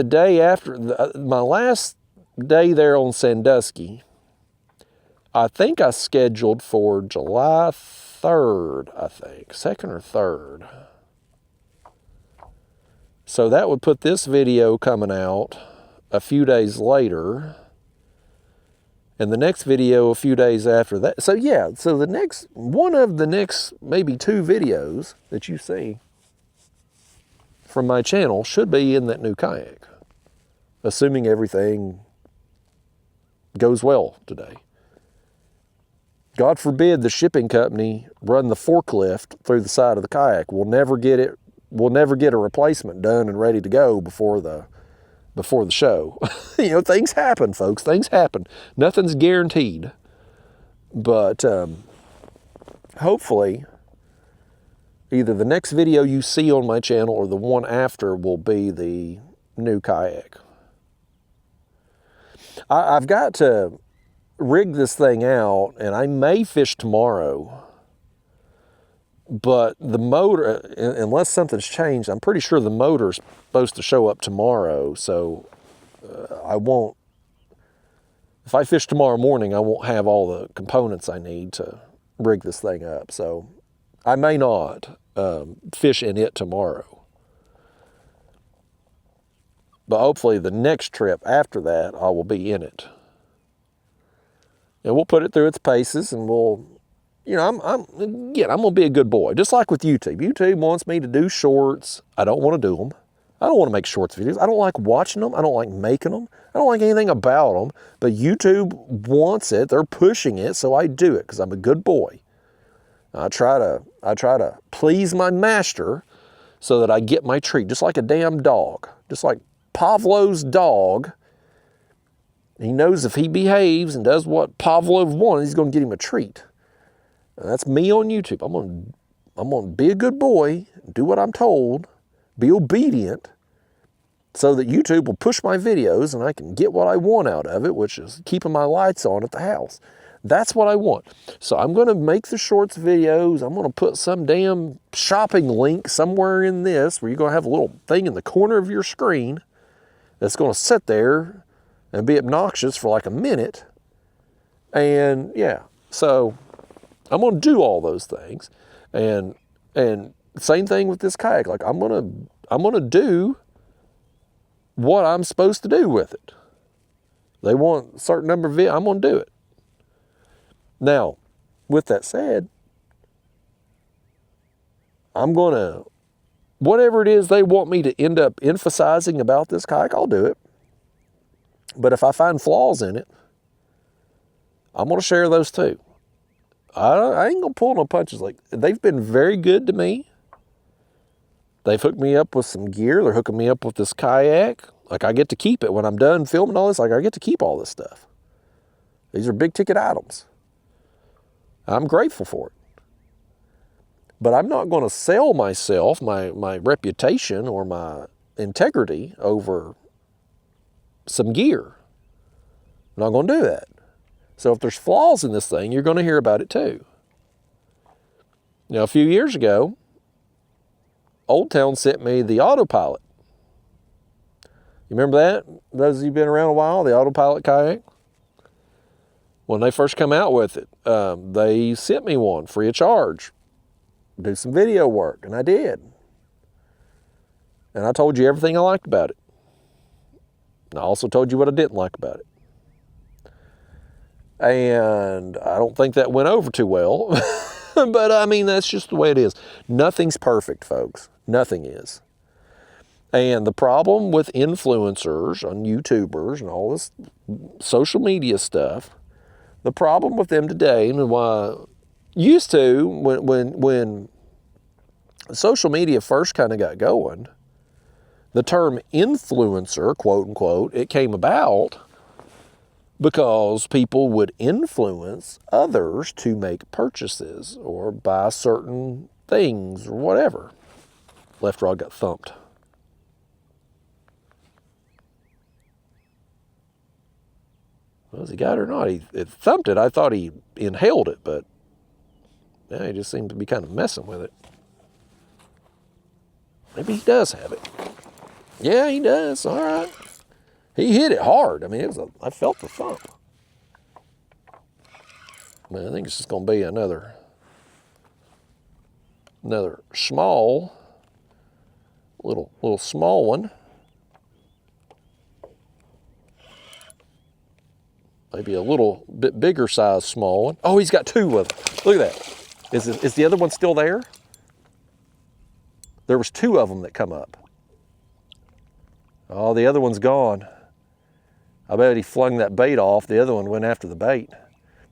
day after, my last day there on Sandusky, I think I scheduled for July 3rd, I think, 2nd or 3rd. So that would put this video coming out a few days later, and the next video a few days after that. So yeah, so the next, one of the next maybe 2 videos that you see from my channel should be in that new kayak, assuming everything goes well today. God forbid the shipping company run the forklift through the side of the kayak. We'll never get a replacement done and ready to go before the show. You know, things happen, folks. Things happen. Nothing's guaranteed. But hopefully, either the next video you see on my channel or the one after will be the new kayak. I've got to rig this thing out, and I may fish tomorrow. But the motor, unless something's changed, I'm pretty sure the motor's supposed to show up tomorrow. So I won't, if I fish tomorrow morning, I won't have all the components I need to rig this thing up. So I may not fish in it tomorrow. But hopefully the next trip after that, I will be in it. And we'll put it through its paces, and we'll, you know, I'm going to be a good boy. Just like with YouTube. YouTube wants me to do shorts. I don't want to do them. I don't want to make shorts videos. I don't like watching them. I don't like making them. I don't like anything about them. But YouTube wants it. They're pushing it, so I do it because I'm a good boy. I try to please my master so that I get my treat, just like a damn dog. Just like Pavlov's dog. He knows if he behaves and does what Pavlov wanted, he's going to get him a treat. And that's me on YouTube. I'm going to be a good boy, do what I'm told, be obedient, so that YouTube will push my videos and I can get what I want out of it, which is keeping my lights on at the house. That's what I want. So I'm going to make the shorts videos. I'm going to put some damn shopping link somewhere in this where you're going to have a little thing in the corner of your screen that's going to sit there and be obnoxious for like a minute. And yeah, so I'm going to do all those things. And same thing with this kayak. Like I'm going to do what I'm supposed to do with it. They want a certain number of videos, I'm going to do it. Now, with that said, I'm going to, whatever it is they want me to end up emphasizing about this kayak, I'll do it. But if I find flaws in it, I'm going to share those too. I ain't going to pull no punches. Like, they've been very good to me. They've hooked me up with some gear. They're hooking me up with this kayak. Like, I get to keep it. When I'm done filming all this, like, I get to keep all this stuff. These are big ticket items. I'm grateful for it. But I'm not going to sell myself, my reputation, or my integrity over some gear. I'm not going to do that. So if there's flaws in this thing, you're going to hear about it too. Now, a few years ago, Old Town sent me the Autopilot. You remember that? Those of you who've been around a while, the Autopilot kayak? When they first come out with it, they sent me one free of charge. Do some video work, and I did. And I told you everything I liked about it. And I also told you what I didn't like about it. And I don't think that went over too well. But I mean, that's just the way it is. Nothing's perfect, folks. Nothing is. And the problem with influencers and YouTubers and all this social media stuff, the problem with them today, and why used to, when social media first kind of got going, the term influencer, quote unquote, it came about because people would influence others to make purchases or buy certain things or whatever. Left rod got thumped. Was he got it or not? It thumped it. I thought he inhaled it, but yeah, he just seemed to be kind of messing with it. Maybe he does have it. Yeah, he does. All right. He hit it hard. I mean, I felt the thump. Man, I think it's just going to be another small, little small one. Maybe a little bit bigger size small one. Oh, he's got two of them. Look at that. Is the other one still there? There was two of them that come up. Oh, the other one's gone. I bet he flung that bait off. The other one went after the bait.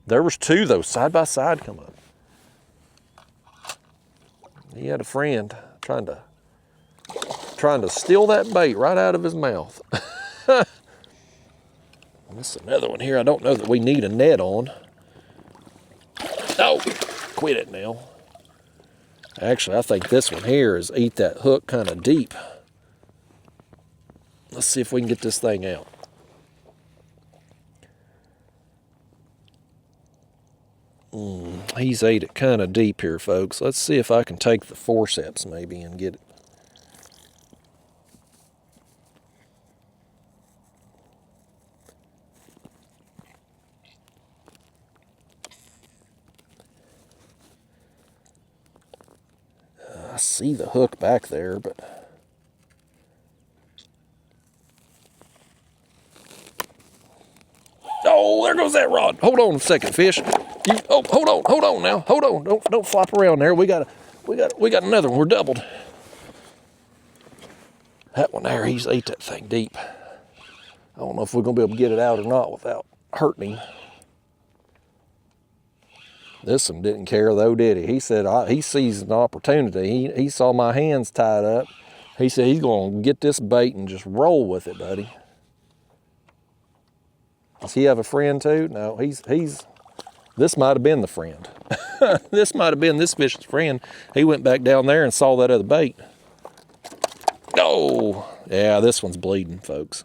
There was two, though, side by side come up. He had a friend trying to steal that bait right out of his mouth. This is another one here I don't know that we need a net on. Oh, quit it now. Actually, I think this one here is eat that hook kind of deep. Let's see if we can get this thing out. He's ate it kind of deep here, folks. Let's see if I can take the forceps maybe and get it. I see the hook back there, but oh, there goes that rod. Hold on a second, fish. Hold on now. Hold on. Don't flop around there. We got another one. We're doubled. That one there, he's ate that thing deep. I don't know if we're gonna be able to get it out or not without hurting him. This one didn't care though, did he? He said he sees an opportunity. He saw my hands tied up. He said he's gonna get this bait and just roll with it, buddy. Does he have a friend too? No, this might have been the friend. This might have been this fish's friend. He went back down there and saw that other bait. Oh, yeah, this one's bleeding, folks.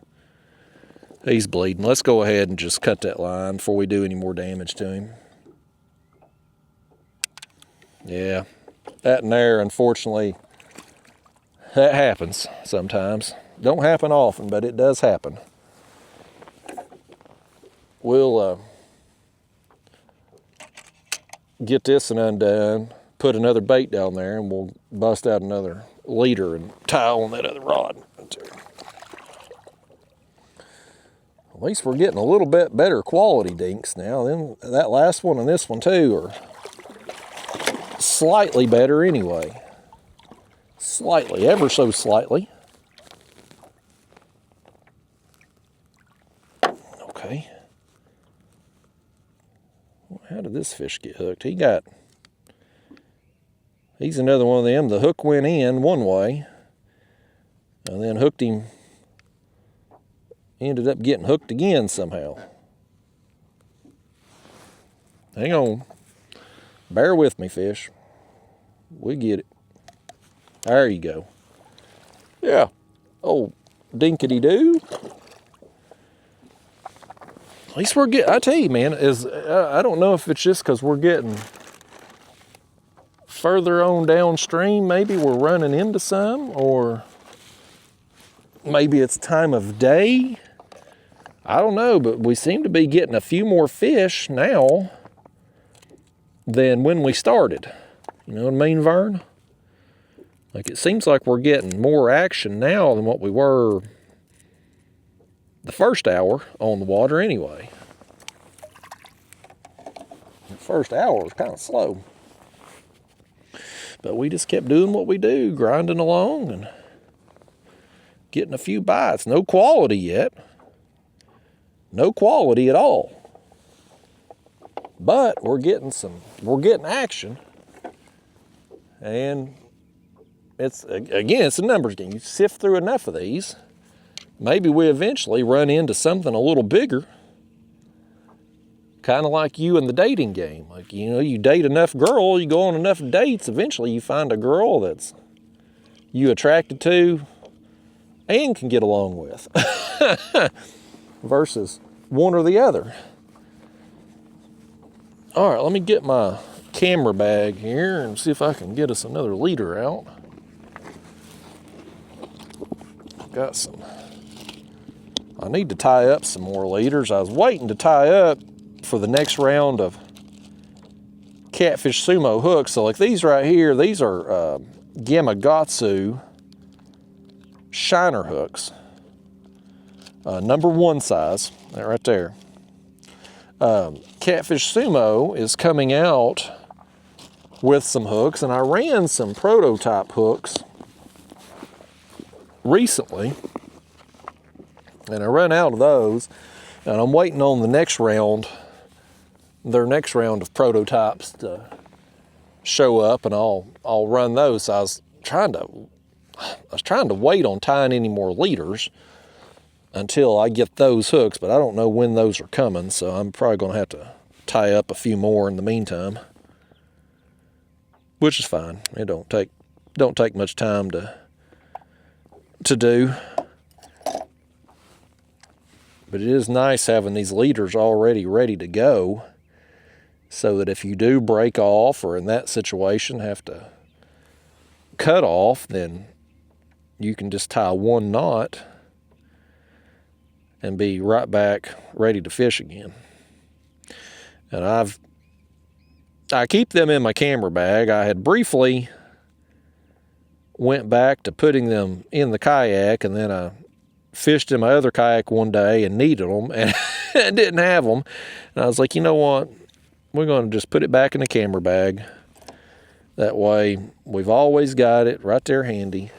He's bleeding. Let's go ahead and just cut that line before we do any more damage to him. Yeah, that and there, unfortunately, that happens sometimes. Don't happen often, but it does happen. We'll get this one undone, put another bait down there, and we'll bust out another leader and tie on that other rod. At least we're getting a little bit better quality dinks now. Then that last one and this one too are slightly better anyway. Slightly, ever so slightly. Okay. How did this fish get hooked? He's another one of them. The hook went in one way and then hooked him. Ended up getting hooked again somehow. Hang on. Bear with me, fish. We get it. There you go. Yeah. Oh, dinkity-doo. At least we're getting, I tell you, man, I don't know if it's just because we're getting further on downstream. Maybe we're running into some, or maybe it's time of day. I don't know, but we seem to be getting a few more fish now than when we started. You know what I mean, Vern? Like, it seems like we're getting more action now than what we were the first hour on the water anyway. The first hour was kind of slow. But we just kept doing what we do, grinding along and getting a few bites. No quality yet. No quality at all. But we're getting action. And it's a numbers game. You sift through enough of these, maybe we eventually run into something a little bigger. Kind of like you in the dating game. Like, you know, you date enough girl, you go on enough dates, eventually you find a girl that's you attracted to and can get along with. Versus one or the other. All right, let me get my camera bag here and see if I can get us another leader out. Got some. I need to tie up some more leaders. I was waiting to tie up for the next round of Catfish Sumo hooks. So like these right here, these are Gamakatsu shiner hooks. Number 1 size, that right there. Catfish Sumo is coming out with some hooks, and I ran some prototype hooks recently, and I ran out of those, and I'm waiting on the next round, their next round of prototypes to show up, and I'll run those. So I was trying to wait on tying any more leaders until I get those hooks, but I don't know when those are coming, so I'm probably going to have to tie up a few more in the meantime, which is fine. It don't take much time to do. But it is nice having these leaders already ready to go, so that if you do break off, or in that situation have to cut off, then you can just tie 1 knot and be right back ready to fish again. And I keep them in my camera bag. I had briefly went back to putting them in the kayak, and then I fished in my other kayak one day and needed them and didn't have them. And I was like, you know what? We're going to just put it back in the camera bag. That way we've always got it right there handy.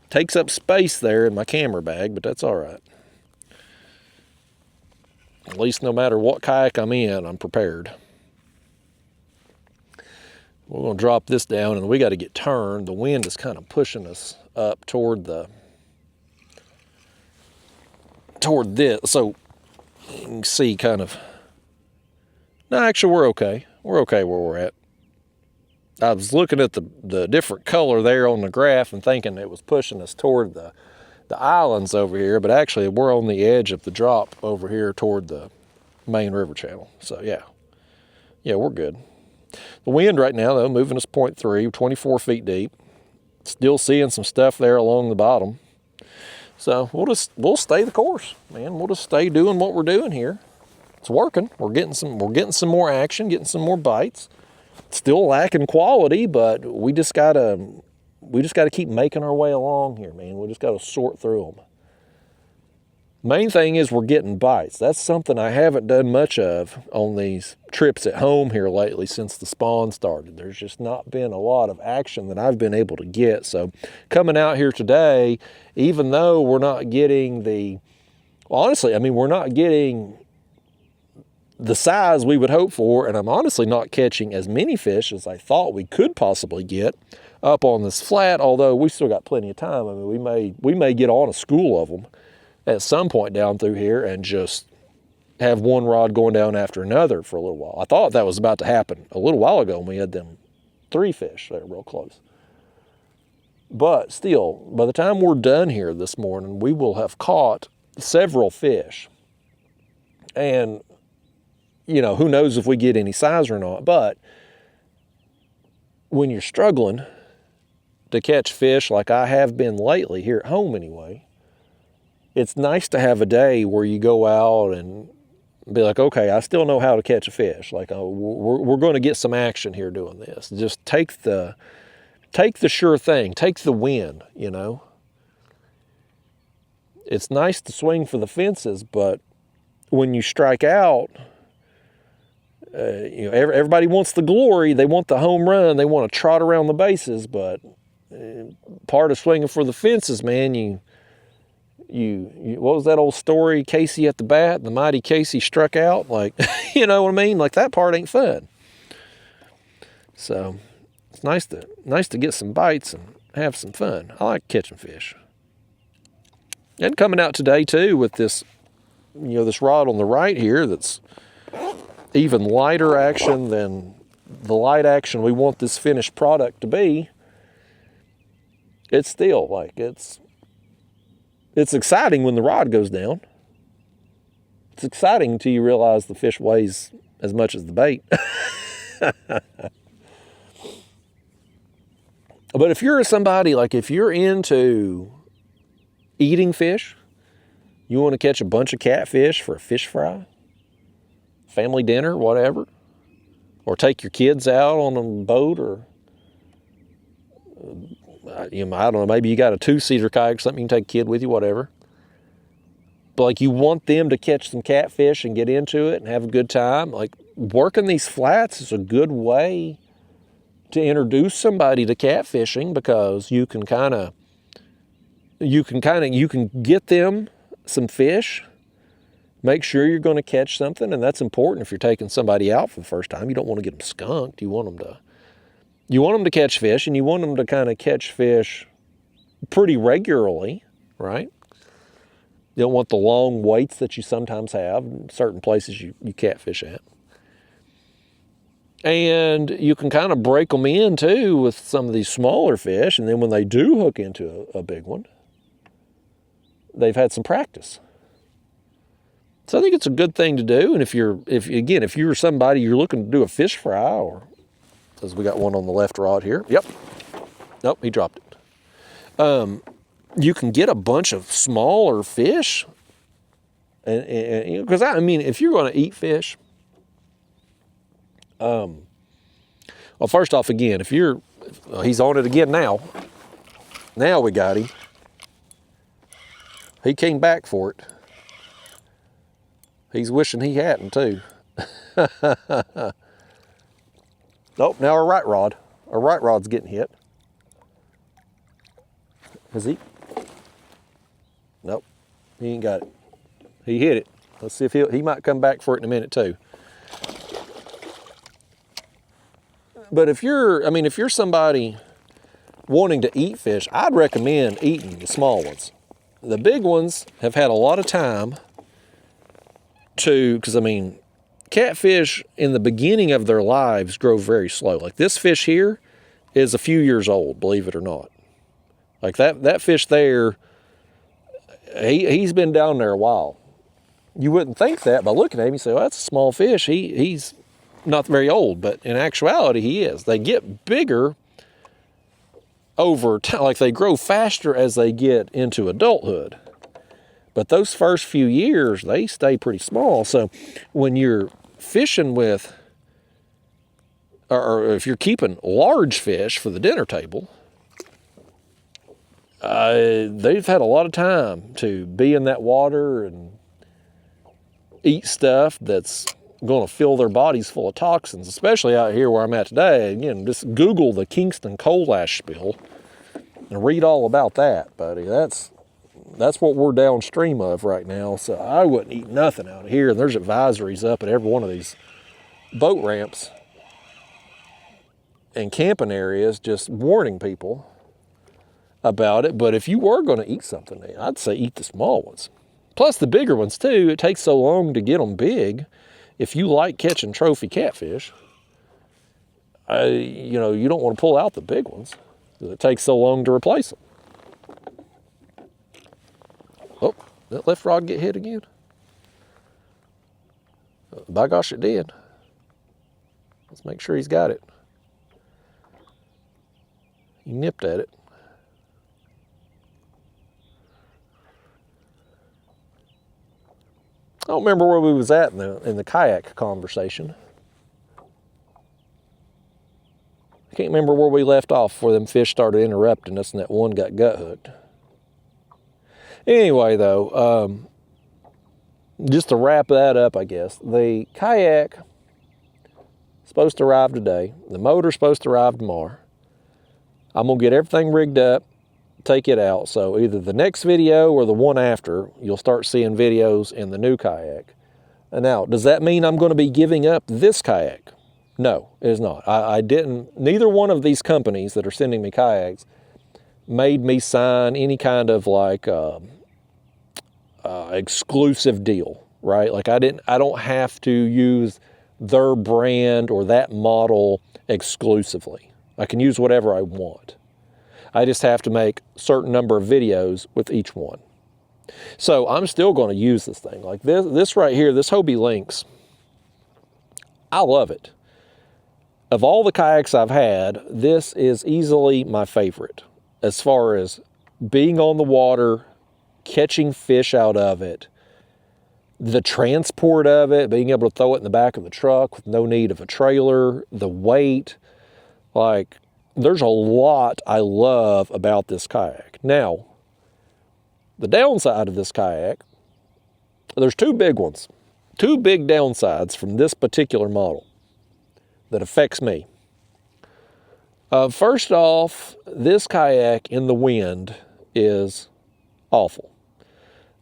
Takes up space there in my camera bag, but that's all right. At least no matter what kayak I'm in, I'm prepared. We're going to drop this down, and we got to get turned. The wind is kind of pushing us up toward this. So you can see kind of, no, actually we're okay. We're okay where we're at. I was looking at the different color there on the graph and thinking it was pushing us toward the islands over here, but actually we're on the edge of the drop over here toward the main river channel. So yeah, we're good. The wind right now, though, moving us 0.3, 24 feet deep. Still seeing some stuff there along the bottom. So we'll stay the course, man. We'll just stay doing what we're doing here. It's working. We're getting some more action, getting some more bites. Still lacking quality, but we just gotta keep making our way along here, man. We just gotta sort through them. Main thing is we're getting bites. That's something I haven't done much of on these trips at home here lately since the spawn started. There's just not been a lot of action that I've been able to get. So coming out here today, even though we're not getting we're not getting the size we would hope for, and I'm honestly not catching as many fish as I thought we could possibly get up on this flat, although we still got plenty of time. I mean, we may get on a school of them at some point down through here and just have one rod going down after another for a little while. I thought that was about to happen a little while ago when we had them 3 fish there real close. But still, by the time we're done here this morning, we will have caught several fish. And, you know, who knows if we get any size or not. But when you're struggling to catch fish like I have been lately, here at home anyway, it's nice to have a day where you go out and be like, okay, I still know how to catch a fish. Like, we're going to get some action here doing this. Just take the sure thing. Take the win, you know. It's nice to swing for the fences, but when you strike out, you know, everybody wants the glory. They want the home run. They want to trot around the bases, but part of swinging for the fences, man, you what was that old story? Casey at the bat, the mighty Casey struck out. Like, you know what I mean? Like, that part ain't fun. So it's nice to get some bites and have some fun. I like catching fish. And coming out today too with this, you know, this rod on the right here that's even lighter action than the light action we want this finished product to be. It's still like it's exciting when the rod goes down. It's exciting until you realize the fish weighs as much as the bait. But if you're somebody, like if you're into eating fish, you want to catch a bunch of catfish for a fish fry, family dinner, whatever, or take your kids out on a boat, or you know, I don't know, maybe you got a 2-seater kayak or something, you can take a kid with you, whatever. But like, you want them to catch some catfish and get into it and have a good time. Like, working these flats is a good way to introduce somebody to catfishing, because you can get them some fish, make sure you're going to catch something, and that's important if you're taking somebody out for the first time. You don't want to get them skunked. You want them to catch fish, and you want them to kind of catch fish pretty regularly, right? You don't want the long waits that you sometimes have in certain places you catfish at. And you can kind of break them in too with some of these smaller fish, and then when they do hook into a big one, they've had some practice. So I think it's a good thing to do. And if you're somebody, you're looking to do a fish fry, or as we got one on the left rod here. Yep. Nope, he dropped it. You can get a bunch of smaller fish, and you know, because I mean, if you're going to eat fish, well, first off, again, he's on it again now. Now we got him. He came back for it. He's wishing he hadn't too. Nope, now our right rod's getting hit. Is he? Nope, he ain't got it. He hit it. Let's see if he might come back for it in a minute too. But if you're somebody wanting to eat fish, I'd recommend eating the small ones. The big ones have had a lot of time because I mean, catfish in the beginning of their lives grow very slow. Like this fish here is a few years old, believe it or not. Like that fish there, he's been down there a while. You wouldn't think that by looking at him. You say, well, that's a small fish. He's not very old, but in actuality, he is. They get bigger over time, like they grow faster as they get into adulthood. But those first few years, they stay pretty small. So when you're fishing with, or if you're keeping large fish for the dinner table, they've had a lot of time to be in that water and eat stuff that's going to fill their bodies full of toxins, especially out here where I'm at today. Again, just Google the Kingston coal ash spill and read all about that, buddy. That's what we're downstream of right now. So I wouldn't eat nothing out of here. And there's advisories up at every one of these boat ramps and camping areas just warning people about it. But if you were going to eat something, I'd say eat the small ones. Plus the bigger ones too. It takes so long to get them big. If you like catching trophy catfish, you don't want to pull out the big ones. It takes so long to replace them. Oh, did that left rod get hit again? By gosh, it did. Let's make sure he's got it. He nipped at it. I don't remember where we was at in the kayak conversation. I can't remember where we left off before them fish started interrupting us and that one got gut hooked. Anyway, though, just to wrap that up, I guess, the kayak is supposed to arrive today. The motor's supposed to arrive tomorrow. I'm going to get everything rigged up, take it out. So either the next video or the one after, you'll start seeing videos in the new kayak. And now, does that mean I'm going to be giving up this kayak? No, it is not. I didn't, neither one of these companies that are sending me kayaks made me sign any kind of like exclusive deal, right? Like I don't have to use their brand or that model exclusively. I can use whatever I want. I just have to make a certain number of videos with each one. So I'm still going to use this thing. Like this right here, this Hobie Lynx, I love it. Of all the kayaks I've had, this is easily my favorite as far as being on the water, catching fish out of it, the transport of it, being able to throw it in the back of the truck with no need of a trailer, the weight. Like, there's a lot I love about this kayak. Now, the downside of this kayak, there's two big ones. Two big downsides from this particular model that affects me. First off, this kayak in the wind is awful.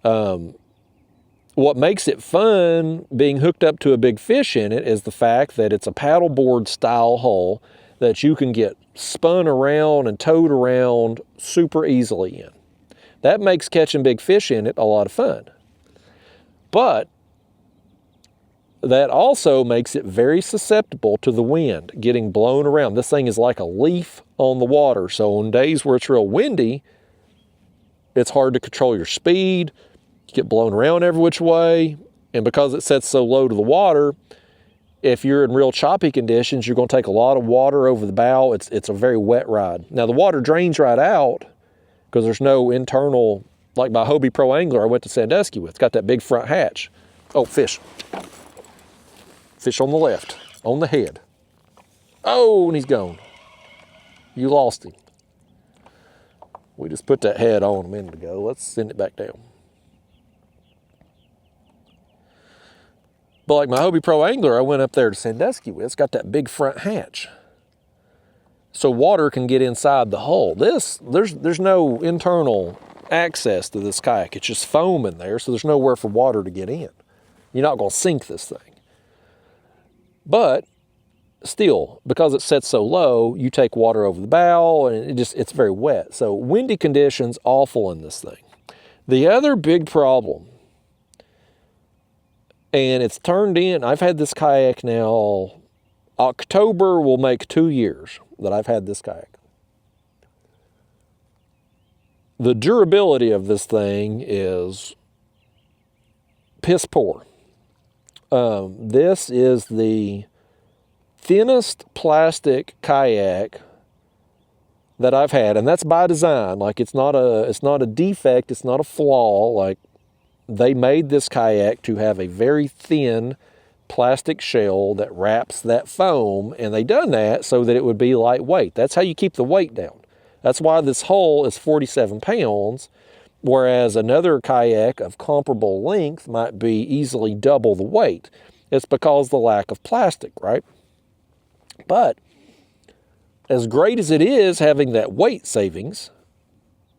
What makes it fun being hooked up to a big fish in it is the fact that it's a paddleboard style hull that you can get spun around and towed around super easily in. That makes catching big fish in it a lot of fun. But that also makes it very susceptible to the wind, getting blown around. This thing is like a leaf on the water. So on days where it's real windy, it's hard to control your speed. You get blown around every which way. And because it sets so low to the water, if you're in real choppy conditions, you're going to take a lot of water over the bow. It's a very wet ride. Now, the water drains right out because there's no internal, like my Hobie Pro Angler I went to Sandusky with. It's got that big front hatch. Oh, fish. Fish on the left, on the head. Oh, and he's gone. You lost him. We just put that head on a minute ago. Let's send it back down. But like my Hobie Pro Angler I went up there to Sandusky with, it's got that big front hatch. So water can get inside the hull. There's no internal access to this kayak. It's just foam in there, so there's nowhere for water to get in. You're not going to sink this thing. But still, because it sets so low, you take water over the bow and it's very wet. So windy conditions, awful in this thing. The other big problem, and it's turned in, I've had this kayak now, October will make 2 years that I've had this kayak. The durability of this thing is piss poor. This is the thinnest plastic kayak that I've had, and that's by design. Like it's not a defect, it's not a flaw. Like they made this kayak to have a very thin plastic shell that wraps that foam, and they done that so that it would be lightweight. That's how you keep the weight down. That's why this hull is 47 pounds. Whereas another kayak of comparable length might be easily double the weight. It's because of the lack of plastic, right? But as great as it is having that weight savings,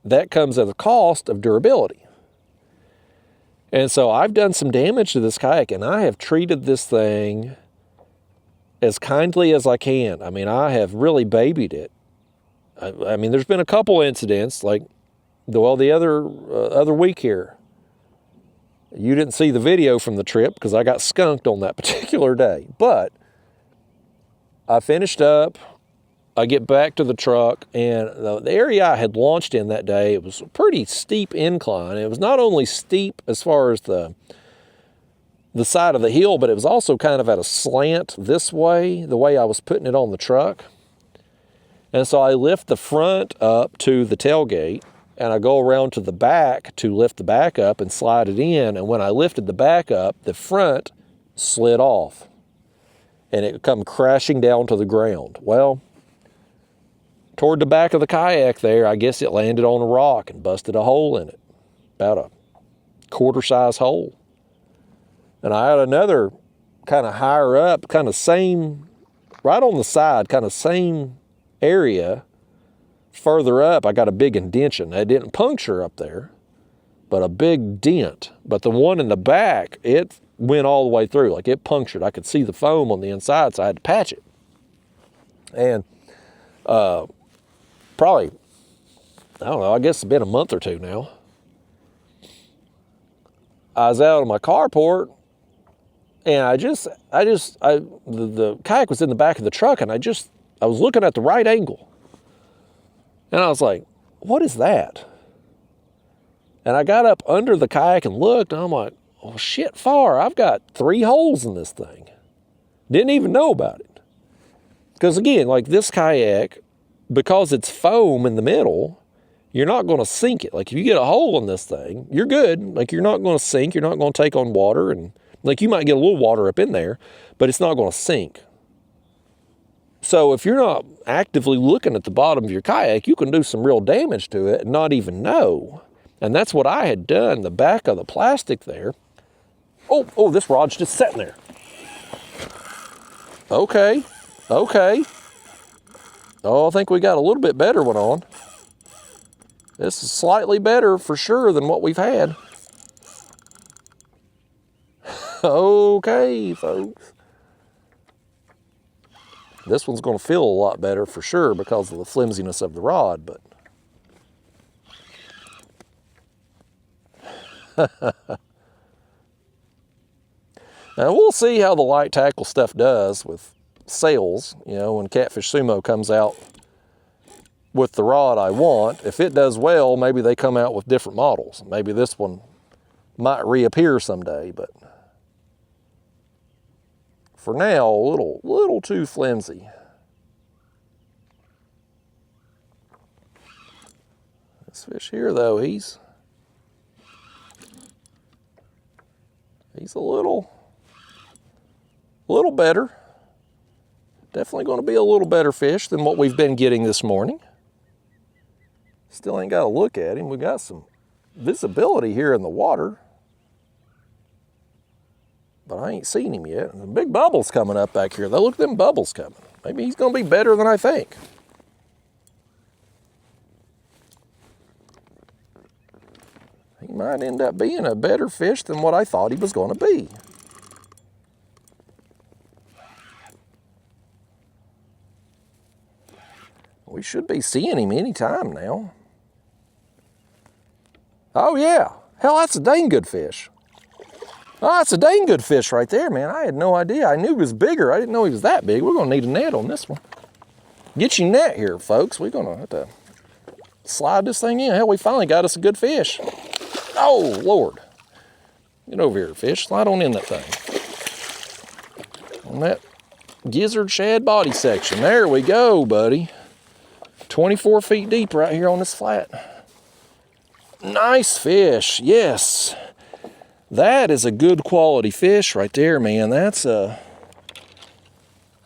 that comes at the cost of durability. And so I've done some damage to this kayak, and I have treated this thing as kindly as I can. I mean, I have really babied it. I mean, there's been a couple incidents, like the other week here. You didn't see the video from the trip because I got skunked on that particular day. But I finished up. I get back to the truck, and the area I had launched in that day, it was a pretty steep incline. It was not only steep as far as the side of the hill, but it was also kind of at a slant this way, the way I was putting it on the truck. And so I lift the front up to the tailgate, and I go around to the back to lift the back up and slide it in. And when I lifted the back up, the front slid off, and it come crashing down to the ground. Well, toward the back of the kayak there, I guess it landed on a rock and busted a hole in it, about a quarter-size hole. And I had another kind of higher up, kind of same, right on the side, kind of same area. Further up, I got a big indention. It didn't puncture up there, but a big dent. But the one in the back, it went all the way through. Like, it punctured. I could see the foam on the inside, so I had to patch it. And probably, I don't know, I guess it's been a month or two now. I was out on my carport, and the kayak was in the back of the truck, and I was looking at the right angle. And I was like, what is that? And I got up under the kayak and looked, and I'm like, oh shit, far, I've got 3 holes in this thing. Didn't even know about it. Because again, like this kayak, because it's foam in the middle, you're not going to sink it. Like if you get a hole in this thing, you're good. Like you're not going to sink, you're not going to take on water, and like you might get a little water up in there, but it's not going to sink. So if you're not actively looking at the bottom of your kayak, you can do some real damage to it and not even know. And that's what I had done, the back of the plastic there. Oh, this rod's just sitting there. Okay. Oh, I think we got a little bit better one on. This is slightly better for sure than what we've had. Okay, folks. This one's going to feel a lot better for sure because of the flimsiness of the rod, but now we'll see how the light tackle stuff does with sales, you know, when Catfish Sumo comes out with the rod I want. If it does well, maybe they come out with different models. Maybe this one might reappear someday, but for now, a little too flimsy. This fish here, though, he's a little better. Definitely going to be a little better fish than what we've been getting this morning. Still ain't got to look at him. We got some visibility here in the water, but I ain't seen him yet. And the big bubbles coming up back here. Though, look at them bubbles coming. Maybe he's going to be better than I think. He might end up being a better fish than what I thought he was going to be. We should be seeing him any time now. Oh yeah, hell, that's a dang good fish. Oh, that's a dang good fish right there, man. I had no idea. I knew he was bigger. I didn't know he was that big. We're gonna need a net on this one. Get your net here, folks. We're gonna have to slide this thing in. Hell, we finally got us a good fish. Oh, Lord. Get over here, fish. Slide on in that thing. On that gizzard shad body section. There we go, buddy. 24 feet deep right here on this flat. Nice fish, yes. That is a good quality fish right there, man. That's a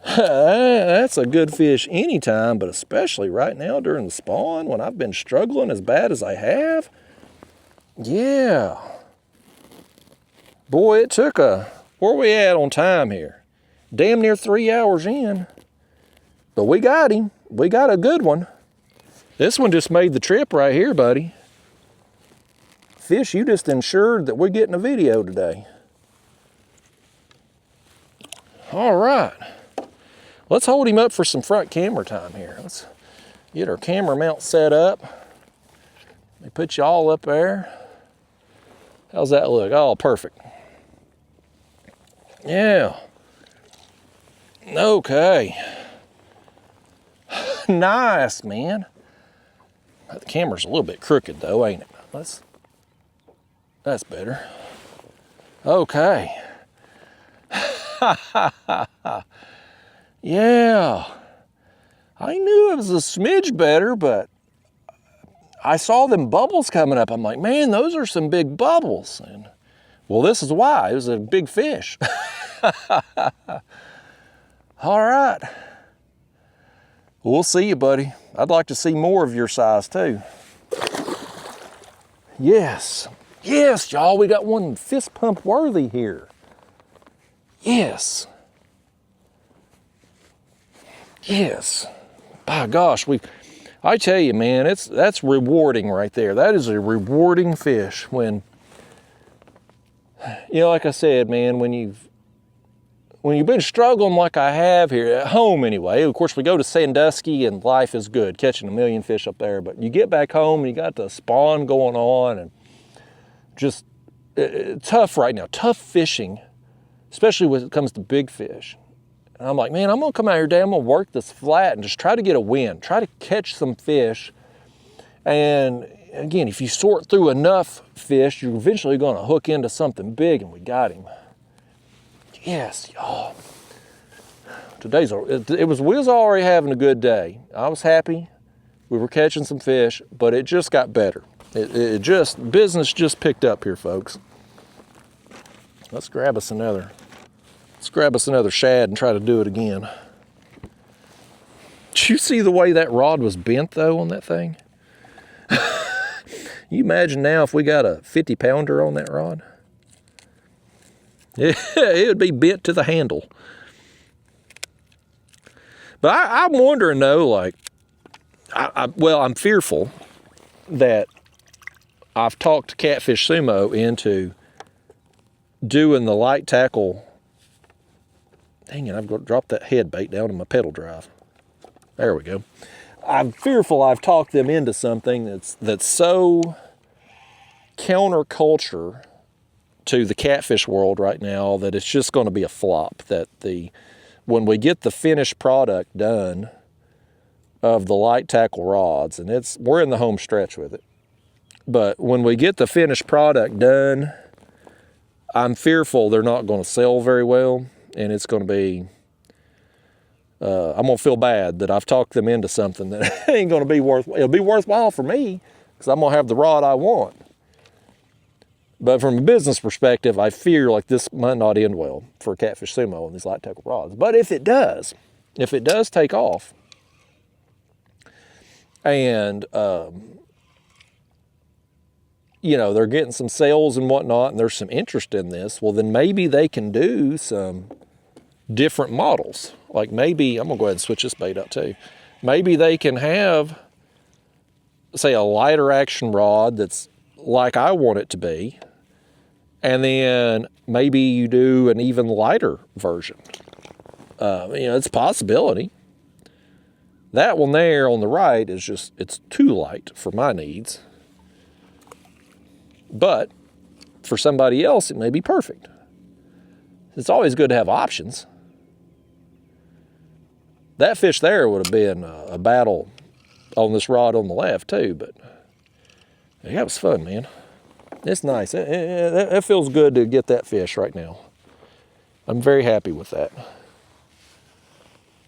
good fish anytime, but especially right now during the spawn when I've been struggling as bad as I have. Yeah. Boy, it took where we at on time here? Damn near 3 hours in. But we got him. We got a good one. This one just made the trip right here, buddy. Fish, you just ensured that we're getting a video today. All right. Let's hold him up for some front camera time here. Let's get our camera mount set up. Let me put you all up there. How's that look? Oh, perfect. Yeah. Okay. Nice, man. The camera's a little bit crooked though, ain't it? That's better. Okay. Yeah. I knew it was a smidge better, but I saw them bubbles coming up. I'm like, man, those are some big bubbles. And well, this is why. It was a big fish. All right. We'll see you, buddy. I'd like to see more of your size too. Yes. Yes, y'all, we got one fist pump worthy here. Yes. Yes. By gosh, I tell you, man, that's rewarding right there. That is a rewarding fish when, you know, like I said, man, when you've been struggling like I have here, at home anyway, of course we go to Sandusky and life is good, catching a million fish up there, but you get back home and you got the spawn going on and just tough right now, tough fishing, especially when it comes to big fish. And I'm like, man, I'm gonna come out here today, I'm gonna work this flat and just try to get a win, try to catch some fish. And again, if you sort through enough fish, you're eventually gonna hook into something big, and we got him. Yes, y'all. We was already having a good day. I was happy. We were catching some fish, but it just got better. Business just picked up here, folks. Let's grab us another shad and try to do it again. Did you see the way that rod was bent though on that thing? You imagine now if we got a 50-pounder on that rod? Yeah, it would be bent to the handle. But I'm wondering though, like, I'm fearful that I've talked Catfish Sumo into doing the light tackle. Dang it, I've got to drop that head bait down in my pedal drive. There we go. I'm fearful I've talked them into something that's so counterculture to the catfish world right now that it's just going to be a flop. That when we get the finished product done of the light tackle rods, and we're in the home stretch with it, but when we get the finished product done, I'm fearful they're not going to sell very well, and it's going to be, I'm going to feel bad that I've talked them into something that ain't going to be it'll be worthwhile for me, because I'm going to have the rod I want. But from a business perspective, I fear like this might not end well for Catfish Sumo and these light tackle rods. But if it does take off, and you know, they're getting some sales and whatnot, and there's some interest in this, well, then maybe they can do some different models. Like maybe, I'm gonna go ahead and switch this bait up too. Maybe they can have, say, a lighter action rod that's like I want it to be, and then maybe you do an even lighter version. You know, it's a possibility. That one there on the right is it's too light for my needs. But for somebody else, it may be perfect. It's always good to have options. That fish there would have been a battle on this rod on the left too, but yeah, it was fun, man. It's nice. It feels good to get that fish right now. I'm very happy with that.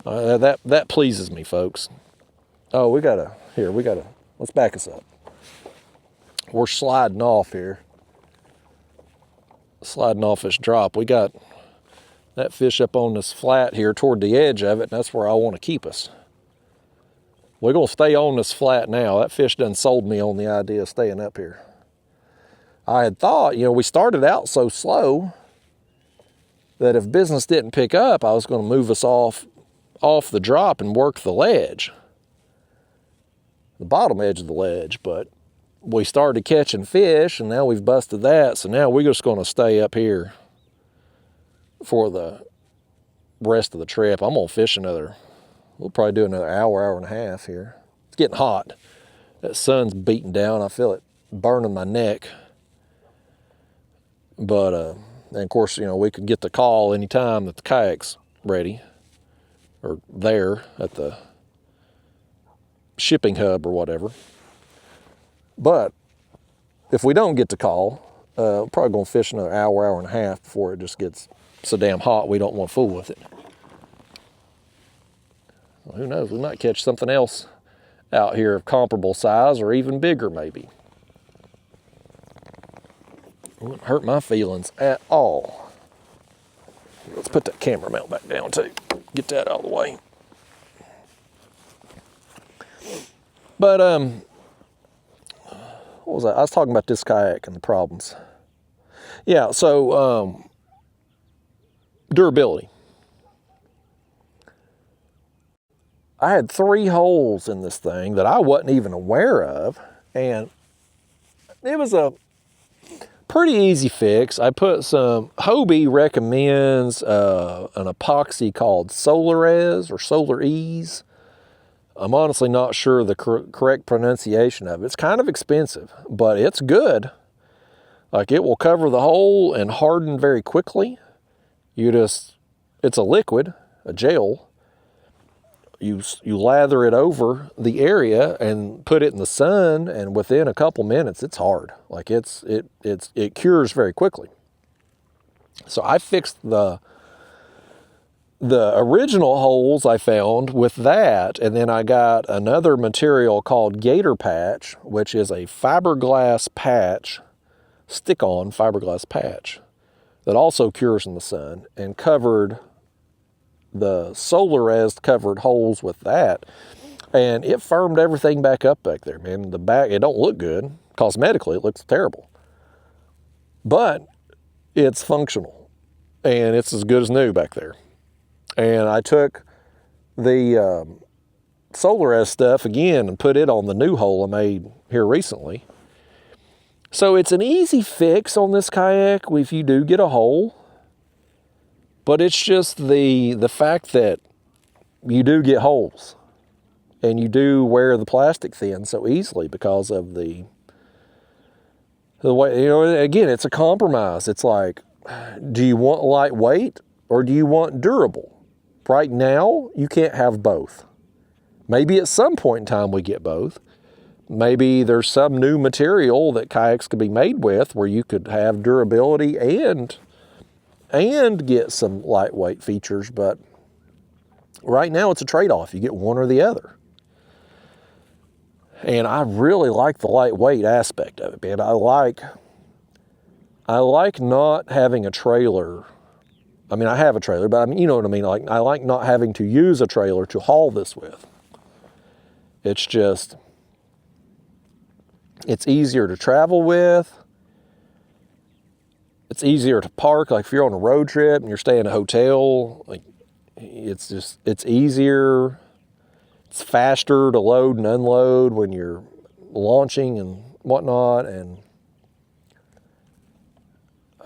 That pleases me, folks. Oh, let's back us up. We're sliding off here. Sliding off this drop. We got that fish up on this flat here toward the edge of it, and that's where I want to keep us. We're going to stay on this flat now. That fish done sold me on the idea of staying up here. I had thought, we started out so slow that if business didn't pick up, I was going to move us off the drop and work the ledge, the bottom edge of the ledge, but we started catching fish, and now we've busted that, so now we're just going to stay up here for the rest of the trip. I'm going to fish we'll probably do another hour and a half here. It's getting hot. That sun's beating down. I feel it burning my neck. But, and of course, we could get the call anytime that the kayak's ready, or there at the shipping hub or whatever. But if we don't get the call, we're probably going to fish another hour, hour and a half before it just gets so damn hot we don't want to fool with it. Well, who knows? We might catch something else out here of comparable size or even bigger maybe. It wouldn't hurt my feelings at all. Let's put that camera mount back down too. Get that out of the way. But what was that? I was talking about this kayak and the problems. Yeah, so durability. I had 3 holes in this thing that I wasn't even aware of, and it was a pretty easy fix. I put some, Hobie recommends an epoxy called Solarez or Solar Ease. I'm honestly not sure the correct pronunciation of it. It's kind of expensive, but it's good. Like, it will cover the hole and harden very quickly. It's a liquid, a gel. You lather it over the area and put it in the sun, and within a couple minutes it's hard. Like, it cures very quickly. So I fixed the original holes I found with that, and then I got another material called Gator Patch, which is a fiberglass patch, stick-on fiberglass patch that also cures in the sun, and covered the Solarez covered holes with that, and it firmed everything back up back there, man. The back, it don't look good. Cosmetically, it looks terrible. But it's functional, and it's as good as new back there. And I took the Solarez stuff again and put it on the new hole I made here recently. So it's an easy fix on this kayak if you do get a hole. But it's just the fact that you do get holes, and you do wear the plastic thin so easily because of the way, you know, again, it's a compromise. It's like, do you want lightweight or do you want durable? Right now, you can't have both. Maybe at some point in time we get both. Maybe there's some new material that kayaks could be made with where you could have durability and get some lightweight features, but right now it's a trade-off. You get one or the other. And I really like the lightweight aspect of it, man. I like not having a trailer. I mean, I have a trailer, but I mean, you know what I mean? Like, I like not having to use a trailer to haul this with. It's just, it's easier to travel with. It's easier to park. Like, if you're on a road trip and you're staying in a hotel, like, it's easier. It's faster to load and unload when you're launching and whatnot. And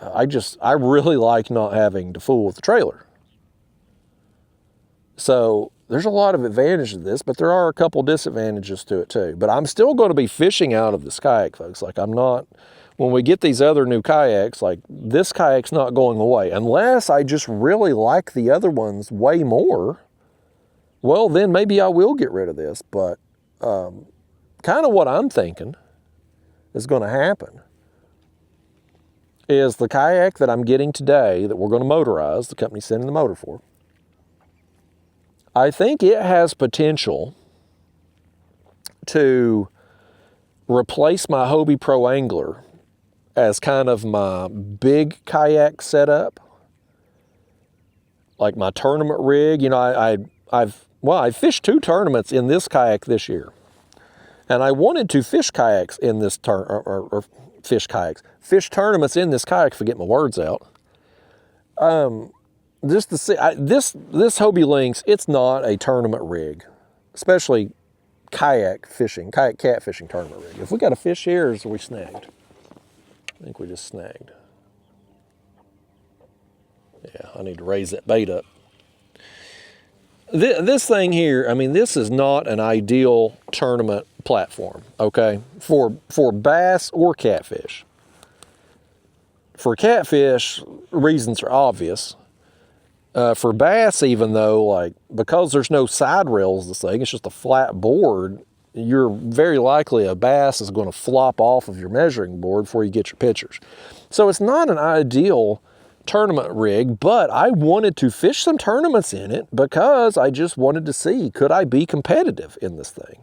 I really like not having to fool with the trailer. So there's a lot of advantages to this, but there are a couple disadvantages to it too. But I'm still going to be fishing out of this kayak, folks. Like, I'm not, when we get these other new kayaks, like, this kayak's not going away. Unless I just really like the other ones way more, well, then maybe I will get rid of this. But kind of what I'm thinking is going to happen is the kayak that I'm getting today that we're going to motorize, the company's sending the motor for, I think it has potential to replace my Hobie Pro Angler as kind of my big kayak setup, like my tournament rig. You know, I fished 2 tournaments in this kayak this year, and I wanted to fish kayaks in this fish tournaments in this kayak, if I get my words out. Just to see, this Hobie Lynx, it's not a tournament rig, especially kayak catfishing tournament rig. If we got a fish here, or is we snagged? I think we just snagged. Yeah, I need to raise that bait up. This thing here, I mean, this is not an ideal tournament platform, okay, for bass or catfish. For catfish, reasons are obvious. For bass, even though, like, because there's no side rails, this thing, it's just a flat board, you're very likely a bass is going to flop off of your measuring board before you get your pictures. So it's not an ideal tournament rig, but I wanted to fish some tournaments in it because I just wanted to see, could I be competitive in this thing?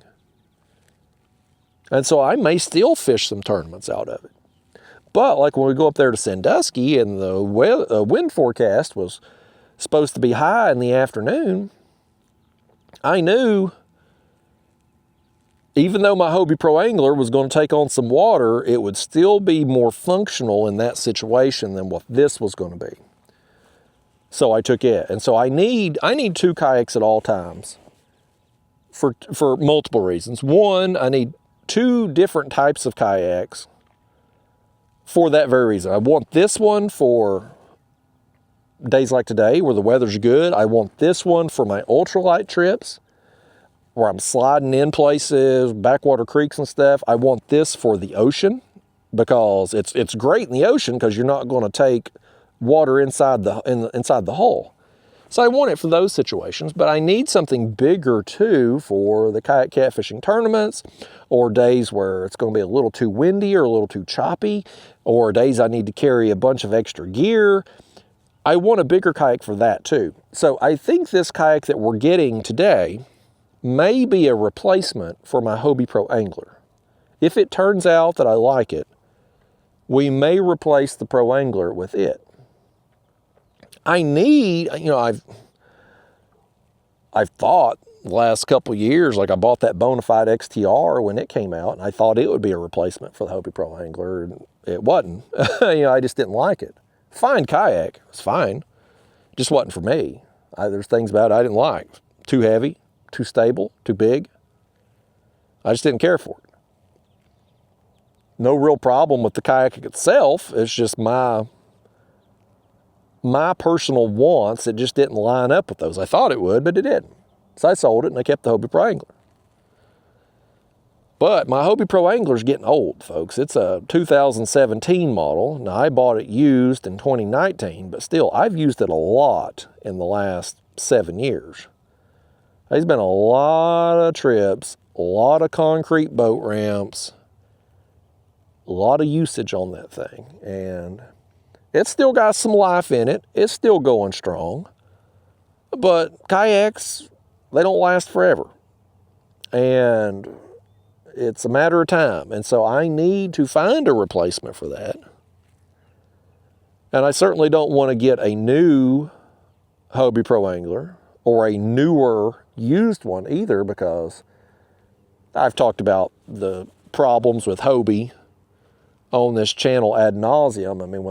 And so I may still fish some tournaments out of it. But like when we go up there to Sandusky and the wind forecast was supposed to be high in the afternoon, I knew even though my Hobie Pro Angler was going to take on some water, it would still be more functional in that situation than what this was going to be. So I took it. And so I need 2 kayaks at all times for multiple reasons. One, I need 2 different types of kayaks for that very reason. I want this one for days like today where the weather's good. I want this one for my ultralight trips where I'm sliding in places, backwater creeks and stuff. I want this for the ocean because it's great in the ocean because you're not going to take water inside the hull. So I want it for those situations, but I need something bigger too for the kayak catfishing tournaments or days where it's going to be a little too windy or a little too choppy, or days I need to carry a bunch of extra gear. I want a bigger kayak for that too. So I think this kayak that we're getting today may be a replacement for my Hobie Pro Angler. If it turns out that I like it, we may replace the Pro Angler with it. I need, I've thought the last couple of years, like I bought that Bonafide XTR when it came out, and I thought it would be a replacement for the Hobie Pro Angler, and it wasn't. I just didn't like it. Fine kayak, it's fine. Just wasn't for me. There's things about it I didn't like. Too heavy, too stable, too big. I just didn't care for it. No real problem with the kayak itself. It's just my personal wants. It just didn't line up with those. I thought it would, but it didn't. So I sold it and I kept the Hobie Pro Angler. But my Hobie Pro Angler is getting old, folks. It's a 2017 model. Now, I bought it used in 2019, but still, I've used it a lot in the last 7 years. There's been a lot of trips, a lot of concrete boat ramps, a lot of usage on that thing. And it's still got some life in it. It's still going strong. But kayaks, they don't last forever. And it's a matter of time. And so I need to find a replacement for that. And I certainly don't want to get a new Hobie Pro Angler or a newer used one either, because I've talked about the problems with Hobie on this channel ad nauseum. I mean,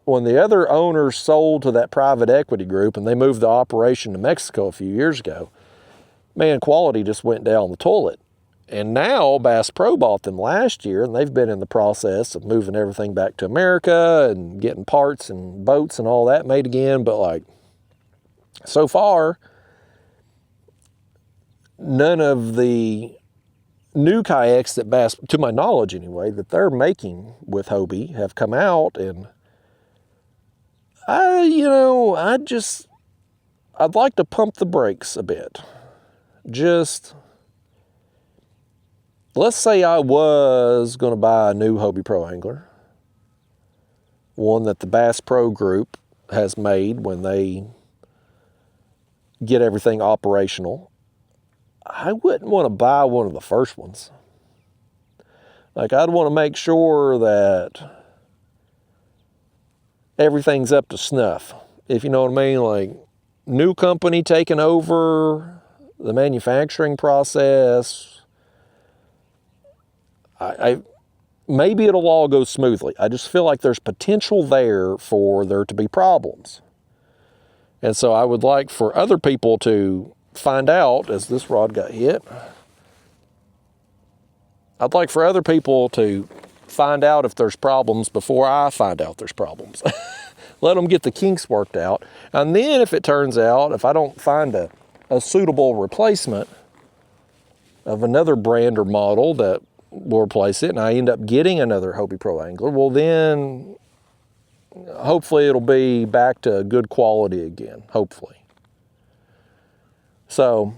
when the other owners sold to that private equity group and they moved the operation to Mexico a few years ago, man, quality just went down the toilet. And now Bass Pro bought them last year, and they've been in the process of moving everything back to America and getting parts and boats and all that made again. But like, so far, none of the new kayaks that Bass, to my knowledge anyway, that they're making with Hobie have come out, and I'd like to pump the brakes a bit. Just, let's say I was going to buy a new Hobie Pro Angler, one that the Bass Pro Group has made when they get everything operational. I wouldn't want to buy one of the first ones. Like, I'd want to make sure that everything's up to snuff, if you know what I mean. Like, new company taking over the manufacturing process. Maybe it'll all go smoothly. I just feel like there's potential there for there to be problems. And so I would like for other people to find out, as this rod got hit, I'd like for other people to find out if there's problems before I find out there's problems. Let them get the kinks worked out. And then if it turns out, if I don't find a suitable replacement of another brand or model that will replace it, and I end up getting another Hobie Pro Angler, well then, hopefully it'll be back to good quality again, hopefully. So,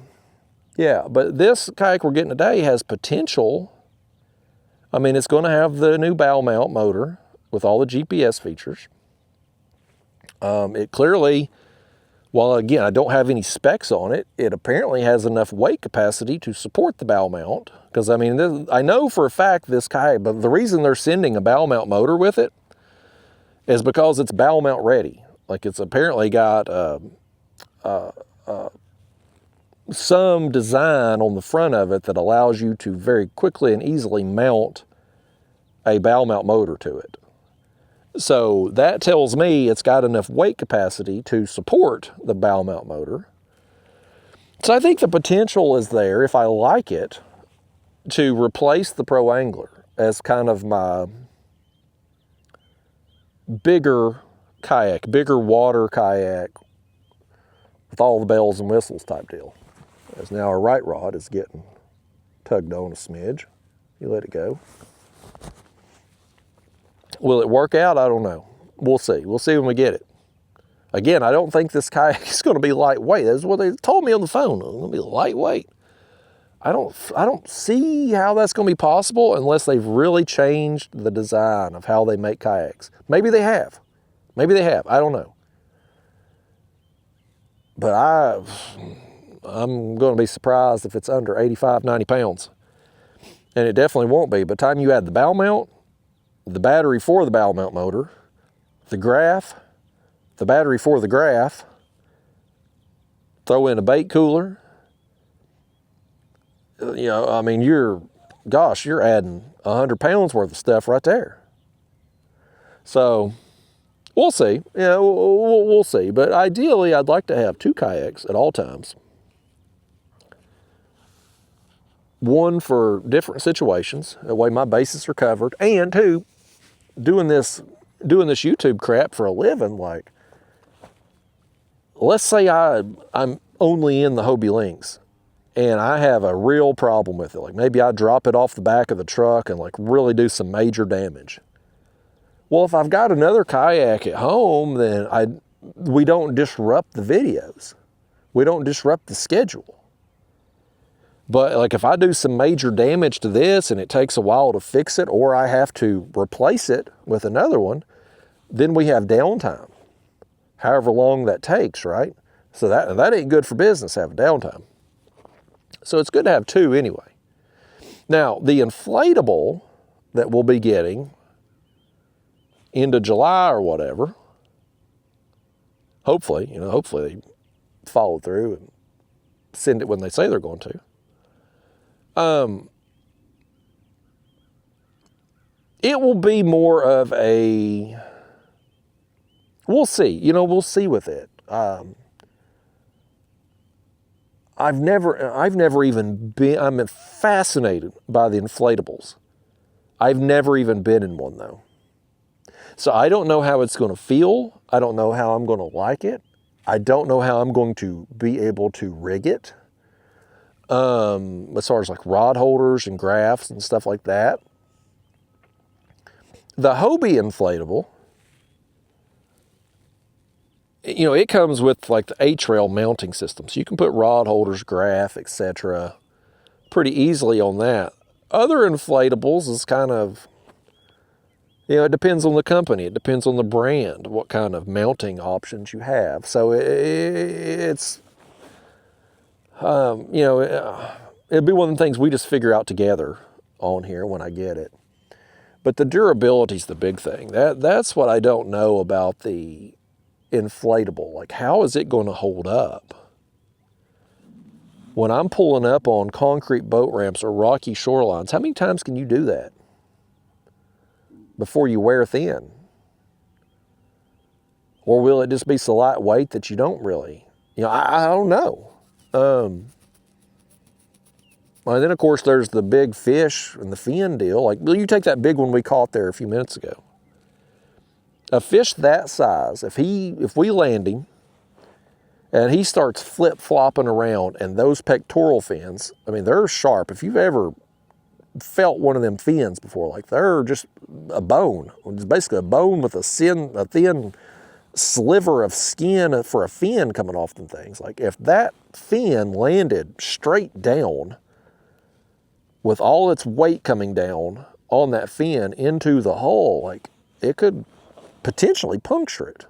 Yeah, but this kayak we're getting today has potential. I mean, it's going to have the new bow mount motor with all the GPS features. It clearly, while again, I don't have any specs on it, it apparently has enough weight capacity to support the bow mount. Because, I mean, I know for a fact this kayak, but the reason they're sending a bow mount motor with it is because it's bow mount ready. Like, it's apparently got some design on the front of it that allows you to very quickly and easily mount a bow mount motor to it. So that tells me it's got enough weight capacity to support the bow mount motor. So I think the potential is there, if I like it, to replace the Pro Angler as kind of my bigger kayak, bigger water kayak with all the bells and whistles type deal. As now our right rod is getting tugged on a smidge. You let it go. Will it work out? I don't know. We'll see. We'll see when we get it. Again, I don't think this kayak is going to be lightweight. That's what they told me on the phone. It's going to be lightweight. I don't see how that's going to be possible unless they've really changed the design of how they make kayaks. Maybe they have. Maybe they have. I don't know. But I'm going to be surprised if it's under 85, 90 pounds. And it definitely won't be. By the time you add the bow mount, the battery for the bow mount motor, the graph, the battery for the graph, throw in a bait cooler, you know, I mean, you're adding 100 pounds worth of stuff right there. So we'll see. Yeah, we'll see. But ideally, I'd like to have 2 kayaks at all times. One for different situations. That way my bases are covered. And 2, doing this YouTube crap for a living, like, let's say I'm only in the Hobie Links and I have a real problem with it. Like maybe I drop it off the back of the truck and like really do some major damage. Well, if I've got another kayak at home, then we don't disrupt the videos. We don't disrupt the schedule. But like if I do some major damage to this and it takes a while to fix it, or I have to replace it with another one, then we have downtime. However long that takes, right? So that ain't good for business, having downtime. So it's good to have 2 anyway. Now, the inflatable that we'll be getting into July or whatever, hopefully they follow through and send it when they say they're going to. It will be more of a, we'll see, we'll see with it. I've never even been, I'm fascinated by the inflatables. I've never even been in one though. So I don't know how it's going to feel. I don't know how I'm going to like it. I don't know how I'm going to be able to rig it. As far as like rod holders and graphs and stuff like that. The Hobie inflatable, it comes with like the A-trail mounting system. So you can put rod holders, graph, etc. pretty easily on that. Other inflatables is kind of, it depends on the company. It depends on the brand, what kind of mounting options you have. So it's, it'd be one of the things we just figure out together on here when I get it. But the durability is the big thing. That's what I don't know about the inflatable. Like, how is it going to hold up? When I'm pulling up on concrete boat ramps or rocky shorelines, how many times can you do that before you wear thin? Or will it just be so lightweight that you don't really, I don't know. And then, of course, there's the big fish and the fin deal. Like, you take that big one we caught there a few minutes ago. A fish that size, if we land him and he starts flip-flopping around and those pectoral fins, I mean, they're sharp. If you've ever felt one of them fins before, like they're just a bone. It's basically a bone with a thin sliver of skin for a fin coming off them things. Like if that fin landed straight down with all its weight coming down on that fin into the hull, like it could potentially puncture it.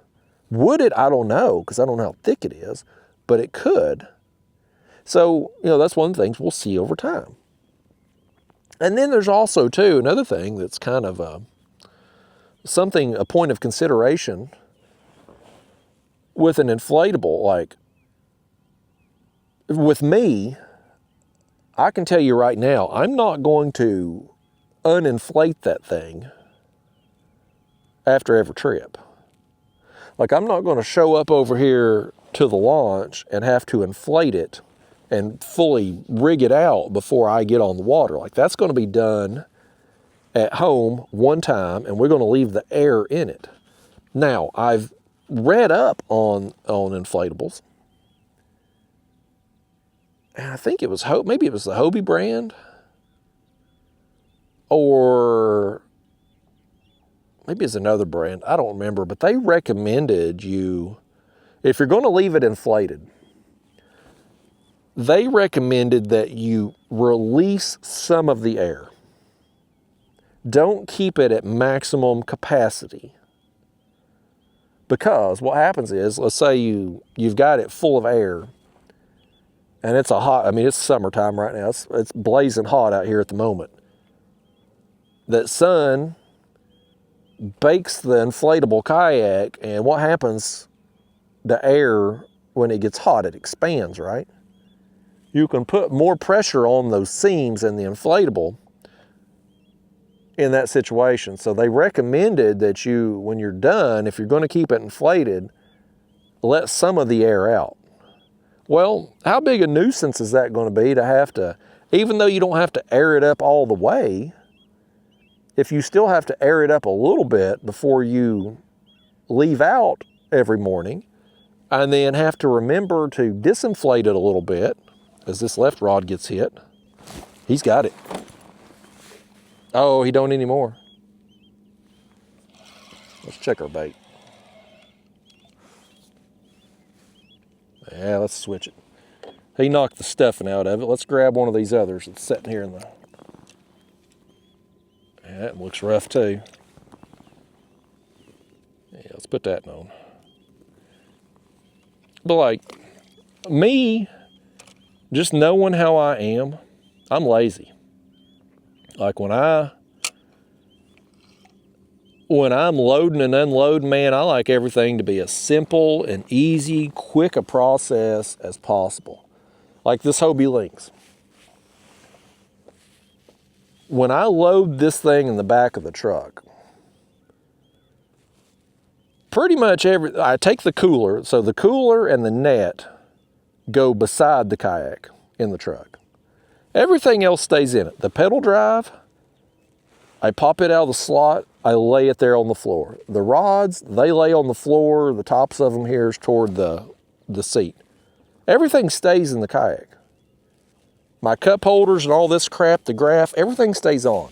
Would it? I don't know, because I don't know how thick it is, but it could. So, that's one of the things we'll see over time. And then there's also, too, another thing that's kind of a point of consideration with an inflatable. Like, with me, I can tell you right now, I'm not going to uninflate that thing after every trip. Like, I'm not going to show up over here to the launch and have to inflate it and fully rig it out before I get on the water. Like, that's going to be done at home one time, and we're going to leave the air in it. Now, I've read up on inflatables, and I think it was maybe it was the Hobie brand, or maybe it's another brand. I don't remember, but they recommended you, if you're going to leave it inflated, they recommended that you release some of the air. Don't keep it at maximum capacity. Because what happens is, let's say you've got it full of air, and it's it's summertime right now. It's blazing hot out here at the moment. That sun bakes the inflatable kayak, and what happens, the air, when it gets hot, it expands, right? You can put more pressure on those seams in the inflatable in that situation. So they recommended that you, when you're done, if you're going to keep it inflated, let some of the air out. Well, how big a nuisance is that going to be to have to, even though you don't have to air it up all the way, if you still have to air it up a little bit before you leave out every morning, and then have to remember to disinflate it a little bit as this left rod gets hit. He's got it. Oh, he don't anymore. Let's check our bait. Yeah, let's switch it. He knocked the stuffing out of it. Let's grab one of these others that's sitting here in the... Yeah, that looks rough too. Yeah, let's put that on. But like, me, just knowing how I am, I'm lazy. Like when I'm loading and unloading, man, I like everything to be as simple and easy, quick a process as possible. Like this Hobie Lynx. When I load this thing in the back of the truck, pretty much I take the cooler, so the cooler and the net go beside the kayak in the truck. Everything else stays in it. The pedal drive, I pop it out of the slot, I lay it there on the floor. The rods, they lay on the floor, the tops of them here is toward the seat. Everything stays in the kayak. My cup holders and all this crap, the graph, everything stays on.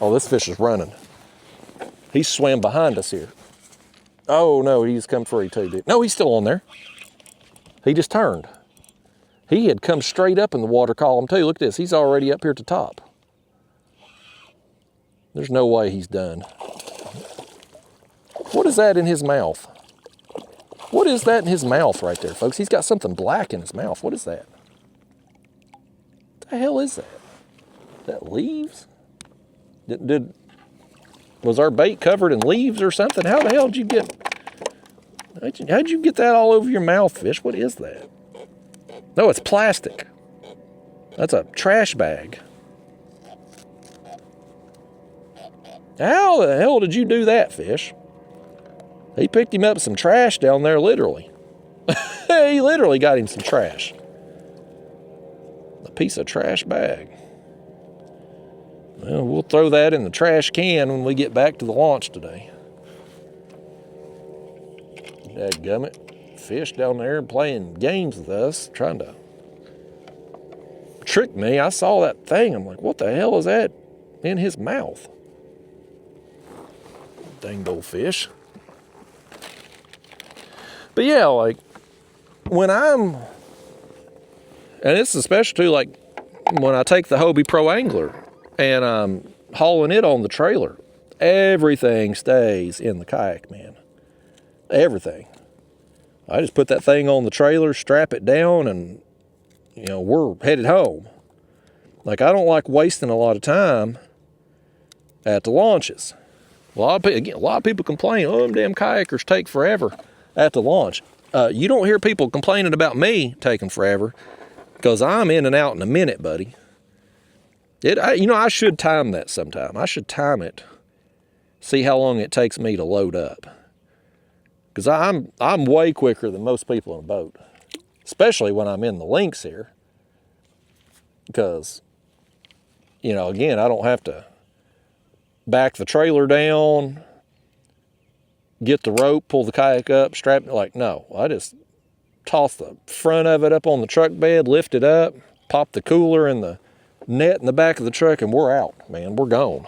Oh, this fish is running. He swam behind us here. Oh no, he's come free too, dude. No, he's still on there. He just turned. He had come straight up in the water column too. Look at this, he's already up here at the top. There's no way he's done. What is that in his mouth? What is that in his mouth right there, folks? He's got something black in his mouth. What is that? What the hell is that? Is that leaves? Was our bait covered in leaves or something? How the hell did you get... How'd you get that all over your mouth, fish? What is that? No, it's plastic. That's a trash bag. How the hell did you do that, fish? He picked him up some trash down there, literally. He literally got him some trash. A piece of trash bag. Well, we'll throw that in the trash can when we get back to the launch today. Dadgummit. Fish down there playing games with us, trying to trick me. I saw that thing. I'm like, what the hell is that in his mouth? Dang old fish. But yeah, like when and it's especially too, like when I take the Hobie Pro Angler and I'm hauling it on the trailer, everything stays in the kayak, man. Everything. I just put that thing on the trailer, strap it down, and, you know, we're headed home. Like, I don't like wasting a lot of time at the launches. A lot of people complain, oh, them damn kayakers take forever at the launch. You don't hear people complaining about me taking forever, because I'm in and out in a minute, buddy. I should time that sometime. I should time it, see how long it takes me to load up. Because I'm way quicker than most people in a boat, especially when I'm in the links here. Because, you know, again, I don't have to back the trailer down, get the rope, pull the kayak up, strap it. Like, no, I just toss the front of it up on the truck bed, lift it up, pop the cooler and the net in the back of the truck, and we're out, man. We're gone.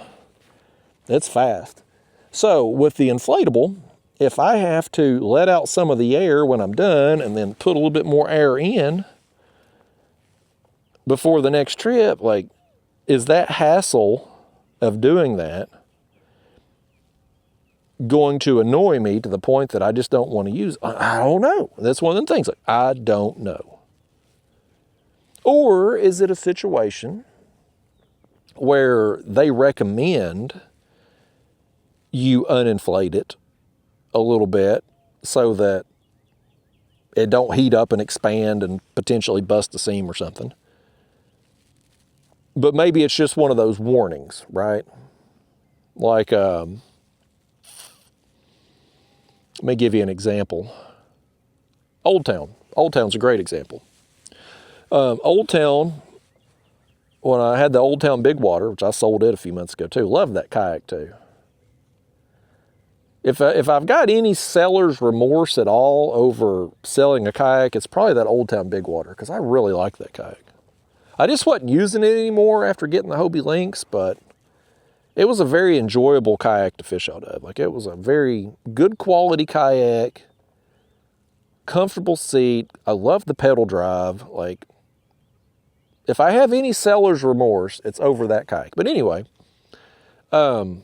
It's fast. So with the inflatable, if I have to let out some of the air when I'm done and then put a little bit more air in before the next trip, like, is that hassle of doing that going to annoy me to the point that I just don't want to use it? I don't know. That's one of them things. Like, I don't know. Or is it a situation where they recommend you uninflate it a little bit so that it don't heat up and expand and potentially bust a seam or something? But maybe it's just one of those warnings, right? Like, let me give you an example. Old Town. Old Town's a great example. Old Town, when I had the Old Town Big Water, which I sold it a few months ago too, loved that kayak too. If I've got any seller's remorse at all over selling a kayak, it's probably that Old Town Big Water, because I really like that kayak. I just wasn't using it anymore after getting the Hobie Lynx, but it was a very enjoyable kayak to fish out of. Like, it was a very good quality kayak, comfortable seat. I love the pedal drive. Like, if I have any seller's remorse, it's over that kayak. But anyway, Old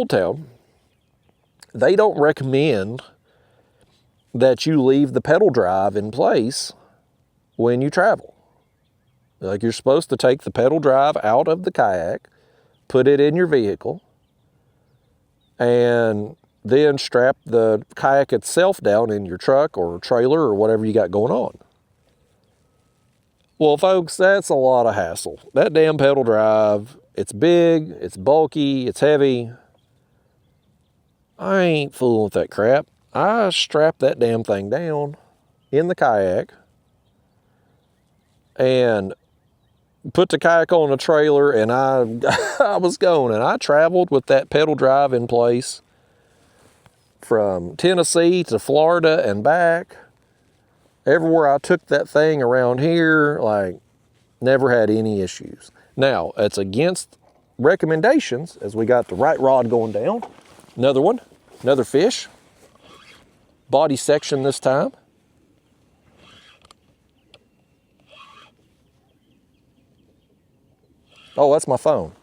Town, they don't recommend that you leave the pedal drive in place when you travel. Like, you're supposed to take the pedal drive out of the kayak, put it in your vehicle, and then strap the kayak itself down in your truck or trailer or whatever you got going on. Well, folks, that's a lot of hassle. That damn pedal drive, it's big, it's bulky, it's heavy. I ain't fooling with that crap. I strap that damn thing down in the kayak and put the kayak on a trailer, and I was going, and I traveled with that pedal drive in place from Tennessee to Florida and back. Everywhere I took that thing around here, like, never had any issues. Now, it's against recommendations, as we got the right rod going down. Another one, another fish. Body section this time. Oh, that's my phone.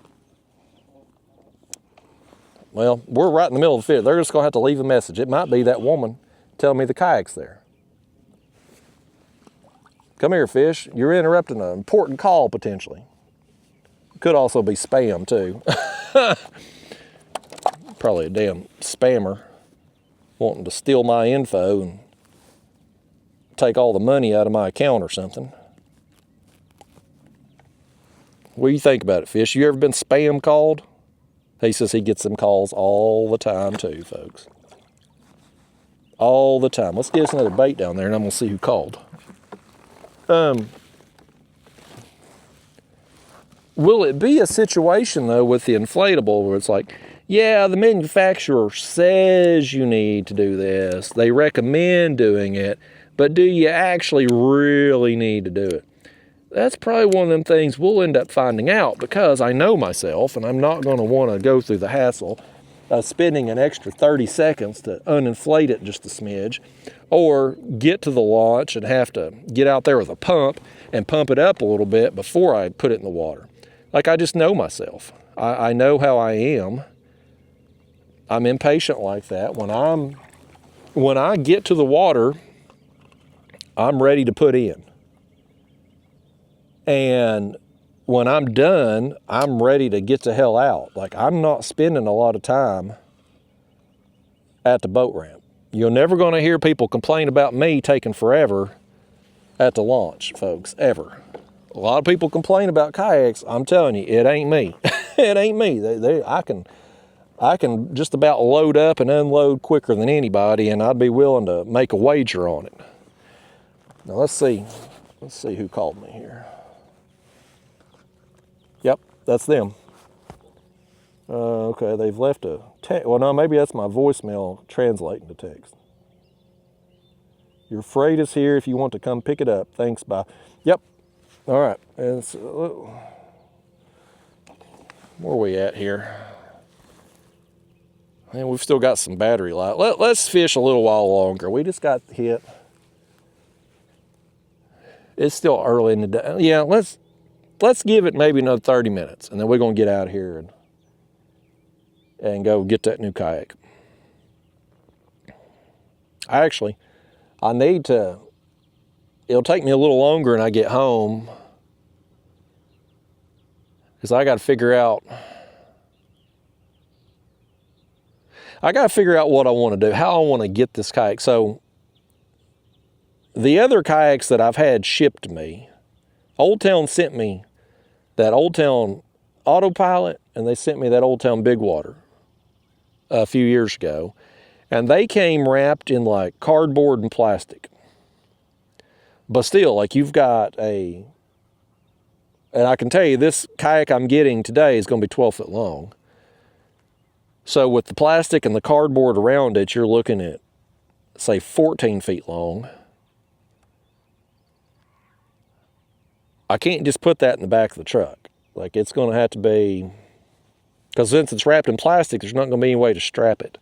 Well, we're right in the middle of the field. They're just going to have to leave a message. It might be that woman telling me the kayak's there. Come here, fish. You're interrupting an important call, potentially. Could also be spam, too. Probably a damn spammer wanting to steal my info and take all the money out of my account or something. What do you think about it, fish? You ever been spam called? He says he gets them calls all the time too, folks. All the time. Let's get us another bait down there and I'm going to see who called. Will it be a situation, though, with the inflatable where it's like, yeah, the manufacturer says you need to do this. They recommend doing it, but do you actually really need to do it? That's probably one of them things we'll end up finding out, because I know myself and I'm not going to want to go through the hassle spending an extra 30 seconds to uninflate it just a smidge, or get to the launch and have to get out there with a pump and pump it up a little bit before I put it in the water. Like, I just know myself. I know how I am. I'm impatient like that. When I get to the water, I'm ready to put in. And when I'm done, I'm ready to get the hell out. Like, I'm not spending a lot of time at the boat ramp. You're never going to hear people complain about me taking forever at the launch, folks, ever. A lot of people complain about kayaks. I'm telling you, it ain't me. It ain't me. I can just about load up and unload quicker than anybody, and I'd be willing to make a wager on it. Now, let's see who called me here. Yep, that's them. Okay, they've left a text. Well, no, maybe that's my voicemail translating to text. Your freight is here if you want to come pick it up. Thanks, bye. Yep. All right. And so, where are we at here? And we've still got some battery life. Let's fish a little while longer. We just got hit. It's still early in the day. Yeah, let's give it maybe another 30 minutes, and then we're going to get out of here and go get that new kayak. I need to, it'll take me a little longer when I get home, because I got to figure out what I want to do, how I want to get this kayak. So the other kayaks that I've had shipped to me, Old Town sent me that Old Town Autopilot, and they sent me that Old Town Big Water a few years ago. And they came wrapped in like cardboard and plastic. But still, like, you've got and I can tell you this kayak I'm getting today is going to be 12 foot long. So with the plastic and the cardboard around it, you're looking at, say, 14 feet long. I can't just put that in the back of the truck. Like, it's going to have to be, because since it's wrapped in plastic, there's not going to be any way to strap it.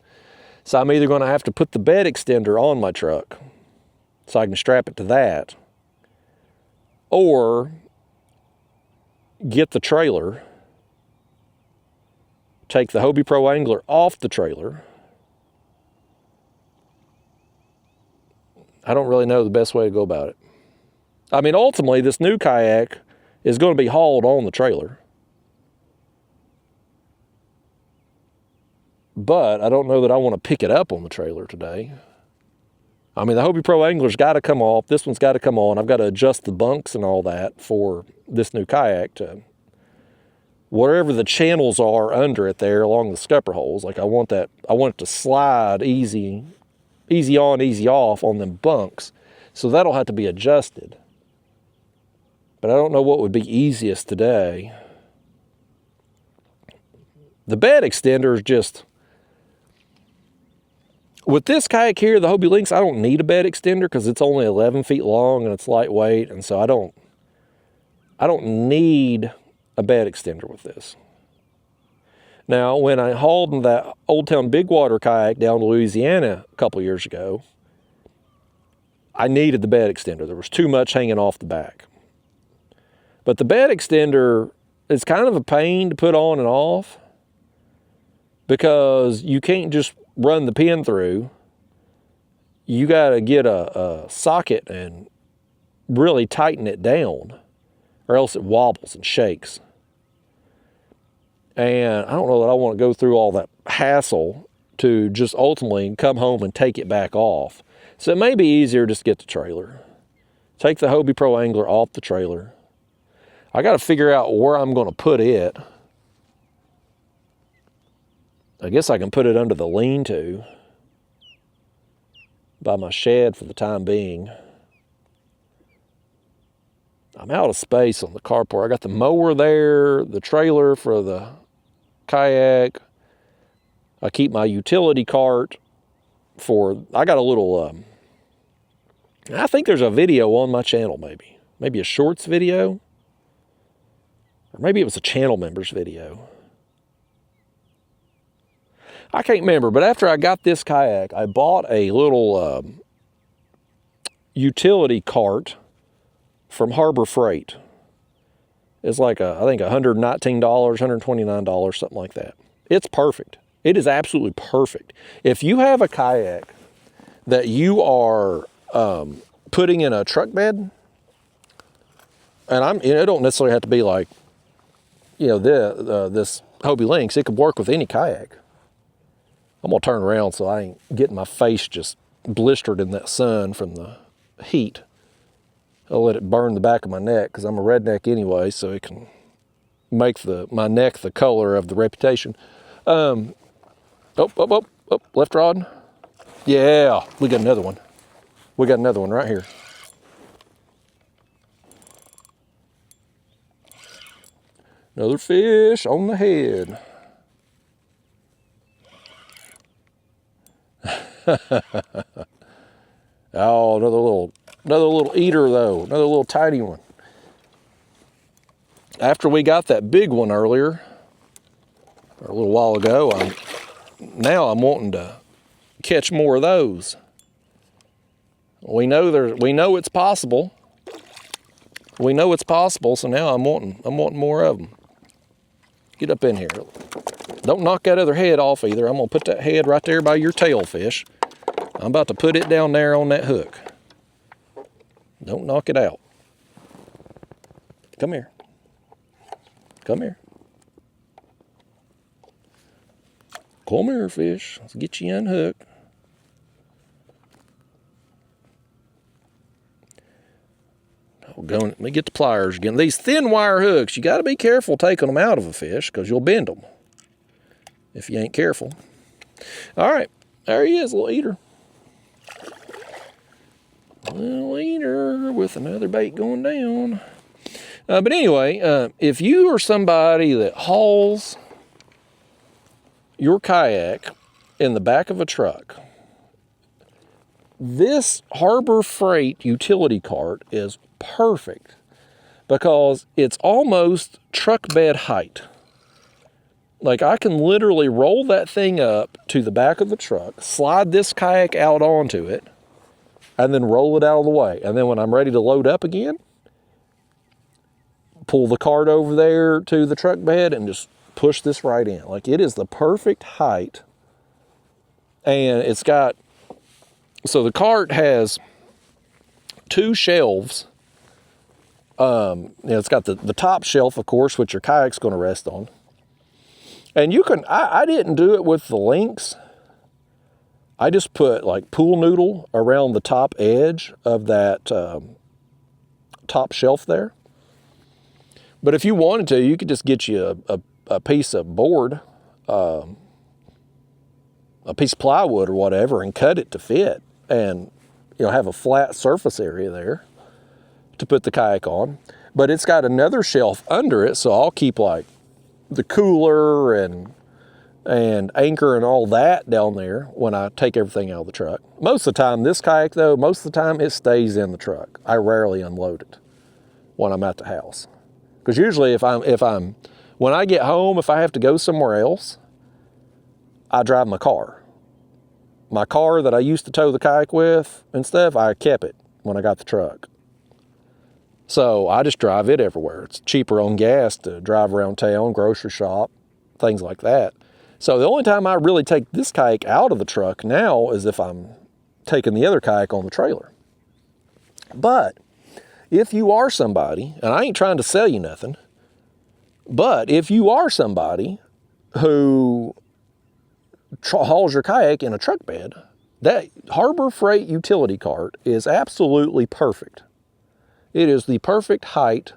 So I'm either going to have to put the bed extender on my truck so I can strap it to that, or get the trailer, take the Hobie Pro Angler off the trailer. I don't really know the best way to go about it. I mean, ultimately, this new kayak is going to be hauled on the trailer. But I don't know that I want to pick it up on the trailer today. I mean, the Hobie Pro Angler's got to come off. This one's got to come on. I've got to adjust the bunks and all that for this new kayak to wherever the channels are under it there along the scupper holes. Like, I want it to slide easy on, easy off on them bunks. So that'll have to be adjusted. But I don't know what would be easiest today. The bed extender is just, with this kayak here, the Hobie Lynx, I don't need a bed extender because it's only 11 feet long and it's lightweight, and so I don't need a bed extender with this. Now, when I hauled that Old Town Big Water kayak down to Louisiana a couple years ago, I needed the bed extender. There was too much hanging off the back. But the bed extender is kind of a pain to put on and off because you can't just run the pin through. You got to get a socket and really tighten it down, or else it wobbles and shakes. And I don't know that I want to go through all that hassle to just ultimately come home and take it back off. So it may be easier just to get the trailer. Take the Hobie Pro Angler off the trailer. I got to figure out where I'm going to put it. I guess I can put it under the lean-to by my shed for the time being. I'm out of space on the carport. I got the mower there, the trailer for the kayak. I keep my utility cart I got a little, I think there's a video on my channel maybe a shorts video, or maybe it was a channel members video. I can't remember, but after I got this kayak, I bought a little utility cart from Harbor Freight. It's like, I think $119, $129, something like that. It's perfect. It is absolutely perfect. If you have a kayak that you are putting in a truck bed, and it don't necessarily have to be like, this Hobie Lynx. It could work with any kayak. I'm gonna turn around so I ain't getting my face just blistered in that sun from the heat. I'll let it burn the back of my neck because I'm a redneck anyway, so it can make my neck the color of the reputation. Oh, left rod. Yeah, we got another one. We got another one right here. Another fish on the head. Oh, another little eater though, another little tiny one. After we got that big one earlier, or a little while ago, I'm wanting to catch more of those. We know it's possible. We know it's possible, so now I'm wanting more of them. Get up in here. Don't knock that other head off either. I'm gonna put that head right there by your tail fish. I'm about to put it down there on that hook. Don't knock it out. Come here. Come here. Come here, fish. Let's get you unhooked. Let me get the pliers again. These thin wire hooks, you got to be careful taking them out of a fish because you'll bend them if you ain't careful. All right, there he is, little eater. Little eater with another bait going down. But anyway, if you are somebody that hauls your kayak in the back of a truck, this Harbor Freight utility cart is perfect because it's almost truck bed height. Like I can literally roll that thing up to the back of the truck, slide this kayak out onto it, and then roll it out of the way. And then when I'm ready to load up again, pull the cart over there to the truck bed and just push this right in. Like it is the perfect height. And it's got, so the cart has two shelves. It's got the top shelf, of course, which your kayak's going to rest on. And you can, I didn't do it with the links. I just put like pool noodle around the top edge of that top shelf there. But if you wanted to, you could just get you a piece of board, a piece of plywood or whatever, and cut it to fit, and have a flat surface area there to put the kayak on. But it's got another shelf under it, so I'll keep like the cooler and anchor and all that down there when I take everything out of the truck. Most of the time, this kayak though, most of the time it stays in the truck. I rarely unload it when I'm at the house. Because usually when I get home, if I have to go somewhere else, I drive my car. My car that I used to tow the kayak with and stuff, I kept it when I got the truck. So I just drive it everywhere. It's cheaper on gas to drive around town, grocery shop, things like that. So the only time I really take this kayak out of the truck now is if I'm taking the other kayak on the trailer. But if you are somebody, and I ain't trying to sell you nothing, but if you are somebody who hauls your kayak in a truck bed, that Harbor Freight utility cart is absolutely perfect. It is the perfect height,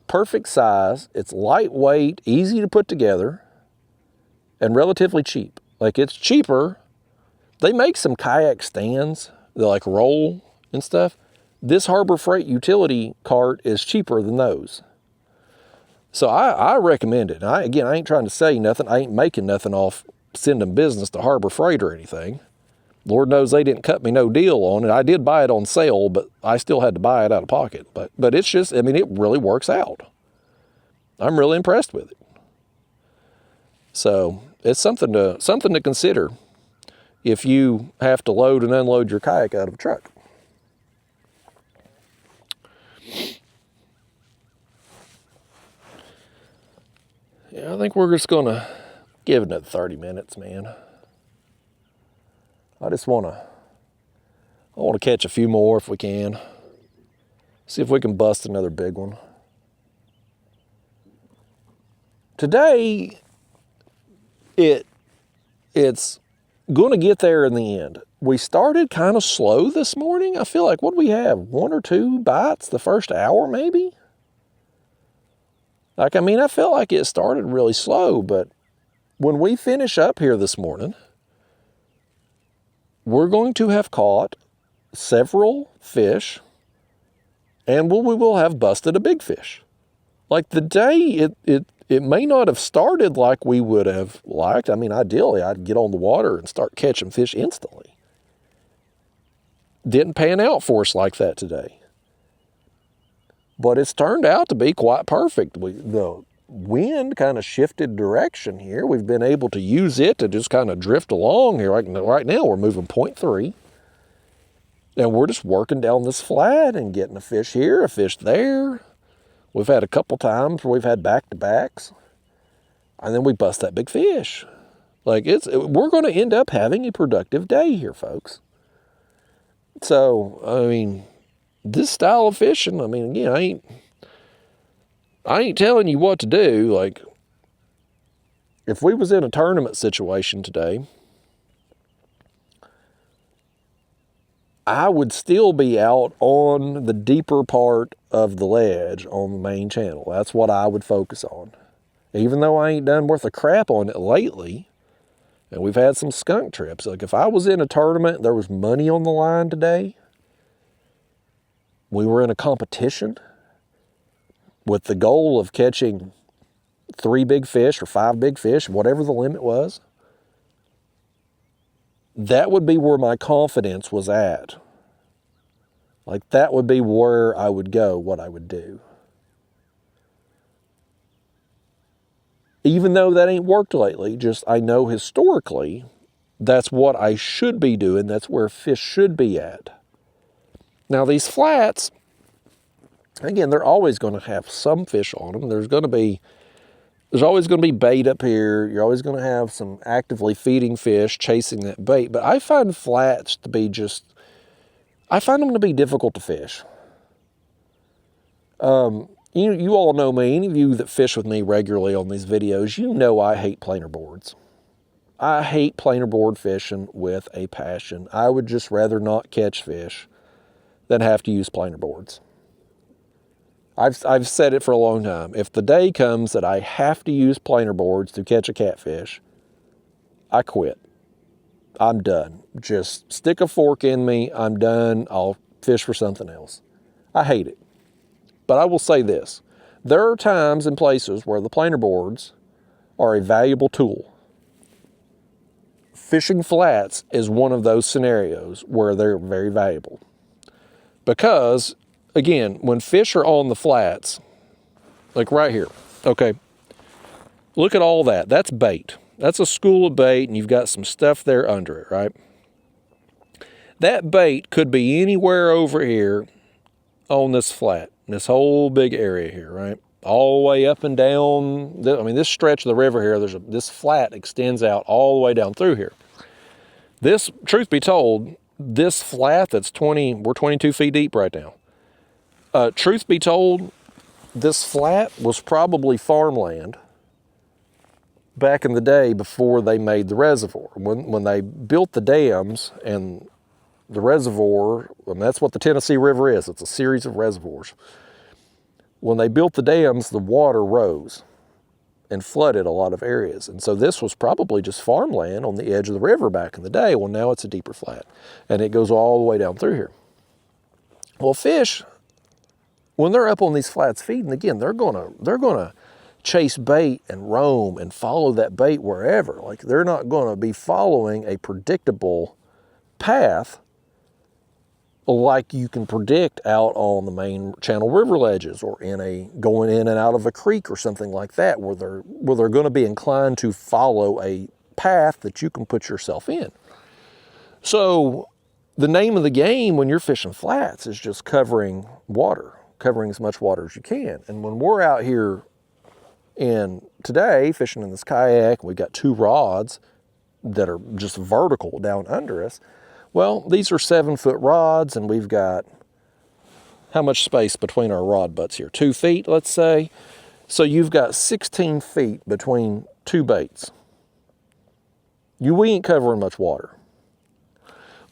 perfect size. It's lightweight, easy to put together, and relatively cheap. Like it's cheaper. They make some kayak stands that like roll and stuff. This Harbor Freight utility cart is cheaper than those. So I recommend it. I ain't trying to sell you nothing. I ain't making nothing off sending business to Harbor Freight or anything. Lord knows they didn't cut me no deal on it. I did buy it on sale, but I still had to buy it out of pocket. But it's just, I mean, it really works out. I'm really impressed with it. So it's something to consider if you have to load and unload your kayak out of a truck. Yeah, I think we're just gonna give it another 30 minutes, man. I want to catch a few more if we can. See if we can bust another big one. Today, it's going to get there in the end. We started kind of slow this morning. I feel like, what do we have? 1 or 2 bites the first hour, maybe? Like, I mean, I felt like it started really slow, but when we finish up here this morning, we're going to have caught several fish, and we will have busted a big fish. Like, the day, it may not have started like we would have liked. I mean, ideally, I'd get on the water and start catching fish instantly. Didn't pan out for us like that today. But it's turned out to be quite perfect. The wind kind of shifted direction here. We've been able to use it to just kind of drift along here. Right now, we're moving 0.3. And we're just working down this flat and getting a fish here, a fish there. We've had a couple times where we've had back-to-backs. And then we bust that big fish. Like, we're going to end up having a productive day here, folks. So, I mean, this style of fishing, I mean, again, I ain't telling you what to do. Like, if we was in a tournament situation today, I would still be out on the deeper part of the ledge on the main channel. That's what I would focus on. Even though I ain't done worth a crap on it lately, and we've had some skunk trips. Like, if I was in a tournament and there was money on the line today, we were in a competition with the goal of catching 3 big fish or 5 big fish, whatever the limit was, that would be where my confidence was at. Like, that would be where I would go, what I would do. Even though that ain't worked lately, just I know historically that's what I should be doing. That's where fish should be at. Now, these flats, again, they're always going to have some fish on them. There's always going to be bait up here. You're always going to have some actively feeding fish chasing that bait. But I find flats to be I find them to be difficult to fish. You all know me. Any of you that fish with me regularly on these videos, you know I hate planer boards. I hate planer board fishing with a passion. I would just rather not catch fish than have to use planer boards. I've said it for a long time. If the day comes that I have to use planer boards to catch a catfish, I quit. I'm done. Just stick a fork in me. I'm done. I'll fish for something else. I hate it. But I will say this. There are times and places where the planer boards are a valuable tool. Fishing flats is one of those scenarios where they're very valuable. Because, again, when fish are on the flats, like right here, okay, look at all that. That's bait. That's a school of bait, and you've got some stuff there under it, right? That bait could be anywhere over here on this flat, this whole big area here, right? All the way up and down. I mean, this stretch of the river here, this flat extends out all the way down through here. This, truth be told, this flat that's we're 22 feet deep right now. Truth be told, this flat was probably farmland back in the day before they made the reservoir. When they built the dams and the reservoir, and that's what the Tennessee River is, it's a series of reservoirs. When they built the dams, the water rose and flooded a lot of areas. And so this was probably just farmland on the edge of the river back in the day. Well, now it's a deeper flat, and it goes all the way down through here. Well, fish, when they're up on these flats feeding, again, they're gonna chase bait and roam and follow that bait wherever. Like, they're not gonna be following a predictable path like you can predict out on the main channel river ledges or going in and out of a creek or something like that, where they're going to be inclined to follow a path that you can put yourself in. So the name of the game when you're fishing flats is just covering water, covering as much water as you can. And when we're out here today fishing in this kayak, we've got 2 rods that are just vertical down under us. Well, these are 7-foot rods, and we've got how much space between our rod butts here? 2 feet, let's say. So you've got 16 feet between 2 baits. We ain't covering much water.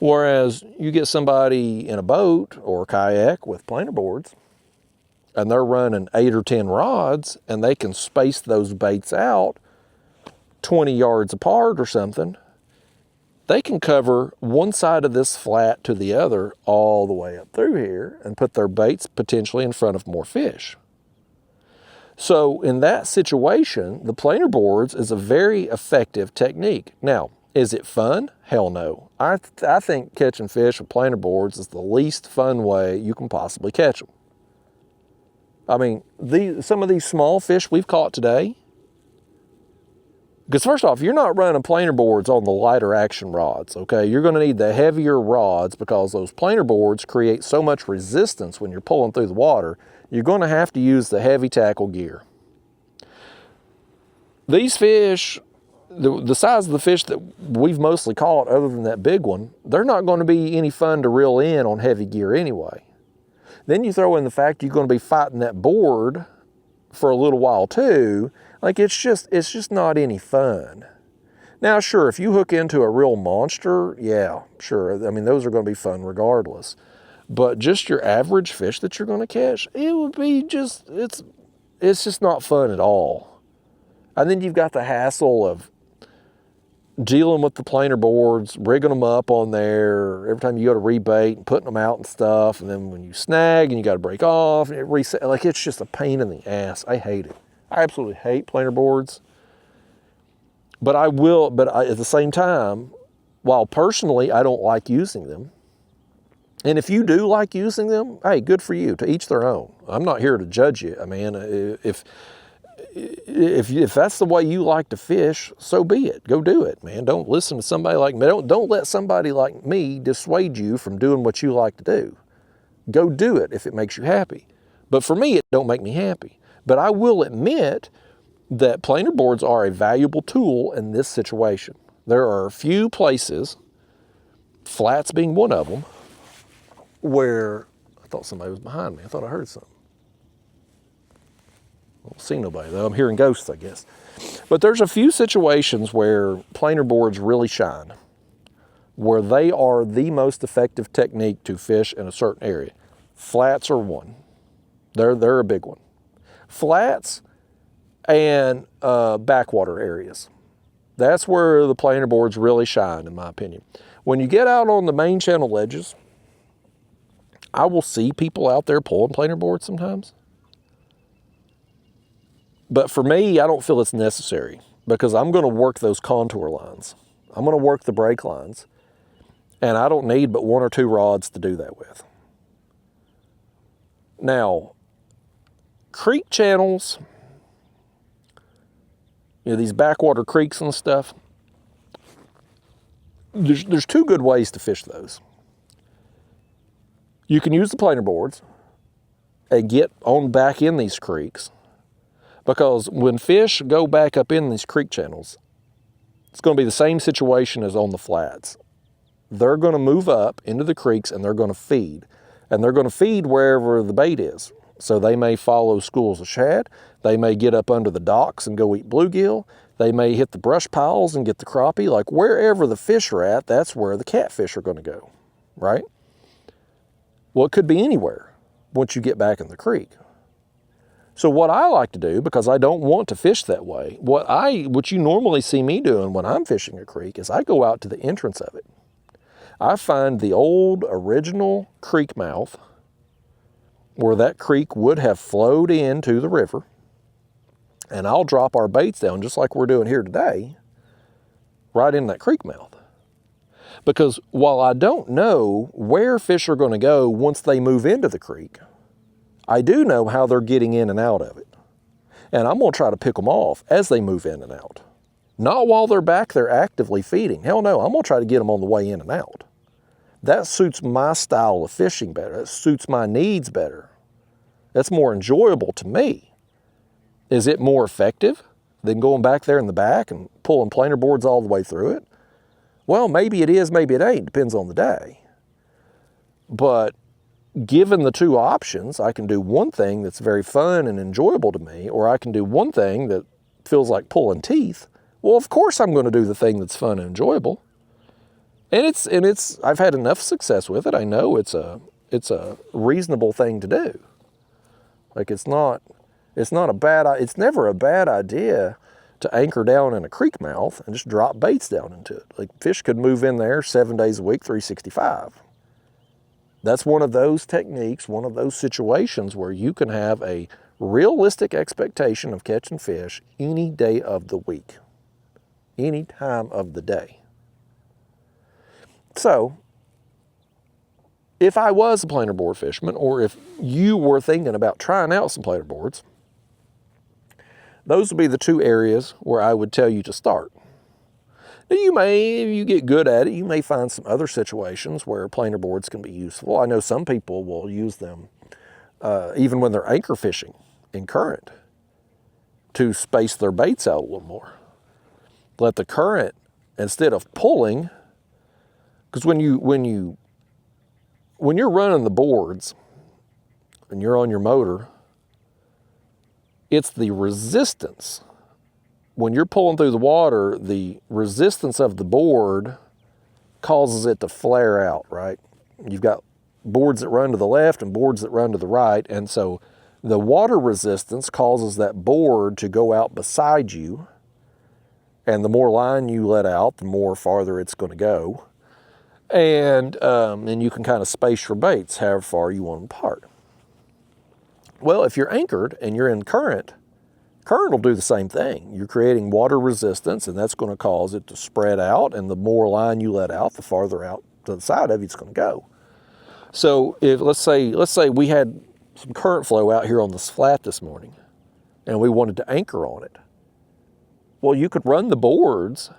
Whereas you get somebody in a boat or a kayak with planer boards, and they're running 8 or 10 rods, and they can space those baits out 20 yards apart or something. They can cover one side of this flat to the other all the way up through here and put their baits potentially in front of more fish. So in that situation, the planer boards is a very effective technique. Now, is it fun? Hell no. I think catching fish with planer boards is the least fun way you can possibly catch them. I mean, some of these small fish we've caught today, because first off, you're not running planer boards on the lighter action rods, okay? You're going to need the heavier rods because those planer boards create so much resistance when you're pulling through the water. You're going to have to use the heavy tackle gear. These fish, the size of the fish that we've mostly caught, other than that big one, they're not going to be any fun to reel in on heavy gear anyway. Then you throw in the fact you're going to be fighting that board for a little while too. Like it's just not any fun. Now, sure, if you hook into a real monster, yeah, sure. I mean, those are going to be fun regardless. But just your average fish that you're going to catch, it would be just, it's just not fun at all. And then you've got the hassle of dealing with the planer boards, rigging them up on there every time you go to rebait and putting them out and stuff. And then when you snag and you got to break off and it reset, like it's just a pain in the ass. I hate it. I absolutely hate planer boards. But at the same time, while personally I don't like using them, and if you do like using them, hey, good for you, to each their own. I'm not here to judge you. I mean, if that's the way you like to fish, so be it. Go do it, man. Don't listen to somebody like me. Don't let somebody like me dissuade you from doing what you like to do. Go do it if it makes you happy. But for me, it don't make me happy. But I will admit that planer boards are a valuable tool in this situation. There are a few places, flats being one of them, where I thought somebody was behind me. I thought I heard something. I don't see nobody though. I'm hearing ghosts, I guess. But there's a few situations where planer boards really shine, where they are the most effective technique to fish in a certain area. Flats are one. They're a big one. Flats and backwater areas. That's where the planer boards really shine, in my opinion. When you get out on the main channel ledges, I will see people out there pulling planer boards sometimes. But for me, I don't feel it's necessary because I'm going to work those contour lines. I'm going to work the break lines. And I don't need but 1 or 2 rods to do that with. Now, creek channels, these backwater creeks and stuff, there's 2 good ways to fish those. You can use the planer boards and get on back in these creeks, because when fish go back up in these creek channels, it's going to be the same situation as on the flats. They're going to move up into the creeks and they're going to feed. And they're going to feed wherever the bait is. So they may follow schools of shad. They may get up under the docks and go eat bluegill. They may hit the brush piles and get the crappie. Like wherever the fish are at, that's where the catfish are going to go, right? Well, it could be anywhere once you get back in the creek. So what I like to do, because I don't want to fish that way, what you normally see me doing when I'm fishing a creek is I go out to the entrance of it. I find the old original creek mouth where that creek would have flowed into the river, and I'll drop our baits down just like we're doing here today, right in that creek mouth. Because while I don't know where fish are going to go once they move into the creek, I do know how they're getting in and out of it. And I'm going to try to pick them off as they move in and out. Not while they're back there actively feeding. Hell no, I'm gonna try to get them on the way in and out. That suits my style of fishing better. That suits my needs better. That's more enjoyable to me. Is it more effective than going back there in the back and pulling planer boards all the way through it? Well, maybe it is, maybe it ain't. Depends on the day. But given the two options, I can do one thing that's very fun and enjoyable to me, or I can do one thing that feels like pulling teeth. Well, of course I'm going to do the thing that's fun and enjoyable. And I've had enough success with it. I know it's a reasonable thing to do. Like it's never a bad idea to anchor down in a creek mouth and just drop baits down into it. Like fish could move in there 7 days a week, 365. That's one of those techniques, one of those situations where you can have a realistic expectation of catching fish any day of the week, any time of the day. So, if I was a planer board fisherman, or if you were thinking about trying out some planer boards, those would be the two areas where I would tell you to start. Now if you get good at it, you may find some other situations where planer boards can be useful. I know some people will use them even when they're anchor fishing in current to space their baits out a little more. Let the current, instead of pulling, because when you're running the boards and you're on your motor, it's the resistance. When you're pulling through the water, the resistance of the board causes it to flare out, right? You've got boards that run to the left and boards that run to the right, and so the water resistance causes that board to go out beside you, and the more line you let out, the more farther it's going to go. And you can kind of space your baits however far you want them apart. Well, if you're anchored and you're in current will do the same thing. You're creating water resistance, and that's going to cause it to spread out, and the more line you let out, the farther out to the side of you it's going to go. So if let's say we had some current flow out here on this flat this morning, and we wanted to anchor on it. Well, you could run the boards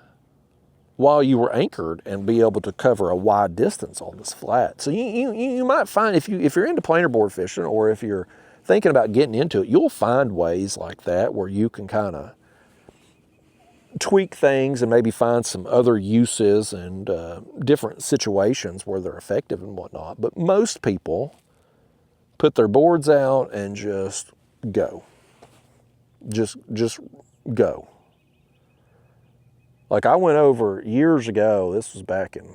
while you were anchored and be able to cover a wide distance on this flat. So you might find if you're into planer board fishing, or if you're thinking about getting into it, you'll find ways like that where you can kind of tweak things and maybe find some other uses and different situations where they're effective and whatnot. But most people put their boards out and just go. Just go. Like I went over years ago, this was back in,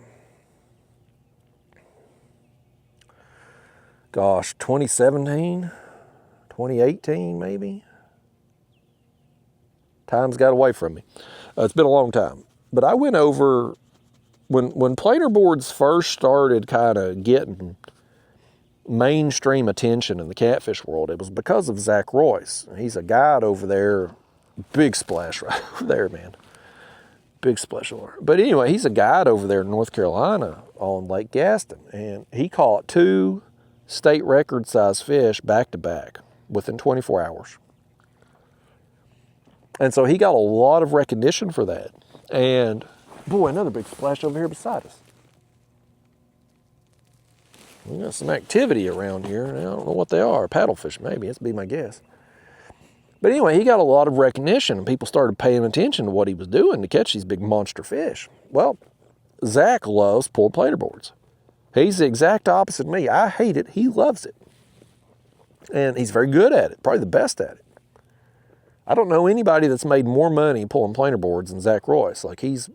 2017, 2018 maybe. Time's got away from me. It's been a long time. But I went over, when planer boards first started kind of getting mainstream attention in the catfish world, it was because of Zach Royce. He's a guide over there, big splash right over there, man. Big splash over. But anyway, he's a guide over there in North Carolina on Lake Gaston, and he caught 2 state record size fish back to back within 24 hours. And so he got a lot of recognition for that. And boy, another big splash over here beside us. We got some activity around here, and I don't know what they are. Paddlefish, maybe. That'd be my guess. But anyway, he got a lot of recognition, and people started paying attention to what he was doing to catch these big monster fish. Well, Zach loves pulled planer boards. He's the exact opposite of me. I hate it. He loves it. And he's very good at it, probably the best at it. I don't know anybody that's made more money pulling planer boards than Zach Royce. Like he's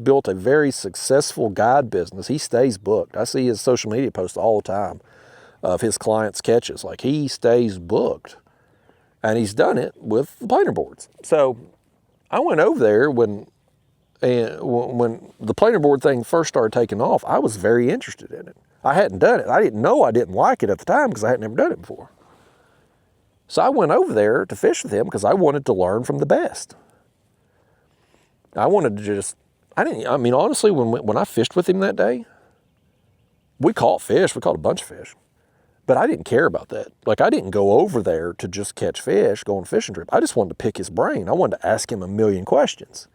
built a very successful guide business. He stays booked. I see his social media posts all the time of his clients' catches. Like he stays booked. And he's done it with the planer boards. So I went over there when the planer board thing first started taking off. I was very interested in it. I hadn't done it. I didn't know I didn't like it at the time because I had never done it before. So I went over there to fish with him because I wanted to learn from the best. I wanted to honestly, when I fished with him that day, we caught fish. We caught a bunch of fish. But I didn't care about that. Like, I didn't go over there to just catch fish, go on a fishing trip. I just wanted to pick his brain. I wanted to ask him a million questions.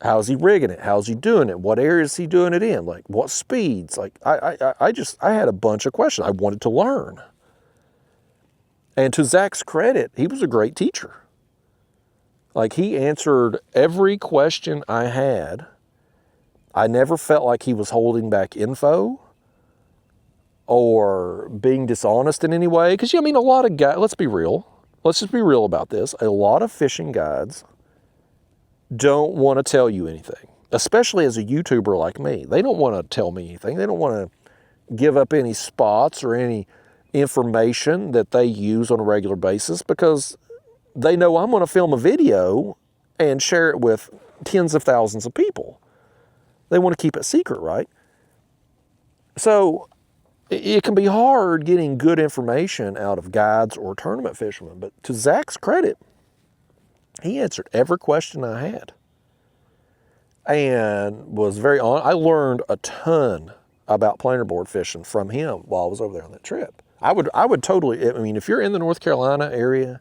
How's he rigging it? How's he doing it? What areas is he doing it in? Like, what speeds? Like, I had a bunch of questions. I wanted to learn. And to Zach's credit, he was a great teacher. Like, he answered every question I had. I never felt like he was holding back info or being dishonest in any way. Because, I mean, a lot of guys, let's be real. Let's just be real about this. A lot of fishing guides don't want to tell you anything, especially as a YouTuber like me. They don't want to tell me anything. They don't want to give up any spots or any information that they use on a regular basis because they know I'm going to film a video and share it with tens of thousands of people. They want to keep it secret, right? So it can be hard getting good information out of guides or tournament fishermen, but to Zach's credit, he answered every question I had and was very honest. I learned a ton about planer board fishing from him while I was over there on that trip. I would totally, I mean, if you're in the North Carolina area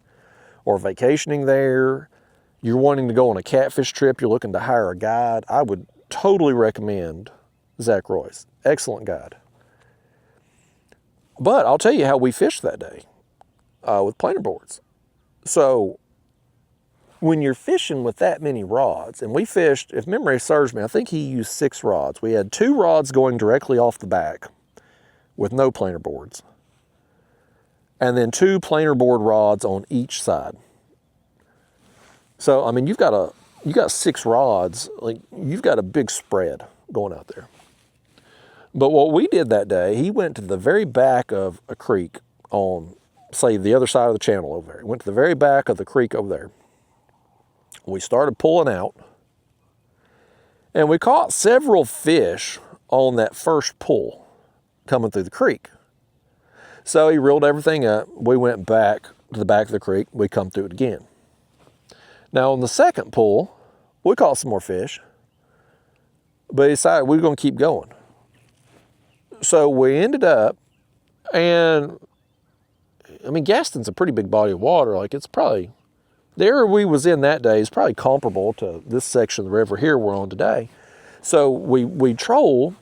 or vacationing there, you're wanting to go on a catfish trip, you're looking to hire a guide, I would totally recommend Zach Royce. Excellent guide. But I'll tell you how we fished that day with planer boards. So when you're fishing with that many rods, and we fished, if memory serves me, I think he used 6 rods. We had 2 rods going directly off the back with no planer boards. And then 2 planer board rods on each side. So, I mean, you got 6 rods, like you've got a big spread going out there. But what we did that day, he went to the very back of a creek on, say, the other side of the channel over there. He went to the very back of the creek over there. We started pulling out, and we caught several fish on that first pull coming through the creek. So he reeled everything up. We went back to the back of the creek. We come through it again. Now on the second pull, we caught some more fish, but he decided we were going to keep going. So we ended up, and I mean, Gaston's a pretty big body of water. Like, it's probably, the area we was in that day is probably comparable to this section of the river here we're on today. So we troll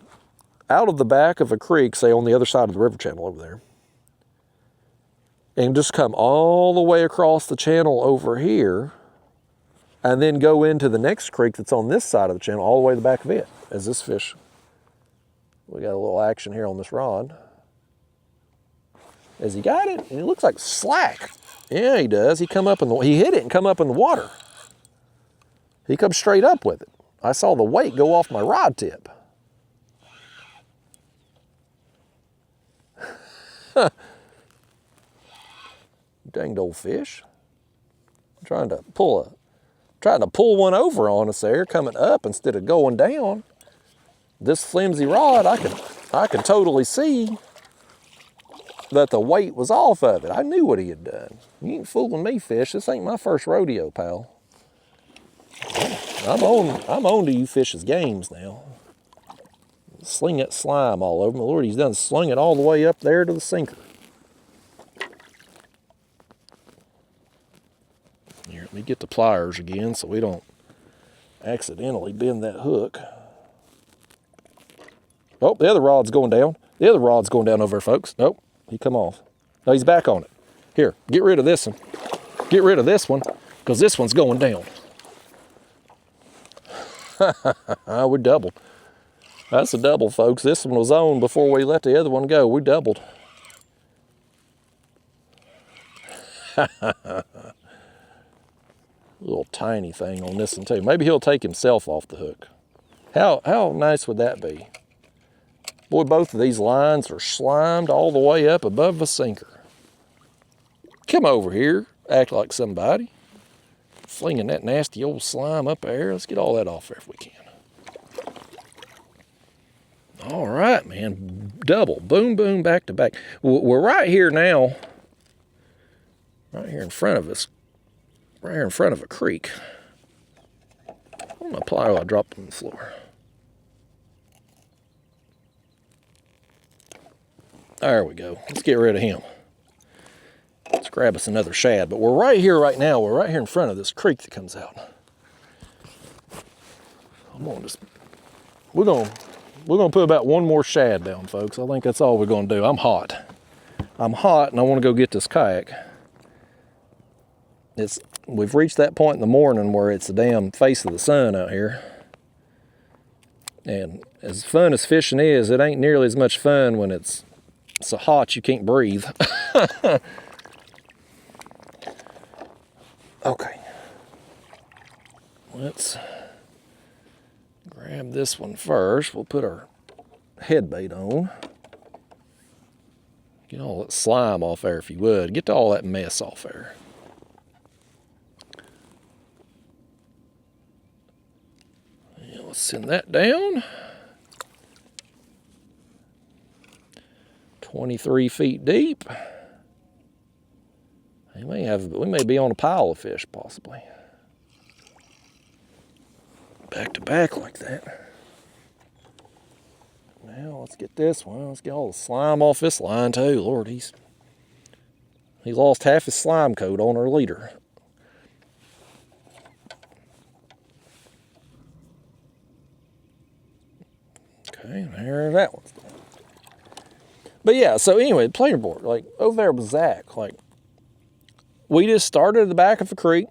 out of the back of a creek, say on the other side of the river channel over there, and just come all the way across the channel over here, and then go into the next creek that's on this side of the channel, all the way to the back of it, as this fish. We got a little action here on this rod. Has he got it? And it looks like slack. Yeah, he does. He hit it and come up in the water. He comes straight up with it. I saw the weight go off my rod tip. Danged old fish. Trying to pull one over on us there, coming up instead of going down. This flimsy rod, I could totally see that the weight was off of it. I knew what he had done. You ain't fooling me, fish. This ain't my first rodeo, pal. I'm on to you fish's games now. Sling that slime all over. My Lord, he's done slung it all the way up there to the sinker. Here, let me get the pliers again so we don't accidentally bend that hook. Oh, the other rod's going down. The other rod's going down over there, folks. Nope, he come off. No, he's back on it. Here, get rid of this one. Get rid of this one, because this one's going down. We doubled. That's a double, folks. This one was on before we let the other one go. We doubled. Little tiny thing on this one too. Maybe he'll take himself off the hook. How nice would that be? Boy, both of these lines are slimed all the way up above the sinker. Come over here, act like somebody. Flinging that nasty old slime up there. Let's get all that off there if we can. All right, man, double, boom, boom, back to back. We're right here now, right here in front of us, right here in front of a creek. On my plier, I dropped on the floor. There we go. Let's get rid of him. Let's grab us another shad. But we're right here right now. We're right here in front of this creek that comes out. we're gonna put about one more shad down, folks. I think that's all we're gonna do. I'm hot and I want to go get this kayak. We've reached that point in the morning where it's the damn face of the sun out here, and as fun as fishing is, it ain't nearly as much fun when it's so hot you can't breathe. Okay, let's grab this one first. We'll put our head bait on. Get all that slime off there if you would. Get all that mess off there. Yeah, let's send that down. 23 feet deep. We may be on a pile of fish, possibly. Back to back like that. Now let's get this one. Let's get all the slime off this line too. Lord, he's lost half his slime coat on our leader. Okay, there that one's done. But yeah, so anyway, the planer board, like over there with Zach, like we just started at the back of the creek,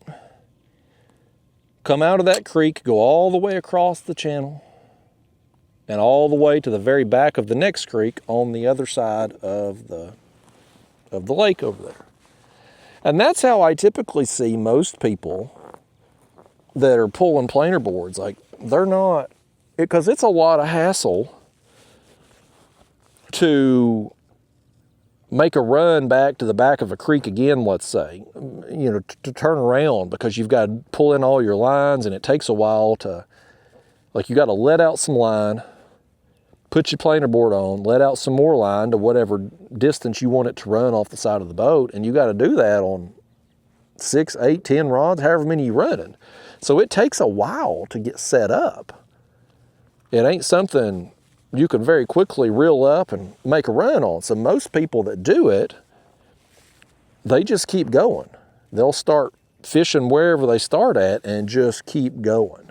come out of that creek, go all the way across the channel, and all the way to the very back of the next creek on the other side of the lake over there. And that's how I typically see most people that are pulling planer boards. Like, they're not, because it's a lot of hassle to make a run back to the back of a creek again, let's say, you know, to turn around, because you've got to pull in all your lines, and it takes a while to, like, you got to let out some line, put your planer board on, let out some more line to whatever distance you want it to run off the side of the boat, and you got to do that on 6, 8, 10 rods, however many you're running. So it takes a while to get set up. It ain't something you can very quickly reel up and make a run on. So most people that do it, they just keep going. They'll start fishing wherever they start at and just keep going.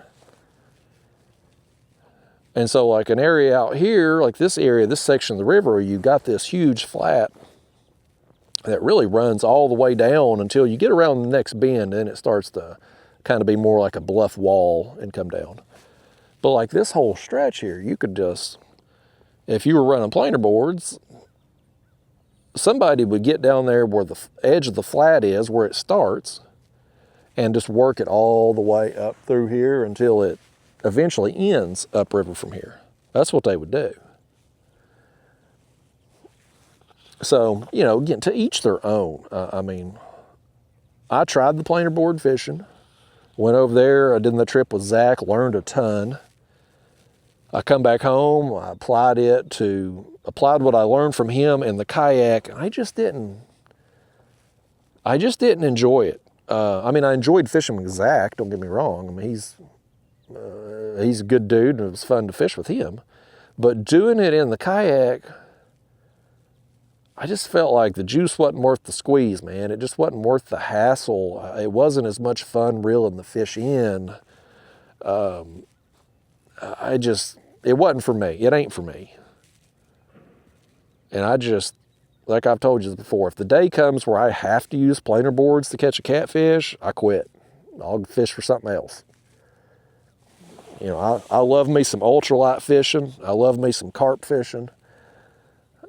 And so like an area out here, like this area, this section of the river, you got this huge flat that really runs all the way down until you get around the next bend, and it starts to kind of be more like a bluff wall and come down. But like this whole stretch here, you could just, if you were running planer boards, somebody would get down there where the edge of the flat is, where it starts, and just work it all the way up through here until it eventually ends upriver from here. That's what they would do. So, you know, again, to each their own. I mean, I tried the planer board fishing, went over there, I did the trip with Zach, learned a ton. I come back home, I applied what I learned from him in the kayak, and I just didn't enjoy it. I mean, I enjoyed fishing with Zach, don't get me wrong. I mean, he's a good dude, and it was fun to fish with him. But doing it in the kayak, I just felt like the juice wasn't worth the squeeze, man. It just wasn't worth the hassle. It wasn't as much fun reeling the fish in. It wasn't for me. It ain't for me. And I just, like I've told you before, if the day comes where I have to use planer boards to catch a catfish, I quit. I'll fish for something else. You know, I love me some ultralight fishing. I love me some carp fishing.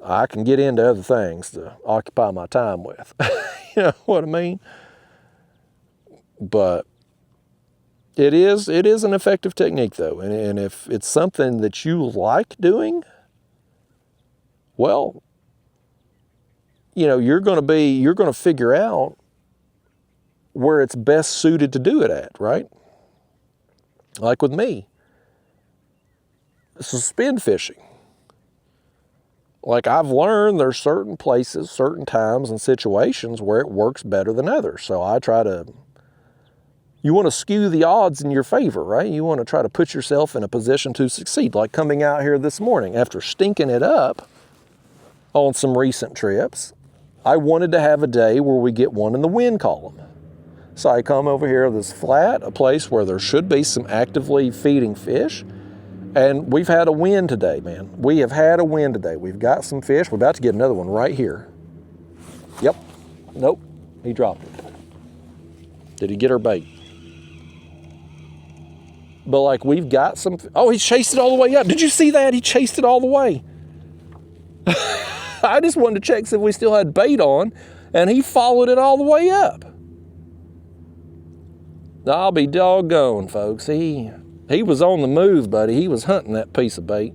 I can get into other things to occupy my time with. You know what I mean? But it is an effective technique, though. And if it's something that you like doing, well, you know, you're going to figure out where it's best suited to do it at, right? Like with me, suspend fishing. Like I've learned there's certain places, certain times and situations where it works better than others. So you want to skew the odds in your favor, right? You want to try to put yourself in a position to succeed. Like coming out here this morning after stinking it up on some recent trips, I wanted to have a day where we get one in the win column. So I come over here to this flat, a place where there should be some actively feeding fish. And we've had a win today, man. We have had a win today. We've got some fish. We're about to get another one right here. Yep. Nope. He dropped it. Did he get our bait? But like we've got some, oh, he chased it all the way up. Did you see that? He chased it all the way. I just wanted to check see if we still had bait on, and he followed it all the way up. I'll be doggone, folks. He was on the move, buddy. He was hunting that piece of bait.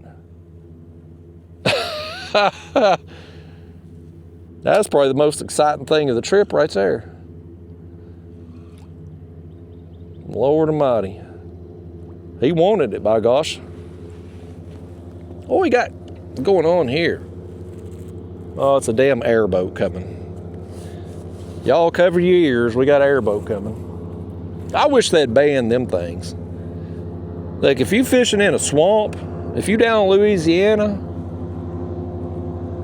That's probably the most exciting thing of the trip right there. Lord Almighty. He wanted it, by gosh. What we got going on here? Oh, it's a damn airboat coming. Y'all cover your ears. We got an airboat coming. I wish they'd ban them things. Like if you fishing in a swamp, if you down in Louisiana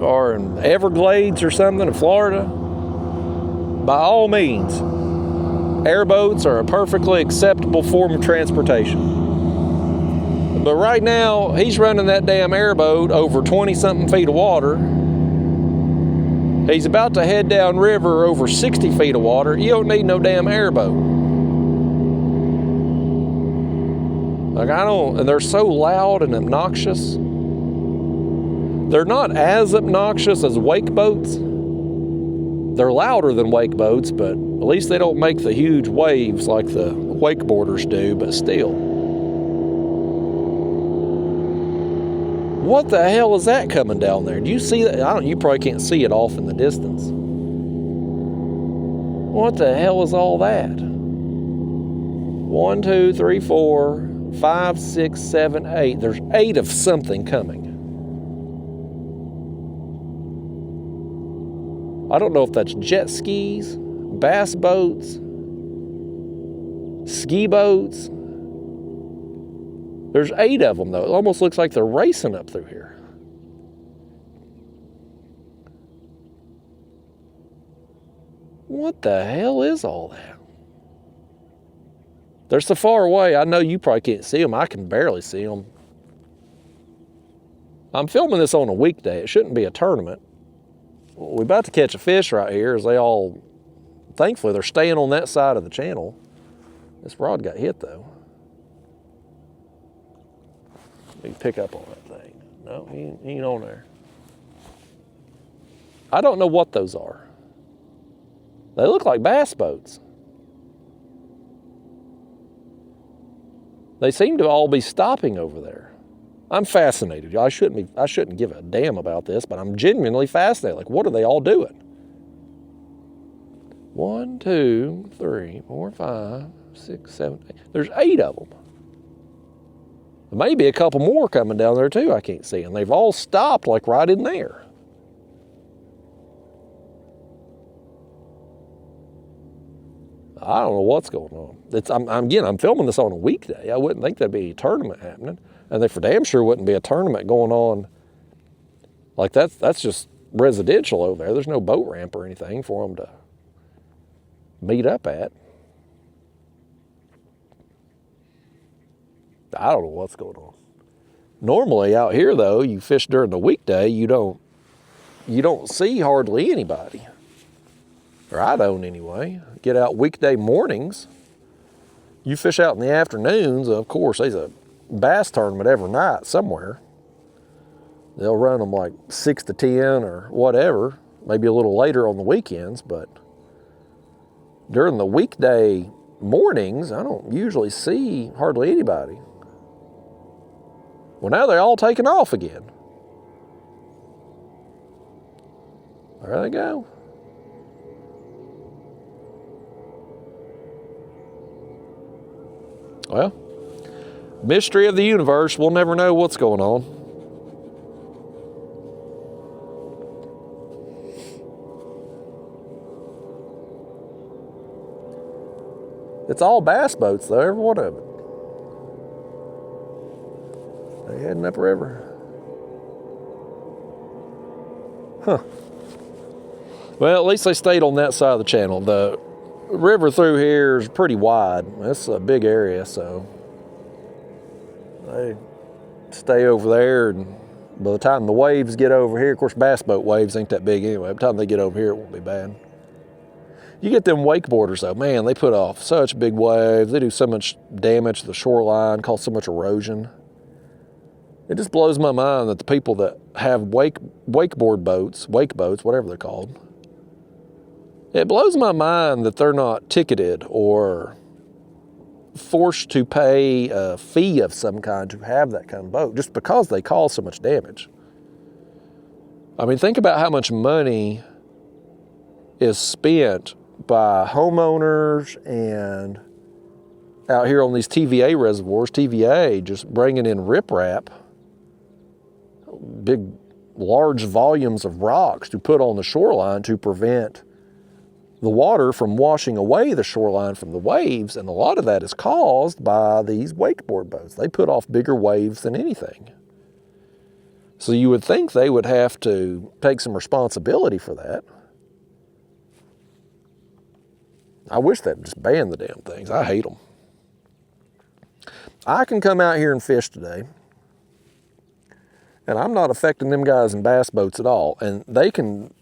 or in Everglades or something in Florida, by all means, airboats are a perfectly acceptable form of transportation. But right now, he's running that damn airboat over 20-something feet of water. He's about to head down river over 60 feet of water. You don't need no damn airboat. Like and they're so loud and obnoxious. They're not as obnoxious as wake boats. They're louder than wake boats, but at least they don't make the huge waves like the wakeboarders do, but still. What the hell is that coming down there? Do you see that? You probably can't see it off in the distance. What the hell is all that? 1, 2, 3, 4, 5, 6, 7, 8. There's 8 of something coming. I don't know if that's jet skis, bass boats, ski boats. There's 8 of them, though. It almost looks like they're racing up through here. What the hell is all that? They're so far away, I know you probably can't see them. I can barely see them. I'm filming this on a weekday. It shouldn't be a tournament. We're about to catch a fish right here as they all, thankfully, they're staying on that side of the channel. This rod got hit, though. Let me pick up on that thing. No, he ain't on there. I don't know what those are. They look like bass boats. They seem to all be stopping over there. I'm fascinated. I shouldn't give a damn about this, but I'm genuinely fascinated. Like, what are they all doing? 1, 2, 3, 4, 5, 6, 7, 8. There's 8 of them. There may be a couple more coming down there too I can't see, and they've all stopped like right in there. I don't know what's going on. I'm filming this on a weekday. I wouldn't think there'd be a tournament happening, and there for damn sure wouldn't be a tournament going on. Like that's just residential over there. There's no boat ramp or anything for them to meet up at. I don't know what's going on. Normally out here though, you fish during the weekday, you don't see hardly anybody. Or I don't anyway. Get out weekday mornings. You fish out in the afternoons, of course, there's a bass tournament every night somewhere. They'll run them like 6 to 10 or whatever, maybe a little later on the weekends, but during the weekday mornings, I don't usually see hardly anybody. Well, now they're all taking off again. There they go. Well, mystery of the universe. We'll never know what's going on. It's all bass boats, though, every one of it. They heading upriver. Huh. Well, at least they stayed on that side of the channel. river through here is pretty wide. It's a big area, so they stay over there, and by the time the waves get over here, of course bass boat waves ain't that big anyway. By the time they get over here, it won't be bad. You get them wakeboarders though, man, they put off such big waves. They do so much damage to the shoreline, cause so much erosion. It just blows my mind that the people that have wakeboard boats, wake boats, whatever they're called, it blows my mind that they're not ticketed or forced to pay a fee of some kind to have that kind of boat just because they cause so much damage. I mean, think about how much money is spent by homeowners and out here on these TVA reservoirs, TVA just bringing in riprap, big, large volumes of rocks to put on the shoreline to prevent the water from washing away the shoreline from the waves, and a lot of that is caused by these wakeboard boats. They put off bigger waves than anything. So you would think they would have to take some responsibility for that. I wish they'd just ban the damn things. I hate them. I can come out here and fish today, and I'm not affecting them guys in bass boats at all, and they can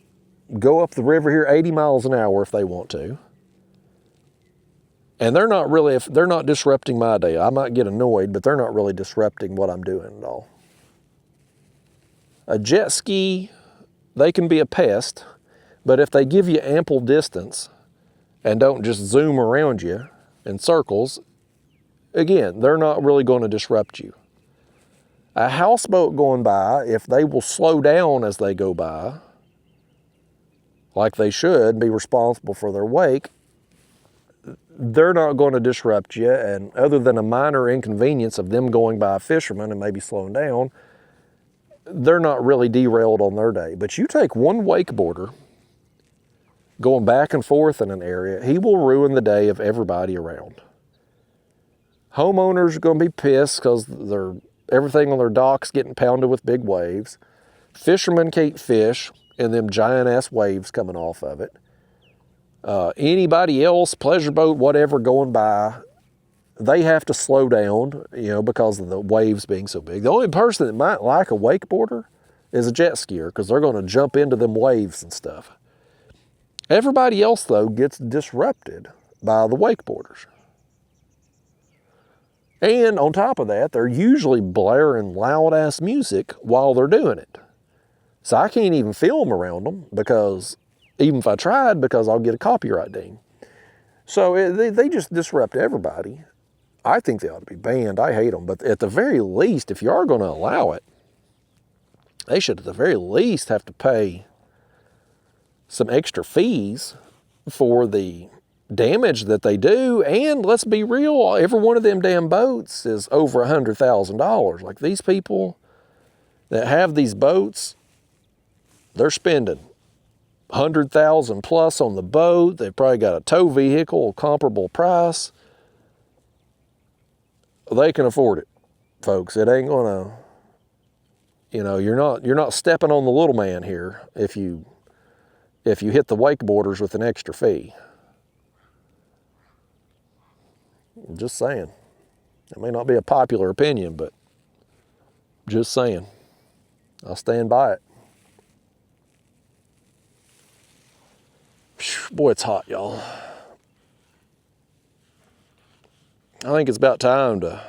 go up the river here 80 miles an hour if they want to. And they're not really, if they're not disrupting my day. I might get annoyed, but they're not really disrupting what I'm doing at all. A jet ski, they can be a pest, but if they give you ample distance and don't just zoom around you in circles, again, they're not really going to disrupt you. A houseboat going by, if they will slow down as they go by, like they should, be responsible for their wake, they're not going to disrupt you, and other than a minor inconvenience of them going by a fisherman and maybe slowing down, they're not really derailed on their day. But you take one wakeboarder going back and forth in an area, he will ruin the day of everybody around. Homeowners are going to be pissed because everything on their dock's getting pounded with big waves. Fishermen can't fish and them giant ass waves coming off of it. Anybody else, pleasure boat, whatever, going by, they have to slow down, because of the waves being so big. The only person that might like a wakeboarder is a jet skier, because they're going to jump into them waves and stuff. Everybody else, though, gets disrupted by the wakeboarders. And on top of that, they're usually blaring loud ass music while they're doing it. So I can't even film around them, because even if I tried, because I'll get a copyright ding. So they just disrupt everybody. I think they ought to be banned. I hate them. But at the very least, if you are going to allow it, they should at the very least have to pay some extra fees for the damage that they do. And let's be real, every one of them damn boats is over $100,000. Like, these people that have these boats, they're spending $100,000 plus on the boat. They've probably got a tow vehicle, comparable price. They can afford it, folks. It ain't gonna, you're not stepping on the little man here if you hit the wakeboarders with an extra fee. I'm just saying. It may not be a popular opinion, but just saying. I'll stand by it. Boy, it's hot, y'all. I think it's about time to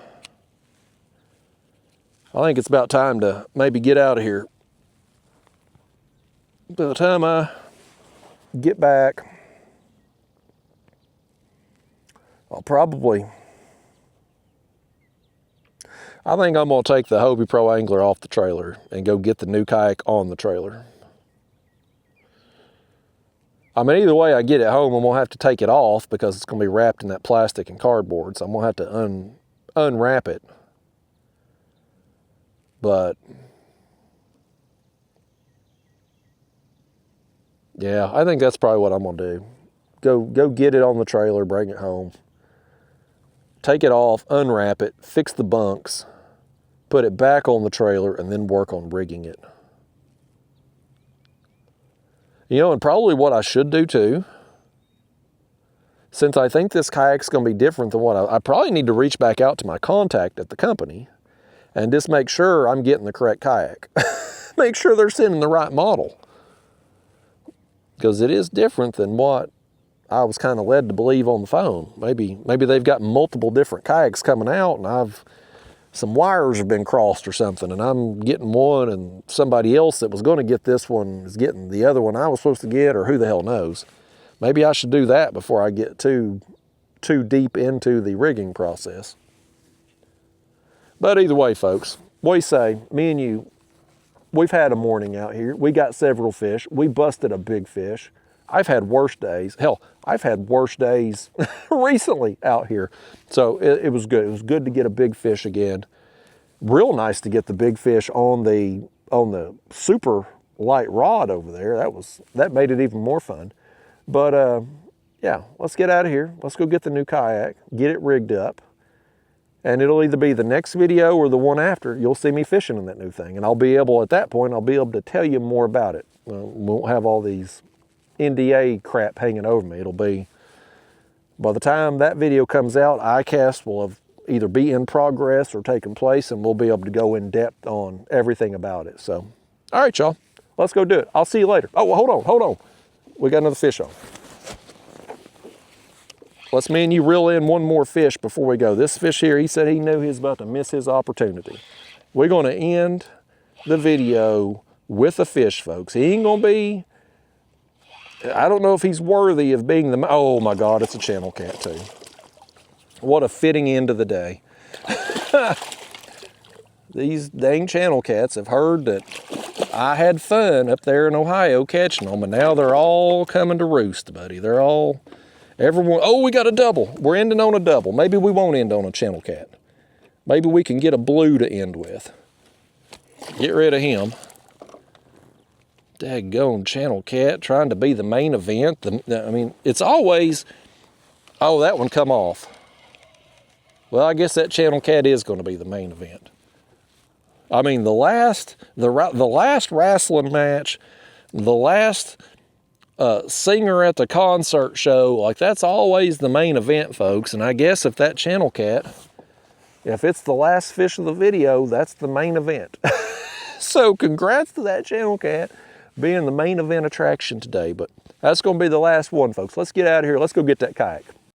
maybe get out of here. By the time I get back, I think I'm going to take the Hobie Pro Angler off the trailer and go get the new kayak on the trailer. I mean, either way I get it home, I'm going to have to take it off because it's going to be wrapped in that plastic and cardboard. So I'm going to have to unwrap it. But, yeah, I think that's probably what I'm going to do. Go get it on the trailer, bring it home. Take it off, unwrap it, fix the bunks, put it back on the trailer, and then work on rigging it. And probably what I should do too since I think this kayak's gonna be different than what I probably need to reach back out to my contact at the company and just make sure I'm getting the correct kayak. Make sure they're sending the right model. Because it is different than what I was kind of led to believe on the phone. Maybe they've got multiple different kayaks coming out and some wires have been crossed or something, and I'm getting one and somebody else that was gonna get this one is getting the other one I was supposed to get, or who the hell knows. Maybe I should do that before I get too deep into the rigging process. But either way, folks, what do you say? Me and you, we've had a morning out here. We got several fish. We busted a big fish. I've had worse days. Hell, I've had worse days recently out here. So it was good. It was good to get a big fish again. Real nice to get the big fish on the super light rod over there. That made it even more fun. But yeah, let's get out of here. Let's go get the new kayak, get it rigged up. And it'll either be the next video or the one after. You'll see me fishing in that new thing. And at that point, I'll be able to tell you more about it. We won't have all these NDA crap hanging over me. It'll be, by the time that video comes out, iCast will have either be in progress or taken place, and we'll be able to go in depth on everything about it. So, all right, y'all, let's go do it. I'll see you later. Oh, well, hold on. We got another fish on. Let's me and you reel in one more fish before we go. This fish here, he said he knew he was about to miss his opportunity. We're gonna end the video with a fish, folks. He ain't gonna be, I don't know if he's worthy of being oh my God, it's a channel cat too. What a fitting end to the day. These dang channel cats have heard that I had fun up there in Ohio catching them, and now they're all coming to roost, buddy. Everyone, oh, we got a double. We're ending on a double. Maybe we won't end on a channel cat. Maybe we can get a blue to end with. Get rid of him. Daggone channel cat trying to be the main event. I mean, it's always, oh, that one come off. Well, I guess that channel cat is going to be the main event. I mean, the last wrestling match, the last singer at the concert show, like that's always the main event, folks. And I guess if that channel cat, if it's the last fish of the video, that's the main event. So congrats to that channel cat being the main event attraction today. But that's going to be the last one, folks. Let's get out of here. Let's go get that kayak.